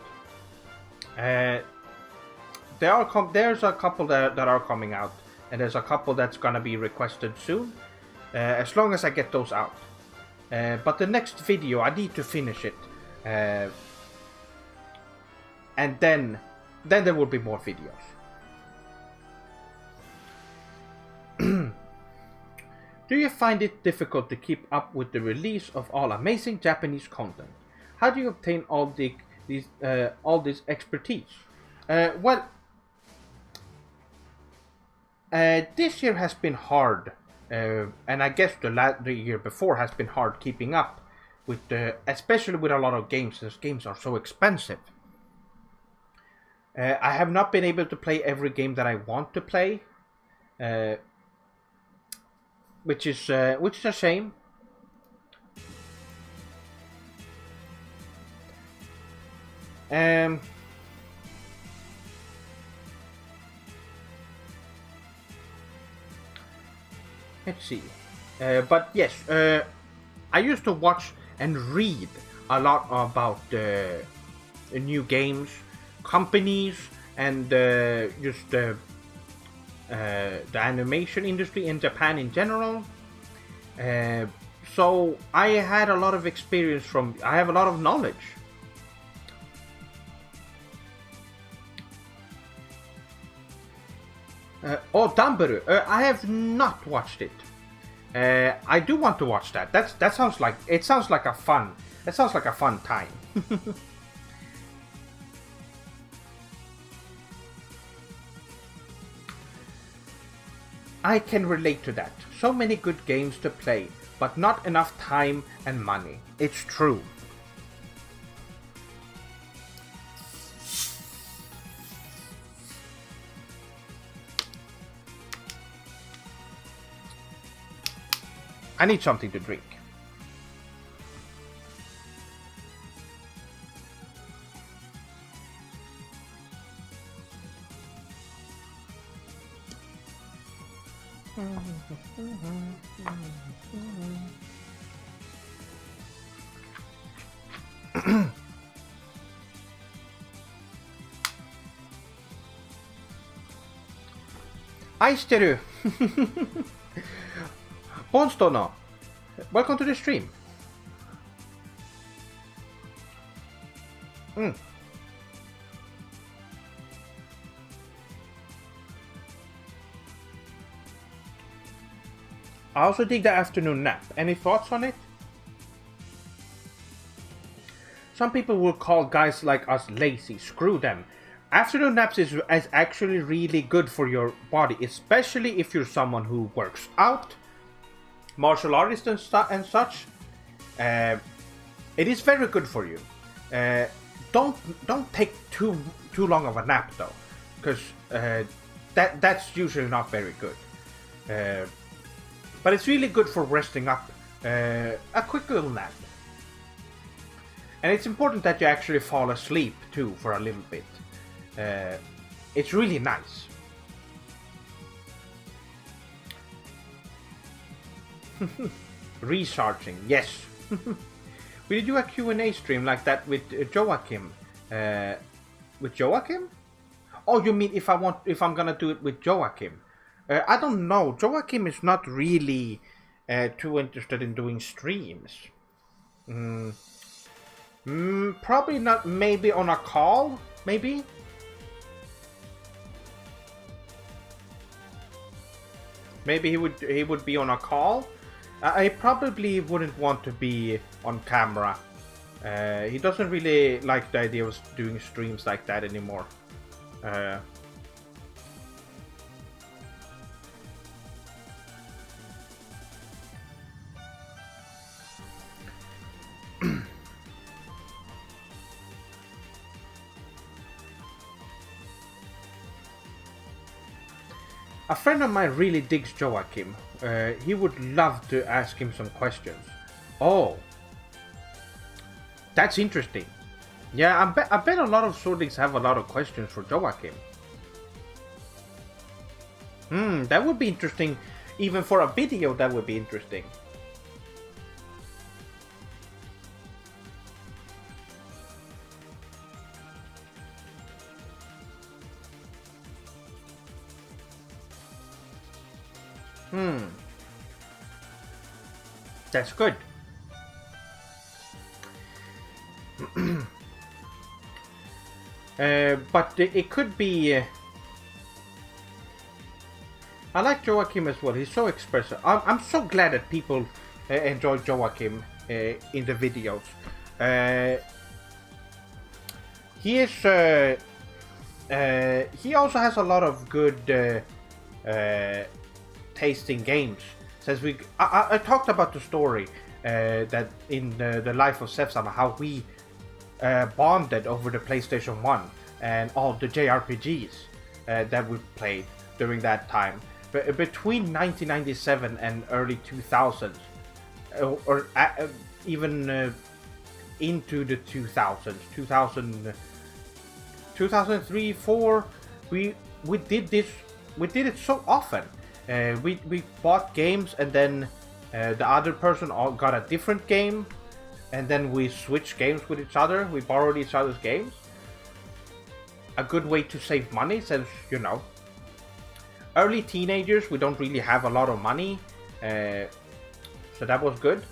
There's a couple that are coming out, and there's a couple that's gonna be requested soon, as long as I get those out. But the next video, I need to finish it, and then there will be more videos. Do you find it difficult to keep up with the release of all amazing Japanese content? How do you obtain all this expertise? Well, this year has been hard, and I guess the year before has been hard keeping up with especially with a lot of games, since games are so expensive. I have not been able to play every game that I want to play. which is a shame. Let's see. But yes, I used to watch and read a lot about new games, companies, and just the animation industry in Japan in general. So I had a lot of experience I have a lot of knowledge. Danbaru. I have not watched it. I do want to watch that. That sounds like a fun. That sounds like a fun time. I can relate to that. So many good games to play, but not enough time and money. It's true. I need something to drink. Aisteru! Bonstono! Welcome to the stream. I also dig the afternoon nap. Any thoughts on it? Some people will call guys like us lazy. Screw them. Afternoon naps is actually really good for your body, especially if you're someone who works out, martial artist and such. It is very good for you. Don't take too long of a nap though, because that's usually not very good. But it's really good for resting up. A quick little nap, and it's important that you actually fall asleep too for a little bit. It's really nice. Recharging, yes. We did do a Q&A stream like that with Joachim. With Joachim? Oh, you mean if I'm gonna do it with Joachim? I don't know. Joachim is not really too interested in doing streams. Probably not. Maybe on a call. Maybe. Maybe he would be on a call. I probably wouldn't want to be on camera. He doesn't really like the idea of doing streams like that anymore. A friend of mine really digs Joachim. He would love to ask him some questions. Oh, that's interesting. Yeah, I bet a lot of Swordlings have a lot of questions for Joachim. That would be interesting. Even for a video, that would be interesting. That's good. But it could be... I like Joachim as well. He's so expressive. I'm so glad that people enjoy Joachim in the videos. He is... he also has a lot of good tasting games. Since I talked about the story that in the life of Sefsama, how we bonded over the PlayStation 1 and all the JRPGs that we played during that time. between 1997 and early 2000s, or even into the 2000s, 2003, 4, we did this. We did it so often. We bought games, and then the other person got a different game, and then we switched games with each other. We borrowed each other's games. A good way to save money, since, you know, early teenagers, we don't really have a lot of money, so that was good.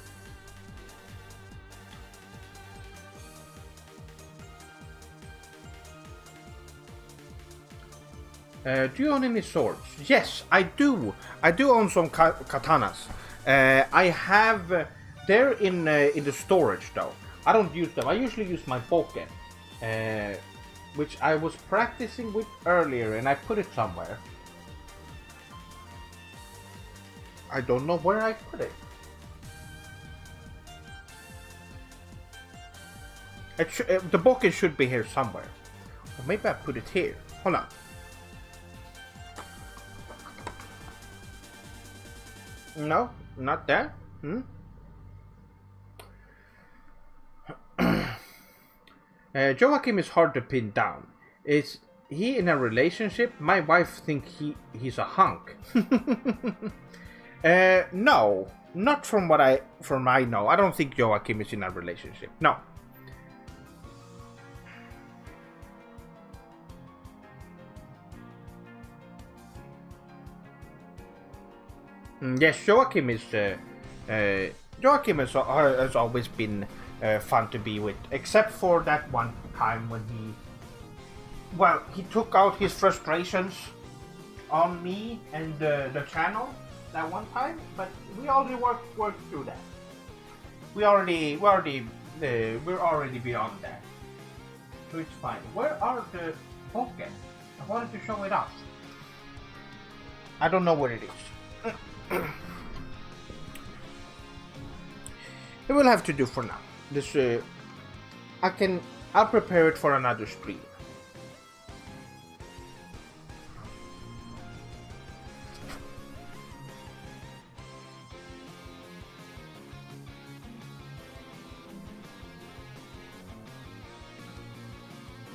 Do you own any swords? Yes, I do. I do own some katanas. I have. They're in the storage though. I don't use them. I usually use my boken, which I was practicing with earlier, and I put it somewhere. I don't know where I put it. The boken should be here somewhere. Or maybe I put it here. Hold on. No, not there. Joachim is hard to pin down. Is he in a relationship? My wife thinks he's a hunk. No, not from what I know. I don't think Joachim is in a relationship. No. Yes, Joachim has always been fun to be with, except for that one time when he took out his frustrations on me and the channel that one time. But we already worked through that. We're already beyond that, so it's fine. Where are the Pokken? I wanted to show it off. I don't know where it is. It will have to do for now. This I'll prepare it for another stream.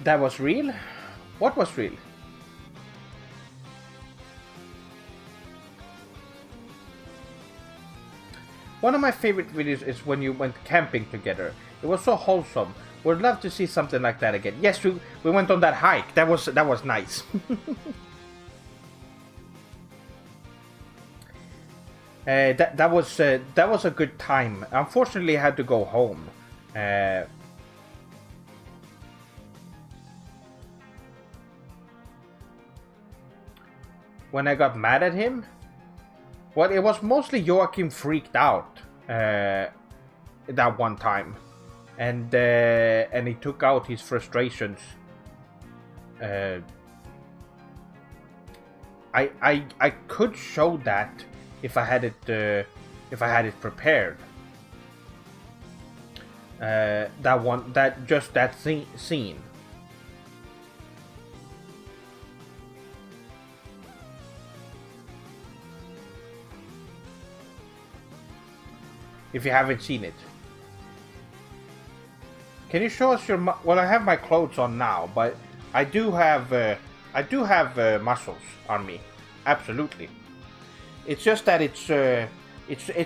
That was real? What was real? One of my favorite videos is when you went camping together. It was so wholesome. Would love to see something like that again. Yes, we went on that hike. That was nice. That was a good time. Unfortunately, I had to go home. When I got mad at him. Well, it was mostly Joachim freaked out that one time, and he took out his frustrations. I could show that if I had it prepared. That scene. If you haven't seen it, can you show us your? Well, I have my clothes on now, but I do have muscles on me. Absolutely. It's just that it's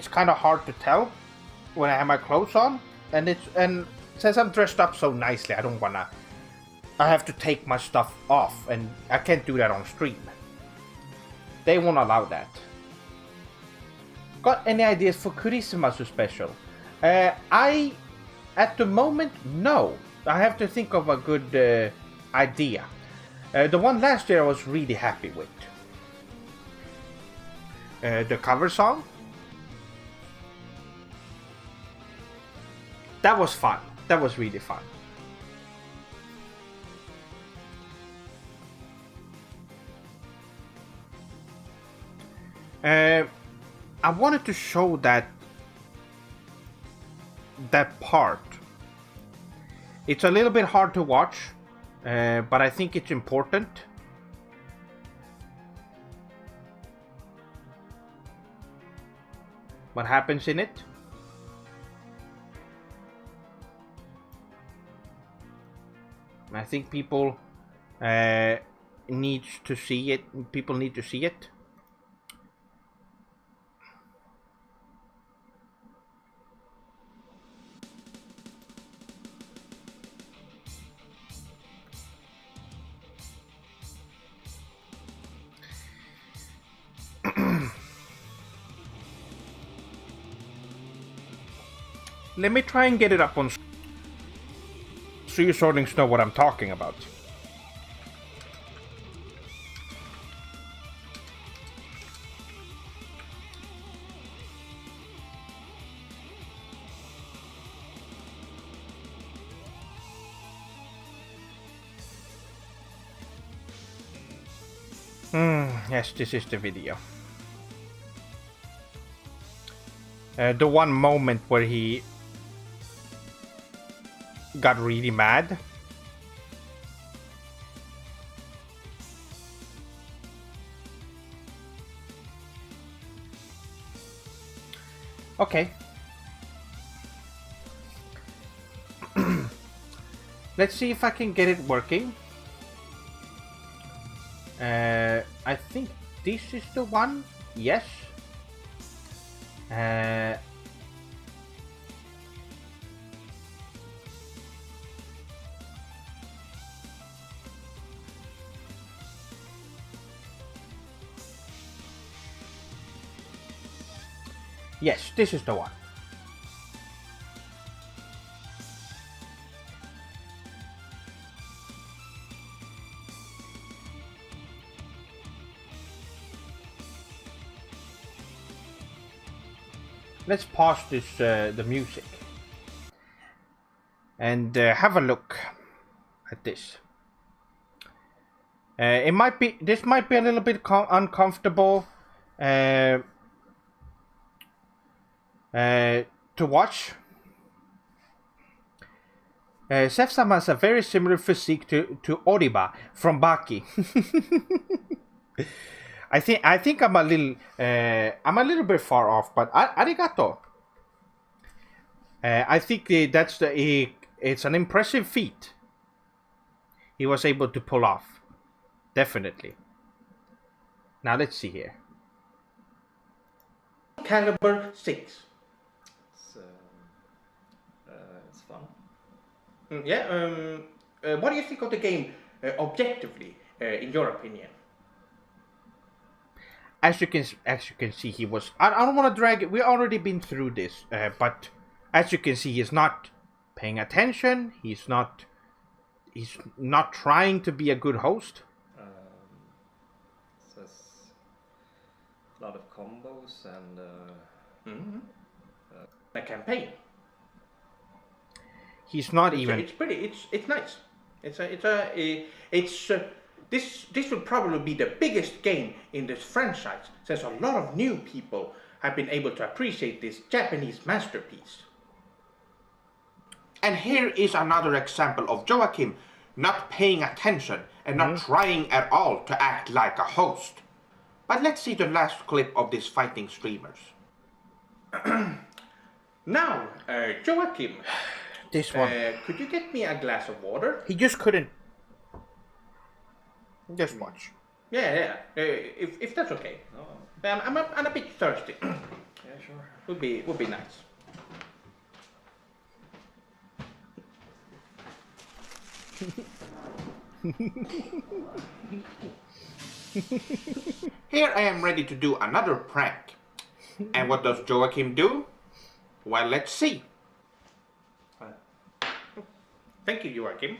kind of hard to tell when I have my clothes on, and since I'm dressed up so nicely, I don't wanna. I have to take my stuff off, and I can't do that on stream. They won't allow that. Got any ideas for Christmas special? At the moment, no. I have to think of a good idea. The one last year I was really happy with. The cover song. That was fun. That was really fun. I wanted to show that part. It's a little bit hard to watch, but I think it's important. what happens in it. I think people need to see it. People need to see it. Let me try and get it up on so you sortings know what I'm talking about. Yes, this is the video. The one moment where he got really mad. Okay. Let's see if I can get it working. I think this is the one. Yes. Yes, this is the one. Let's pause this the music and have a look at this. It might be this might be a little bit uncomfortable to watch. Sef-sama has a very similar physique to Oriba from Baki. I think I'm a little bit far off, but arigato. I think it's an impressive feat he was able to pull off. Definitely. Now let's see here. Caliber 6. It's fun. Yeah. What do you think of the game objectively, in your opinion? As you can see, he was. I don't want to drag it. We've already been through this, but as you can see, he's not paying attention. He's not trying to be a good host. Says a lot of combos and A campaign. He's not even. It's pretty. It's nice. This will probably be the biggest game in this franchise, since a lot of new people have been able to appreciate this Japanese masterpiece. And here is another example of Joachim not paying attention and not trying at all to act like a host. But let's see the last clip of these fighting streamers. Now, Joachim, this one. Could you get me a glass of water? He just couldn't. Just watch. Yeah. If that's okay. No. I'm a bit thirsty. Yeah, sure. Would be nice. Here I am ready to do another prank. And what does Joachim do? Well, let's see. Thank you, Joachim.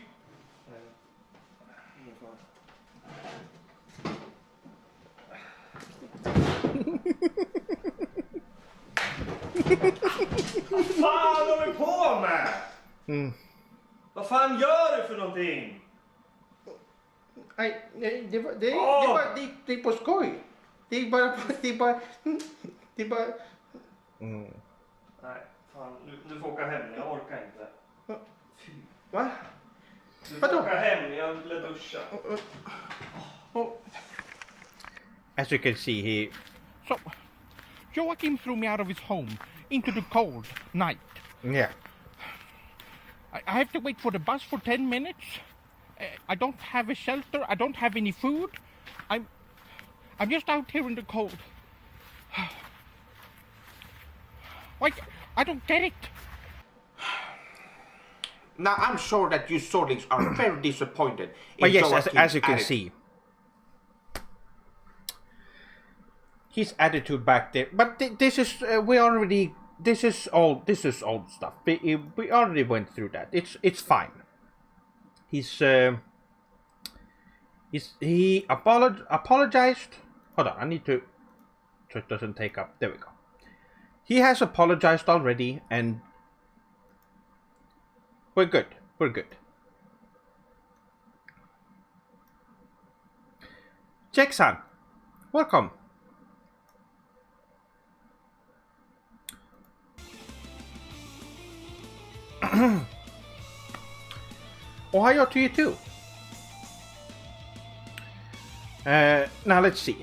Vad fan håller du på med? Vad fan gör du för någonting? Det är på skoj. Det är bara... Nej, fan. Du får åka hem. Jag orkar inte. Fy. Va? Du får åka hem. Jag vill duscha. As you can see, Joachim threw me out of his home into the cold night. Yeah. I have to wait for the bus for 10 minutes. I don't have a shelter. I don't have any food. I'm just out here in the cold. Why? I don't get it. Now, I'm sure that you Swordlings are very disappointed. But yes, as you can see. His attitude back there. But this is, this is old stuff. We already went through that. It's fine. He apologized. Hold on, I need to, so it doesn't take up. There we go. He has apologized already, and we're good. We're good. Jack-san, welcome. Ohio to you too. Now let's see.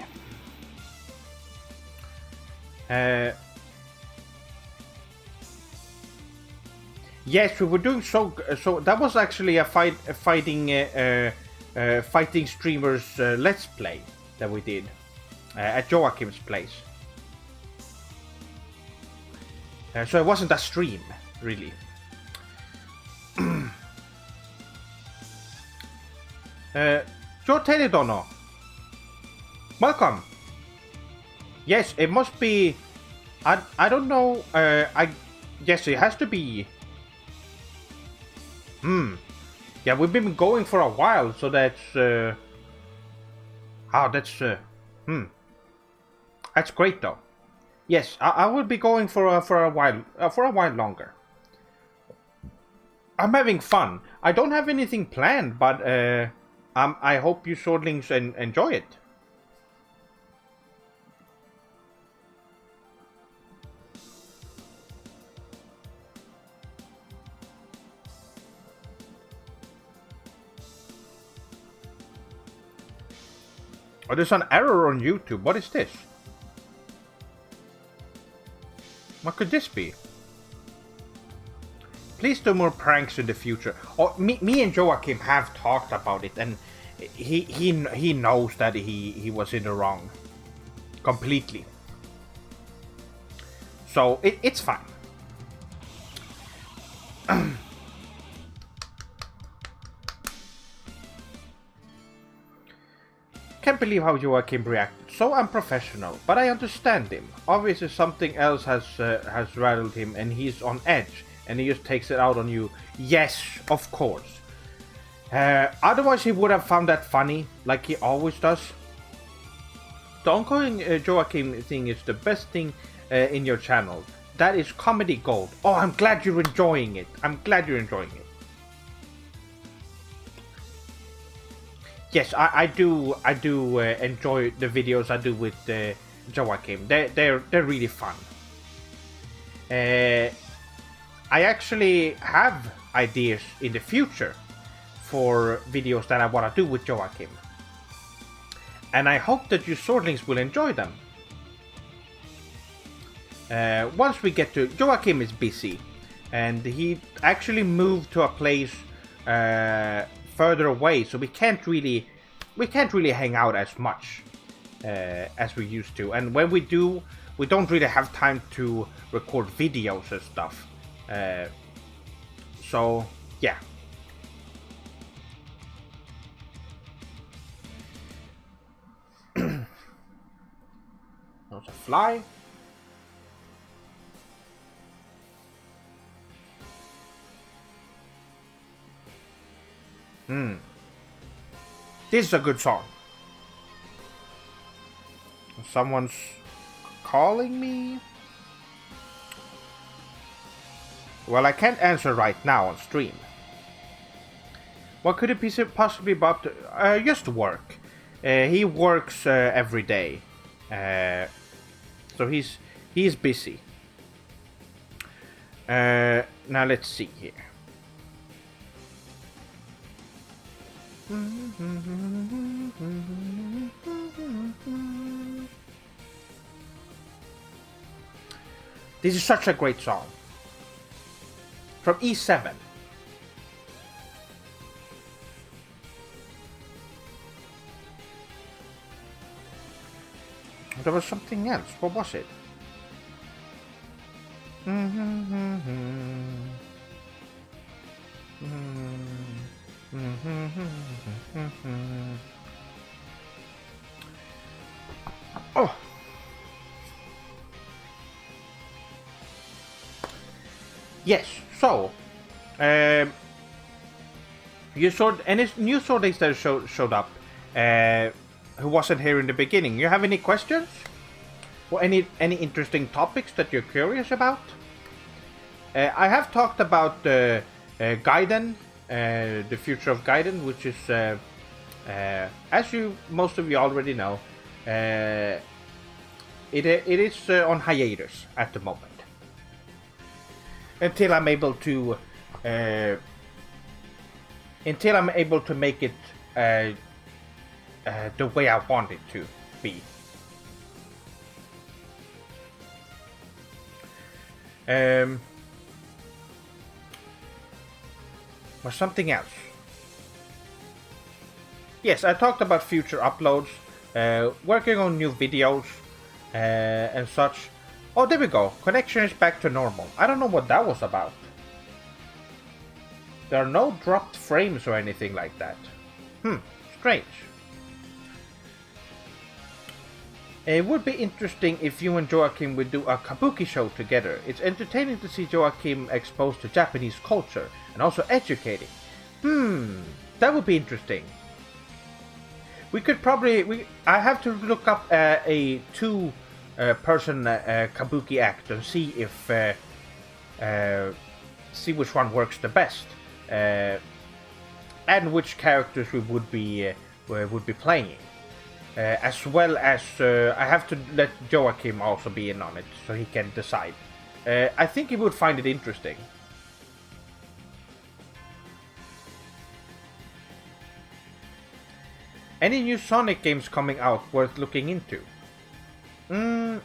Yes, we were doing so that was actually a fighting streamers let's play that we did at Joachim's place. So it wasn't a stream, really. Joe Teledono, welcome. Yes, it must be. I don't know. Yes, it has to be. Yeah, we've been going for a while, so that's. That's great, though. Yes, I will be going for a while longer. I'm having fun. I don't have anything planned, but I hope you Swordlings enjoy it. Oh, there's an error on YouTube. What is this? What could this be? Please do more pranks in the future. Oh, me and Joachim have talked about it, and he knows that he was in the wrong. Completely. So it's fine. Can't believe how Joachim reacted. So unprofessional, but I understand him. Obviously something else has rattled him, and he's on edge, and he just takes it out on you. Yes, of course. Otherwise he would have found that funny, like he always does. The ongoing Joachim thing is the best thing in your channel. That is comedy gold. Oh, I'm glad you're enjoying it. I'm glad you're enjoying it. Yes, I do enjoy the videos I do with Joachim. They're really fun. I actually have ideas in the future for videos that I want to do with Joachim. And I hope that you Swordlings will enjoy them. Once we get to... Joachim is busy. And he actually moved to a place further away, so we can't really hang out as much as we used to. And when we do, we don't really have time to record videos and stuff. So yeah. There's a fly. This is a good song. Someone's calling me? Well, I can't answer right now on stream. What could it be possibly about? Just work. He works every day. So he's busy. Now let's see here. This is such a great song. From E7. There was something else. What was it? Oh. Yes, so you saw any new Swordies that showed up who wasn't here in the beginning. You have any questions? Or any interesting topics that you're curious about? I have talked about Gaiden, the future of Gaiden, which is, as most of you already know, it is on hiatus at the moment. Until I'm able to make it the way I want it to be. Or something else. Yes, I talked about future uploads, working on new videos and such. Oh, there we go. Connection is back to normal. I don't know what that was about. There are no dropped frames or anything like that. Strange. It would be interesting if you and Joachim would do a kabuki show together. It's entertaining to see Joachim exposed to Japanese culture and also educating. That would be interesting. We could probably... I have to look up a two-person kabuki act and see if... see which one works the best. And which characters we would be playing. As well as I have to let Joachim also be in on it, so he can decide. I think he would find it interesting. Any new Sonic games coming out worth looking into? There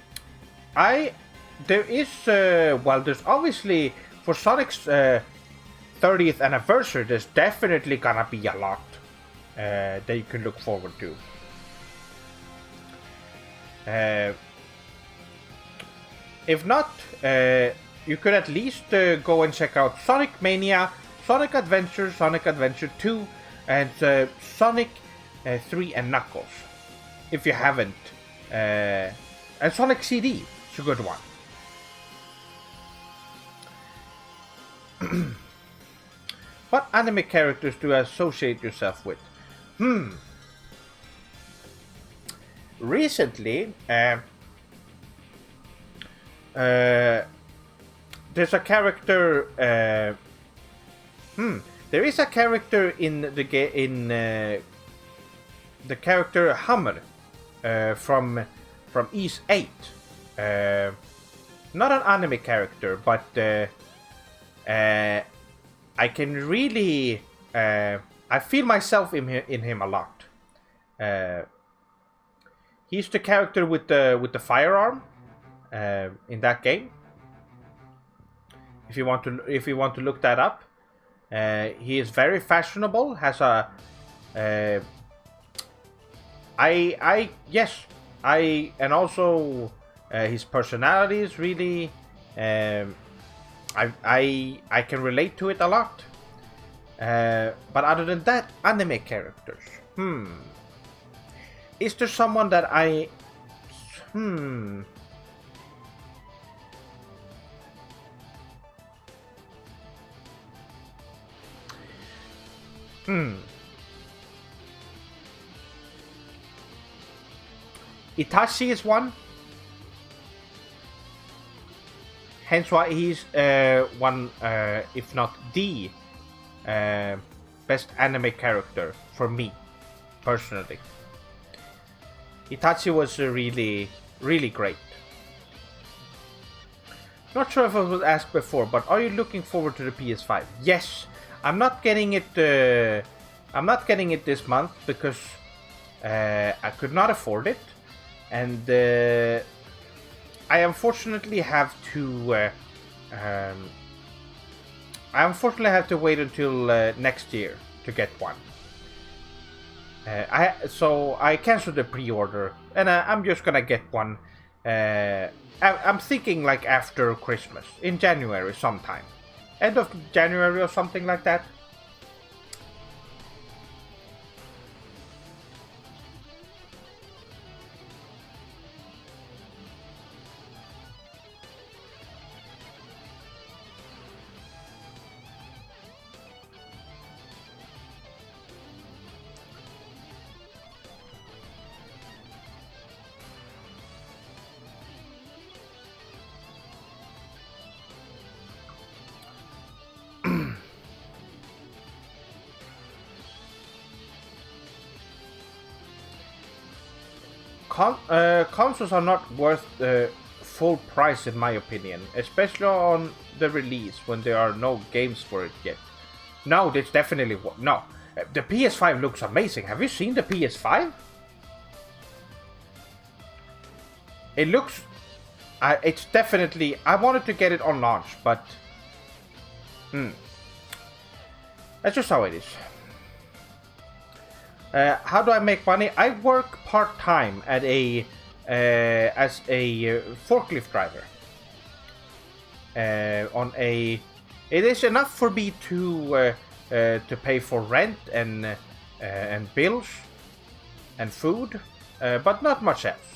is, well, there's obviously, for Sonic's 30th anniversary, there's definitely gonna be a lot that you can look forward to. If not, you could at least go and check out Sonic Mania, Sonic Adventure, Sonic Adventure 2, and Sonic 3 and Knuckles, if you haven't. And Sonic CD, it's a good one. What anime characters do you associate yourself with? Recently, there's a character. There is a character in the character Hammer from Ys 8. Not an anime character, but I can really I feel myself in him a lot. He's the character with the firearm in that game. If you want to look that up, he is very fashionable. Has a and also his personality is really I can relate to it a lot. But other than that, anime characters. Is there someone that I... Itachi is one. Hence why he's one, if not the best anime character for me, personally. Itachi was really, really great. Not sure if I was asked before, but are you looking forward to the PS5? Yes, I'm not getting it. I'm not getting it this month because I could not afford it, and I unfortunately have to. I unfortunately have to wait until next year to get one. So I canceled the pre-order, and I'm just gonna get one. I'm thinking like after Christmas, in January sometime, end of January or something like that. Consoles are not worth the full price in my opinion, especially on the release when there are no games for it yet. No, it's definitely no. The PS5 looks amazing. Have you seen the PS5? It looks. It's definitely. I wanted to get it on launch, but that's just how it is. How do I make money? I work part-time at as a forklift driver. It is enough for me to pay for rent and bills and food, but not much else.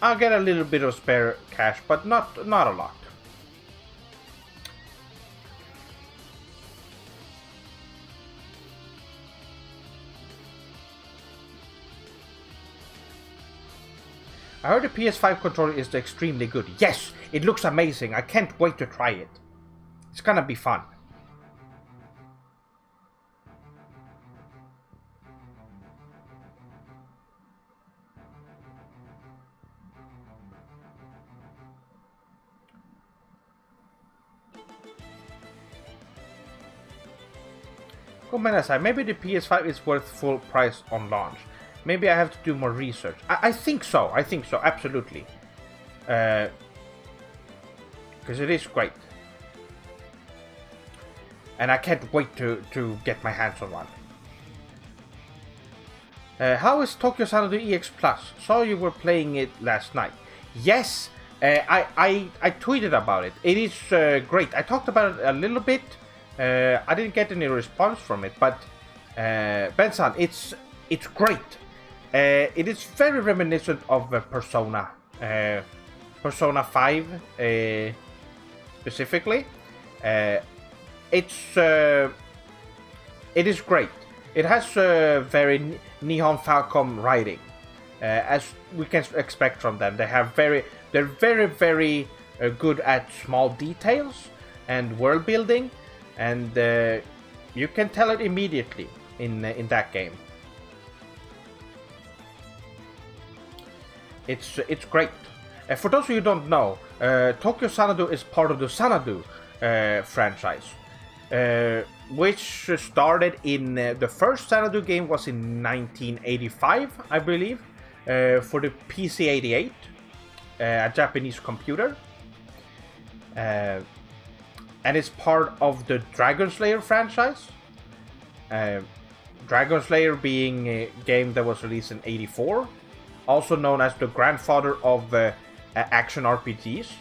I'll get a little bit of spare cash, but not a lot. I heard the PS5 controller is extremely good. Yes, it looks amazing. I can't wait to try it. It's gonna be fun. Maybe the PS5 is worth full price on launch. Maybe I have to do more research. I think so. I think so. Absolutely. Because it is great. And I can't wait to get my hands on one. How is Tokyo Xanadu EX Plus? Saw you were playing it last night. Yes, I tweeted about it. It is great. I talked about it a little bit. I didn't get any response from it, but Ben-san, it's great. It is very reminiscent of Persona 5 specifically. It is great. It has very Nihon Falcom writing, as we can expect from them. They're very good at small details and world building, and you can tell it immediately in that game. It's great. For those of you who don't know, Tokyo Xanadu is part of the Xanadu franchise, which started in the first Xanadu game was in 1985, I believe, for the PC-88, a Japanese computer, and it's part of the Dragon Slayer franchise. Dragon Slayer being a game that was released in '84. Also known as the grandfather of action RPGs.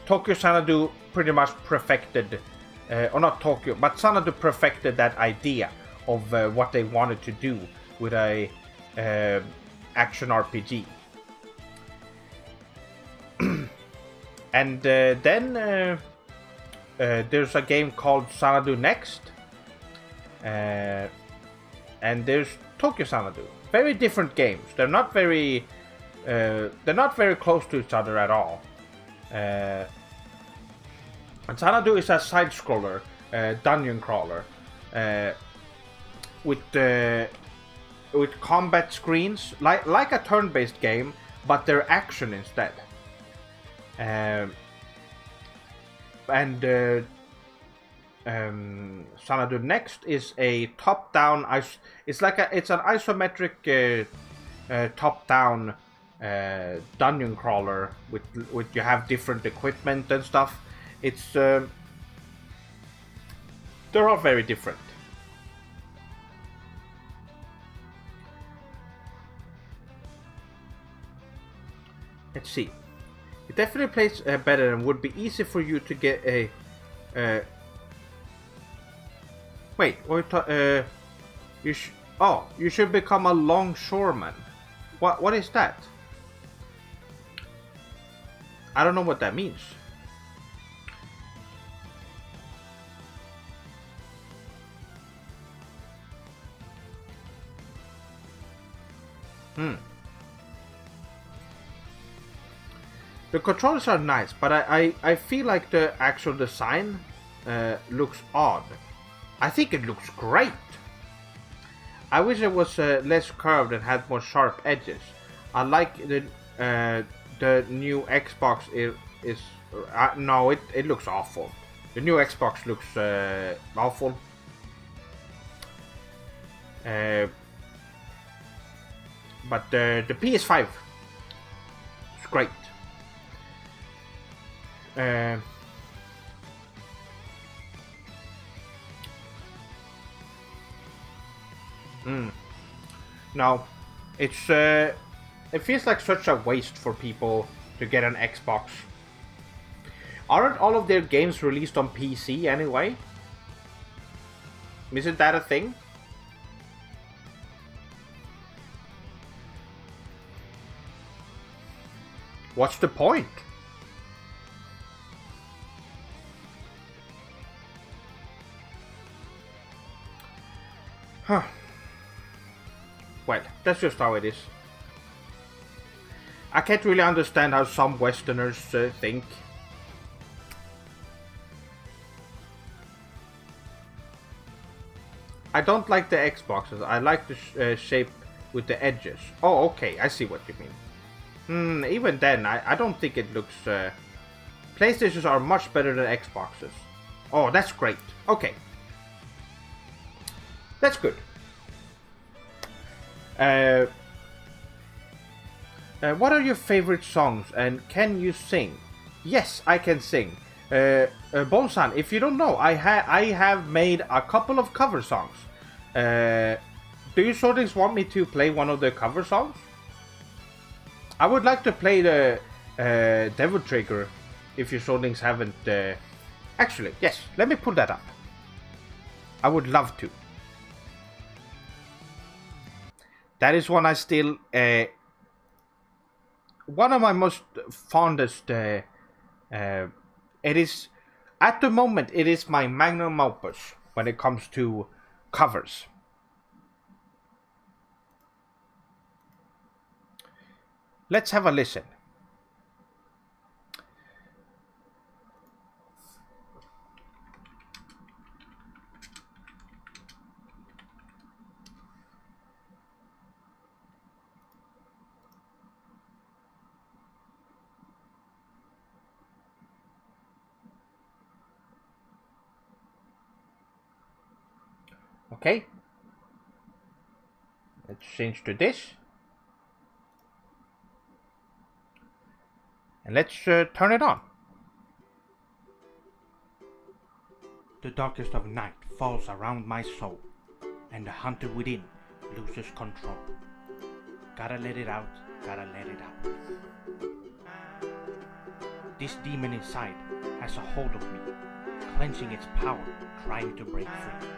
Tokyo Xanadu pretty much perfected, or not Tokyo, but Xanadu perfected that idea of what they wanted to do with a action RPG. And then there's a game called Xanadu Next, and there's Tokyo Xanadu. Very different games. They're not very close to each other at all. And Xanadu is a side-scroller, dungeon crawler, with combat screens, like a turn-based game, but they're action instead. Xanadu Next is a top-down. It's an isometric top-down dungeon crawler with you have different equipment and stuff. It's they're all very different. Let's see. It definitely plays better and would be easy for you to get a. Wait, you should become a longshoreman. What is that? I don't know what that means. The controls are nice, but I feel like the actual design looks odd. I think it looks great. I wish it was less curved and had more sharp edges. I like the new Xbox is no, it looks awful. The new Xbox looks awful. But the PS5 is great. No, it's it feels like such a waste for people to get an Xbox. Aren't all of their games released on PC anyway? Isn't that a thing? What's the point? Huh. Well, that's just how it is. I can't really understand how some Westerners think. I don't like the Xboxes. I like the shape with the edges. Oh, okay. I see what you mean. Even then, I don't think it looks... PlayStations are much better than Xboxes. Oh, that's great. Okay. That's good. What are your favorite songs and can you sing? Yes, I can sing. Bonsan, if you don't know, I have made a couple of cover songs. Do you Shortings want me to play one of the cover songs? I would like to play the Devil Trigger if you Shortings haven't... Actually, yes, let me pull that up. I would love to. That is one I still... one of my most fondest... it is... At the moment, it is my magnum opus when it comes to covers. Let's have a listen. Okay, let's change to this, and let's turn it on. The darkest of night falls around my soul, and the hunter within loses control. Gotta let it out, gotta let it out. This demon inside has a hold of me, clenching its power, trying to break free.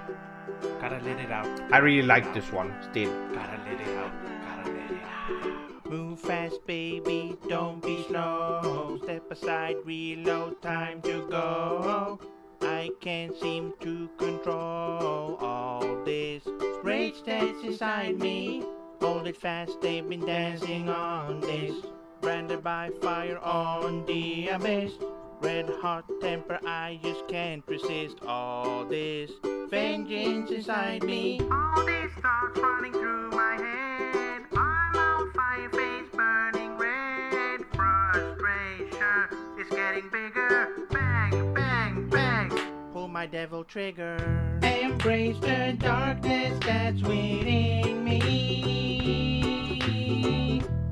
Gotta let it out. I really like this one still. Gotta let it out. Gotta let it out. Move fast, baby. Don't be slow. Step aside, reload. Time to go. I can't seem to control all this rage that's inside me. Hold it fast. They've been dancing on this. Branded by fire on the abyss. Red hot temper, I just can't resist all this vengeance inside me. All these thoughts running through my head. I'm on fire, face burning red. Frustration is getting bigger. Bang, bang, bang. Pull my devil trigger. Embrace the darkness that's within me.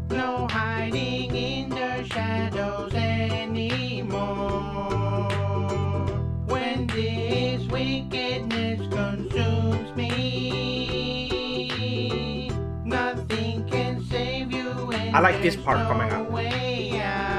No hiding in the shadows anymore. When this wickedness consumes me, nothing can save you. I like this part coming up. Way out.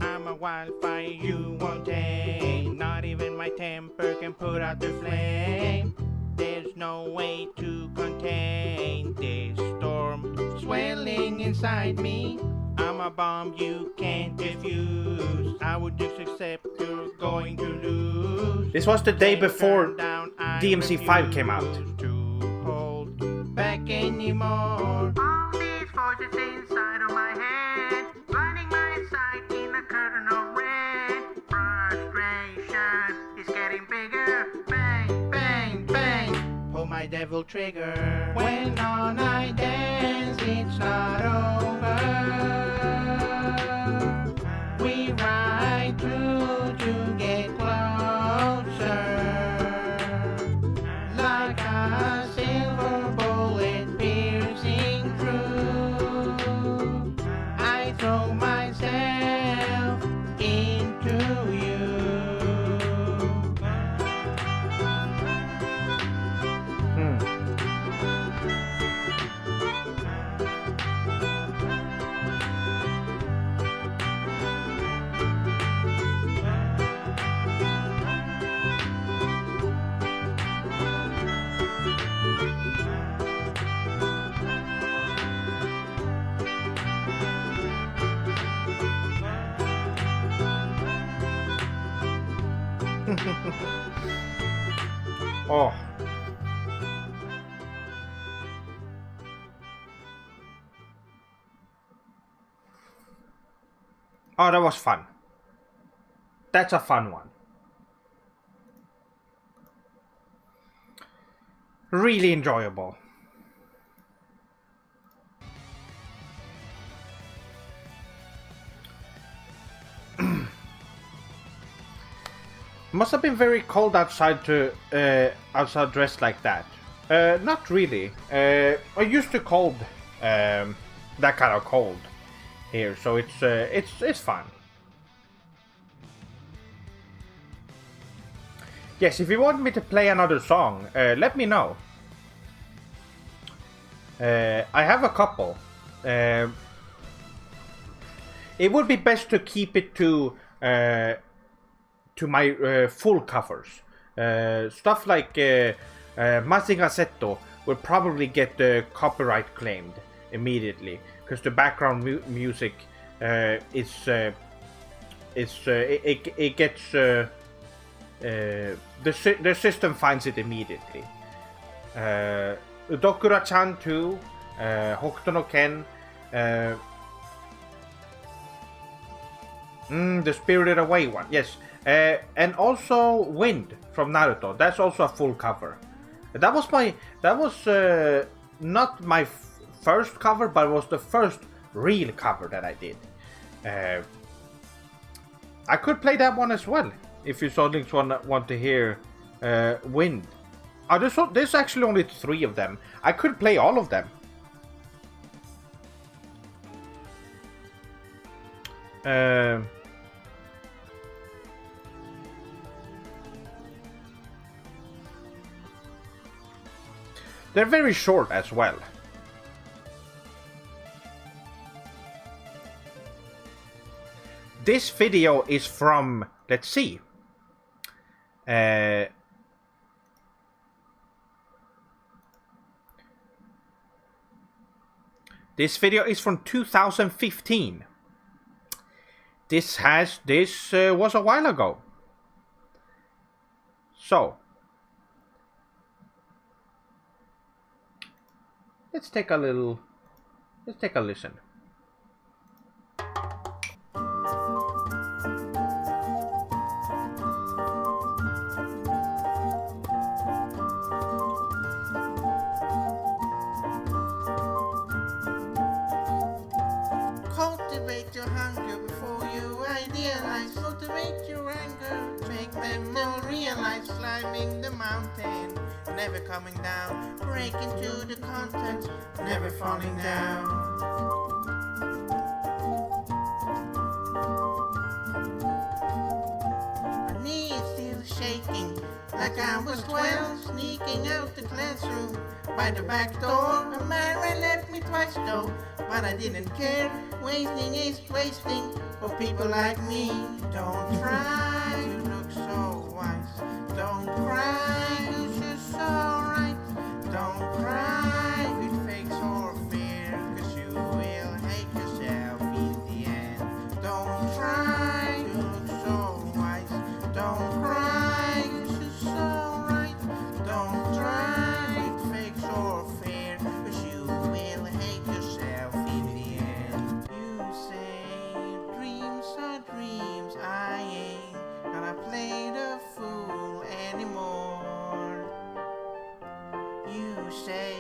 I'm a wildfire you won't tame. Not even my temper can put out the flame. There's no way to contain this storm swelling inside me. I'm a bomb you can't defuse. I would just accept you're going to lose. This was the day before DMC5 came out. To hold back anymore. All these voices inside of my head, blinding my sight in a curtain of red. Frustration is getting bigger. Bang, bang, bang. Pull my devil trigger. When all night dance, it's not over. We ride through to get closer. Like a silver bullet piercing through. I throw myself into you. Oh. Oh, that was fun. That's a fun one. Really enjoyable. Must have been very cold outside to outside dressed like that. Not really. I'm used to cold, that kind of cold here, so it's fun. Yes, if you want me to play another song, let me know. I have a couple. It would be best to keep it to my full covers. Stuff like Mazinga Seto will probably get copyright claimed immediately because the background music it gets the system finds it immediately. Dokura-chan too, Hokuto no Ken, the Spirited Away one, yes. And also Wind from Naruto. That's also a full cover. That was not my first cover, but it was the first real cover that I did. I could play that one as well if you suddenly want to hear Wind. There's actually only 3 of them. I could play all of them. They're very short as well. This video is from, let's see. This video is from 2015. This was a while ago. So let's take a listen. persuade your anger, make them all realize climbing the mountain, never coming down, break into the content, never falling down. My knees still shaking, like I was 12, sneaking out the classroom by the back door. A man left me twice though, but I didn't care. Wasting is wasting for people like me. Don't try to look so wise. Don't cry, 'cause you're so right. Don't cry with fakes or fear, 'cause you will hate yourself in the end. Don't try to look so wise. Don't cry, 'cause you're so right. Don't try with fakes or fear, 'cause you will hate yourself in the end. You say dreams are dreams, I ain't gonna play the fool anymore. You say,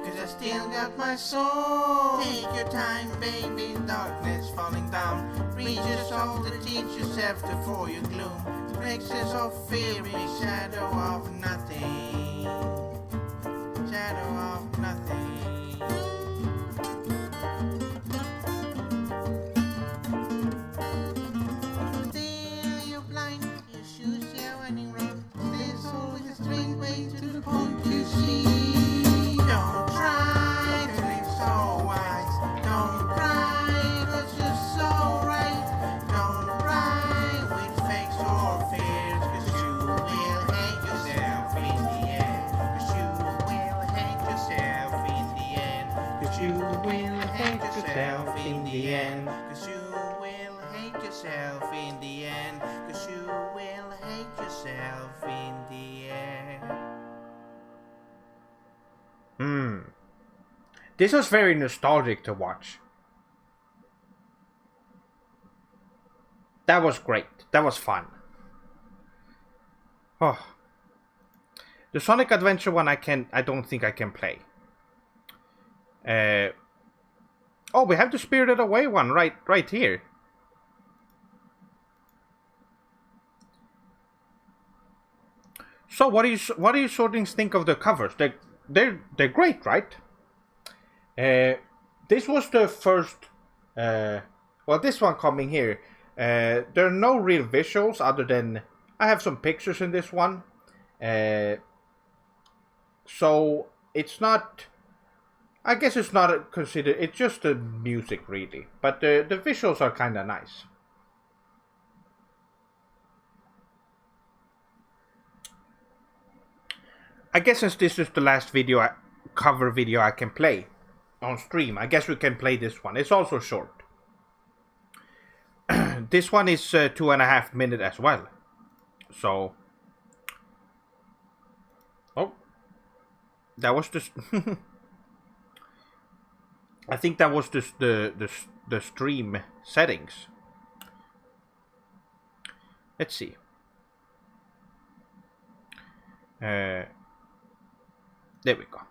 'cause I still got my soul. Take your time, baby, darkness falling down. Read your soul to teach yourself to for your gloom. Traces of fear, big shadow of nothing. Shadow of nothing. Still you're blind, your shoes are running wrong. There's always a strange way to the point you see. Don't try to live so wise. Don't cry, 'cause you're so right. Don't cry with fakes or fears, 'cause you will hate yourself in the end. 'Cause you will hate yourself in the end. 'Cause you will hate yourself in the end. 'Cause you will hate yourself in the end. 'Cause you will hate yourself in the end. This was very nostalgic to watch. That was great. That was fun. Oh. The Sonic Adventure one I don't think I can play. Oh, we have the Spirited Away one right here. So what do you sortings think of the covers? They're great, right? This was the first. Well, this one coming here. There are no real visuals other than I have some pictures in this one. So it's not. I guess it's not considered. It's just the music, really. But the visuals are kind of nice. I guess since this is the last cover video I can play on stream, I guess we can play this one. It's also short. This one is 2.5 minutes as well. So, oh, that was just. I think that was just the stream settings. Let's see. There we go.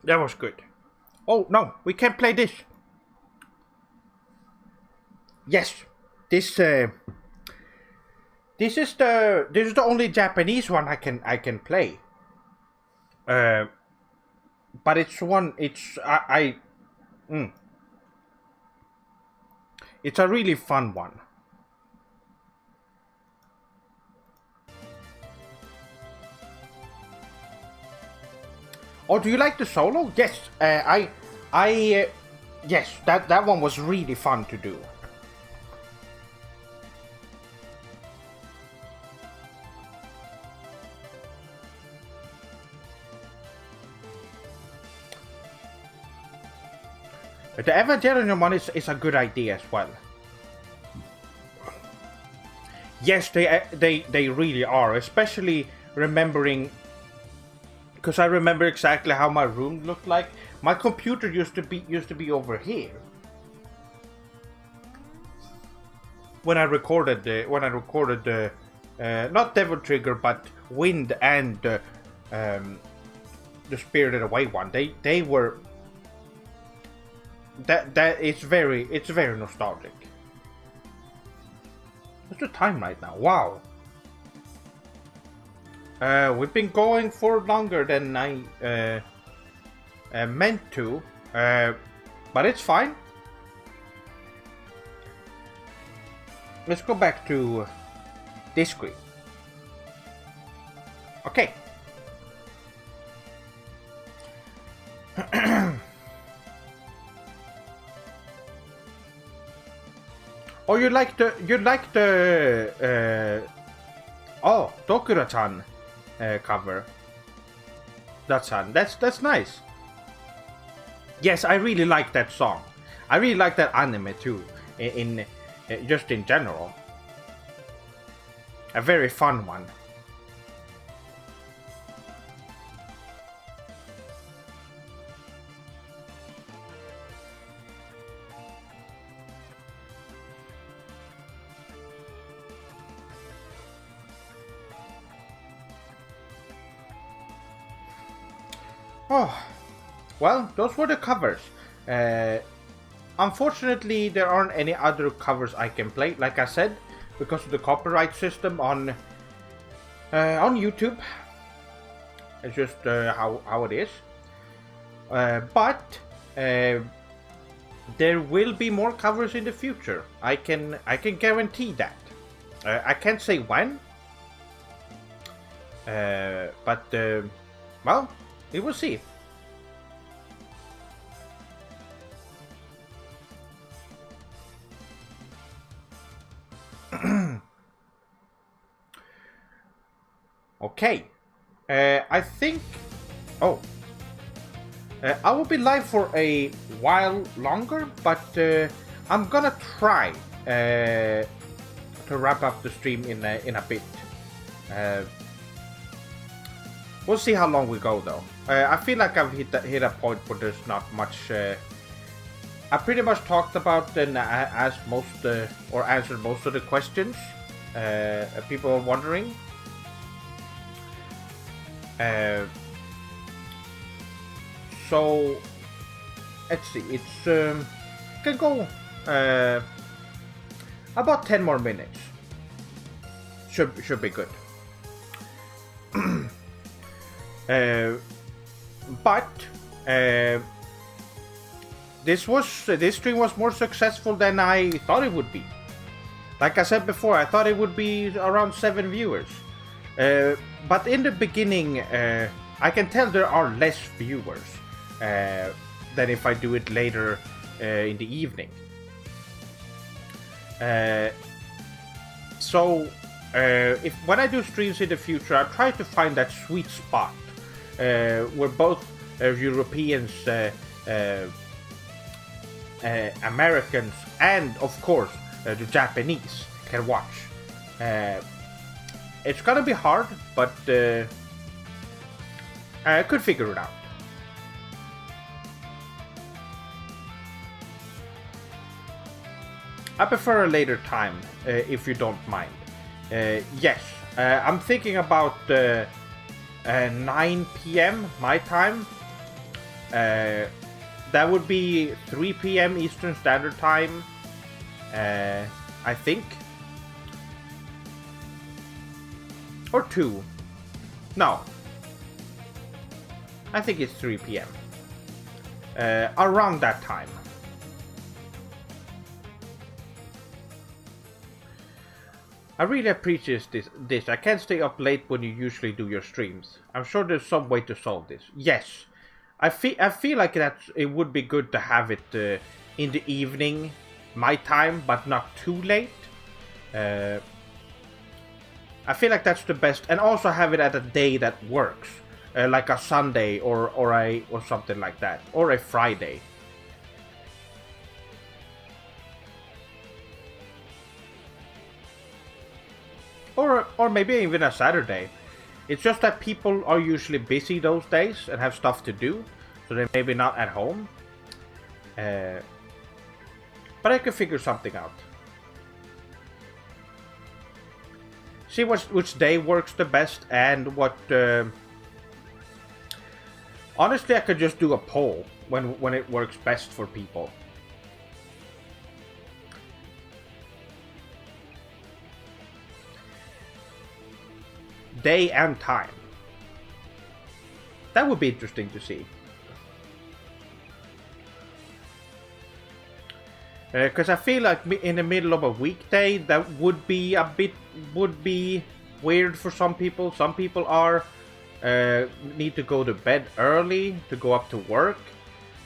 That was good. Oh no, we can't play this. Yes, this is the only Japanese one I can play. But it's it's a really fun one. Oh, do you like the solo? Yes, yes, that one was really fun to do. The Evangelion one is a good idea as well. Yes, they really are, especially remembering. Because I remember exactly how my room looked like. My computer used to be over here when I recorded the not Devil Trigger but Wind and the Spirited Away one. They were that it's very nostalgic. What's the time right now? Wow. We've been going for longer than I meant to, but it's fine. Let's go back to this screen. Okay. Oh, you like the oh, Dokura-chan cover. That's nice. Yes, I really like that song. I really like that anime too. In just in general, a very fun one. Oh, well, those were the covers. Unfortunately, there aren't any other covers I can play, like I said, because of the copyright system on YouTube. It's just how it is. But there will be more covers in the future. I can guarantee that. I can't say when, but well, we will see. Okay, I think. Oh, I will be live for a while longer, but I'm gonna try to wrap up the stream in a bit. We'll see how long we go though. I feel like I've hit a point where there's not much. I pretty much talked about and asked most or answered most of the questions people are wondering. So let's see. It's can go about 10 more minutes. But this stream was more successful than I thought it would be. Like I said before, I thought it would be around 7 viewers. But in the beginning, I can tell there are less viewers than if I do it later in the evening. So when I do streams in the future, I try to find that sweet spot where both Europeans, Americans, and of course the Japanese can watch. It's gonna be hard, but I could figure it out. I prefer a later time, if you don't mind. Yes, I'm thinking about 9 p.m. my time. That would be 3 p.m. Eastern Standard Time, I think. Or 2. No. I think it's 3 p.m. Around that time. I really appreciate this. I can't stay up late when you usually do your streams. I'm sure there's some way to solve this. Yes. I feel like it would be good to have it in the evening, my time, but not too late. I feel like that's the best, and also have it at a day that works, like a Sunday or something like that, or a Friday. Or maybe even a Saturday. It's just that people are usually busy those days and have stuff to do, so they're maybe not at home. But I could figure something out. See which day works the best and what... Honestly, I could just do a poll when it works best for people. Day and time. That would be interesting to see. Because I feel like in the middle of a weekday, that would be weird for some people. Some people need to go to bed early to go up to work,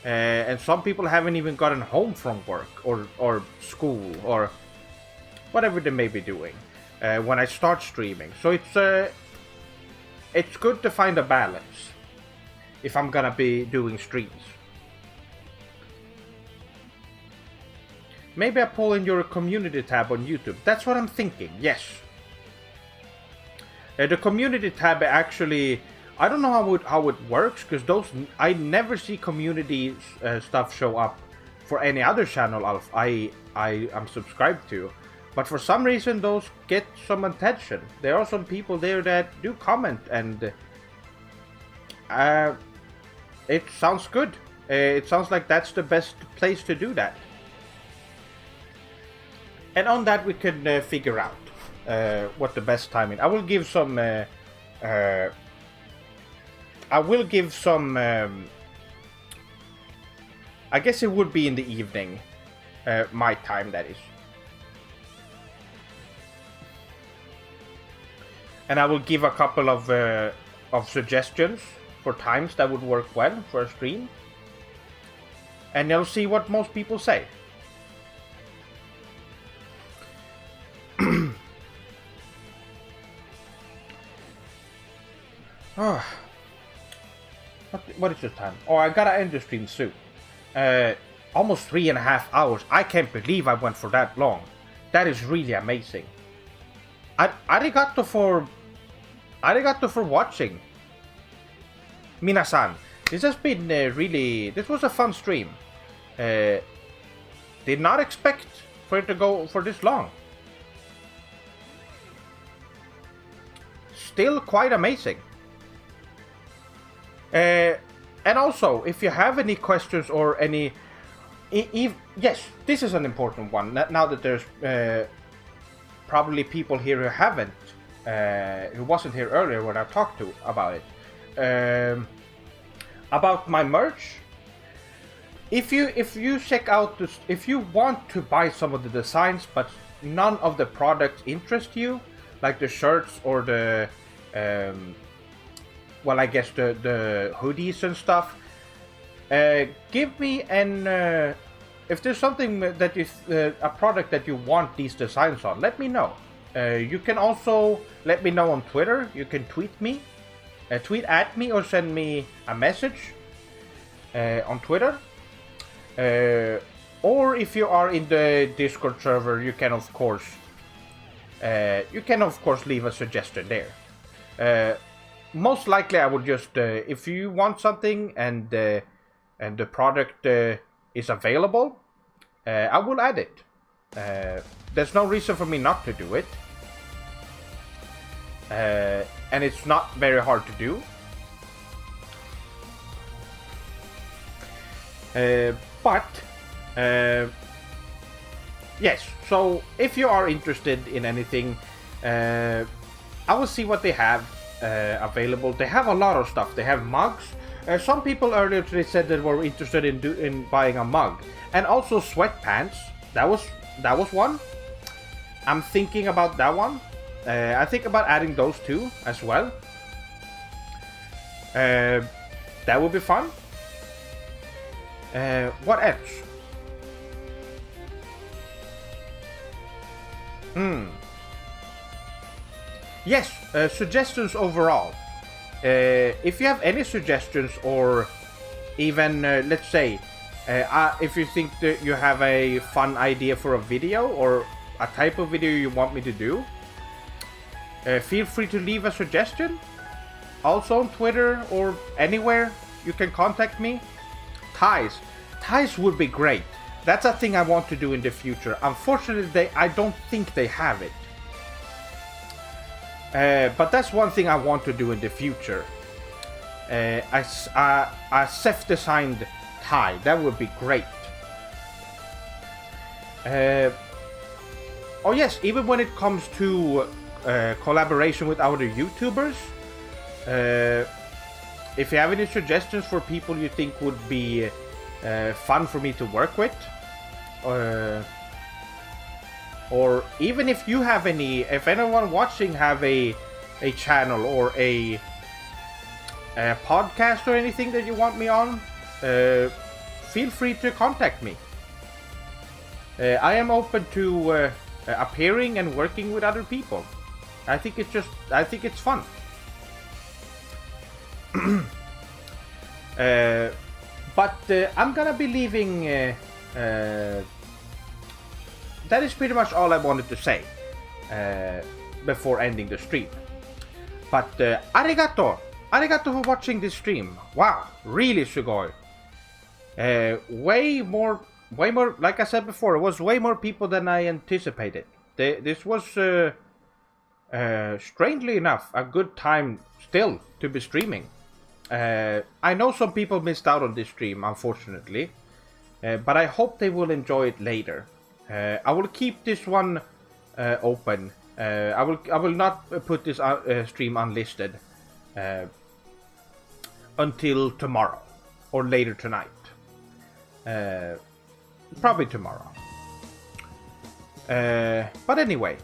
and some people haven't even gotten home from work or school or whatever they may be doing when I start streaming. So it's good to find a balance if I'm gonna be doing streams. Maybe I pull in your community tab on YouTube. That's what I'm thinking, yes. The community tab actually, I don't know how it works, because I never see community stuff show up for any other channel I am subscribed to. But for some reason those get some attention. There are some people there that do comment, and it sounds good. It sounds like that's the best place to do that. And on that we can figure out what the best time is. I will give some I guess it would be in the evening, my time, that is. And I will give a couple of suggestions for times that would work well for a stream. And you'll see what most people say. What is the time? Oh, I gotta end the stream soon. Almost 3.5 hours. I can't believe I went for that long. That is really amazing. Arigato for watching. Minasan, this has been this was a fun stream. Did not expect for it to go for this long. Still quite amazing. And also, if you have any questions or any... yes, this is an important one. Now that there's probably people here who haven't, who wasn't here earlier when I talked about it. about my merch. If you check out this, if you want to buy some of the designs, but none of the products interest you, like the shirts or the, well, I guess the hoodies and stuff, give me an. If there's something that is a product that you want these designs on, let me know. You can also let me know on Twitter. You can tweet at me, or send me a message on Twitter. Or if you are in the Discord server, you can of course leave a suggestion there. Most likely, I will just if you want something and the product is available, I will add it. There's no reason for me not to do it, and it's not very hard to do. But yes, so if you are interested in anything, I will see what they have available. They have a lot of stuff. They have mugs. Some people earlier today said that were interested in buying a mug, and also sweatpants. That was one. I'm thinking about that one. I think about adding those two as well. That would be fun. What else? Yes, suggestions overall. If you have any suggestions, or even let's say if you think that you have a fun idea for a video or a type of video you want me to do, feel free to leave a suggestion. Also on Twitter or anywhere you can contact me. Ties would be great. That's a thing I want to do in the future. Unfortunately, I don't think they have it. But that's one thing I want to do in the future. A self-designed tie. That would be great. Oh yes, even when it comes to collaboration with other YouTubers, if you have any suggestions for people you think would be fun for me to work with, or even if you have any, if anyone watching have a channel or a podcast or anything that you want me on, feel free to contact me. I am open to appearing and working with other people. I think it's fun. But I'm gonna be leaving. That is pretty much all I wanted to say before ending the stream. But arigato for watching this stream. Wow, really sugoi. Way more. Like I said before, it was way more people than I anticipated. This was, strangely enough, a good time still to be streaming. I know some people missed out on this stream, unfortunately, but I hope they will enjoy it later. I will keep this one open. I will not put this stream unlisted until tomorrow or later tonight. Probably tomorrow. But anyway,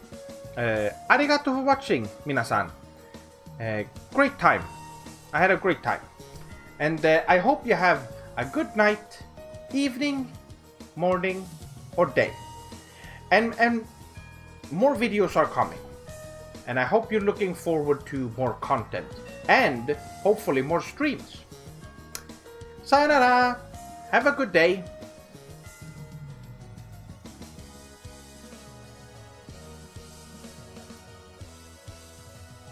arigato for watching, minasan. Great time. I had a great time. And I hope you have a good night, evening, morning, or day. And more videos are coming. And I hope you're looking forward to more content. And hopefully more streams. Sayonara! Have a good day.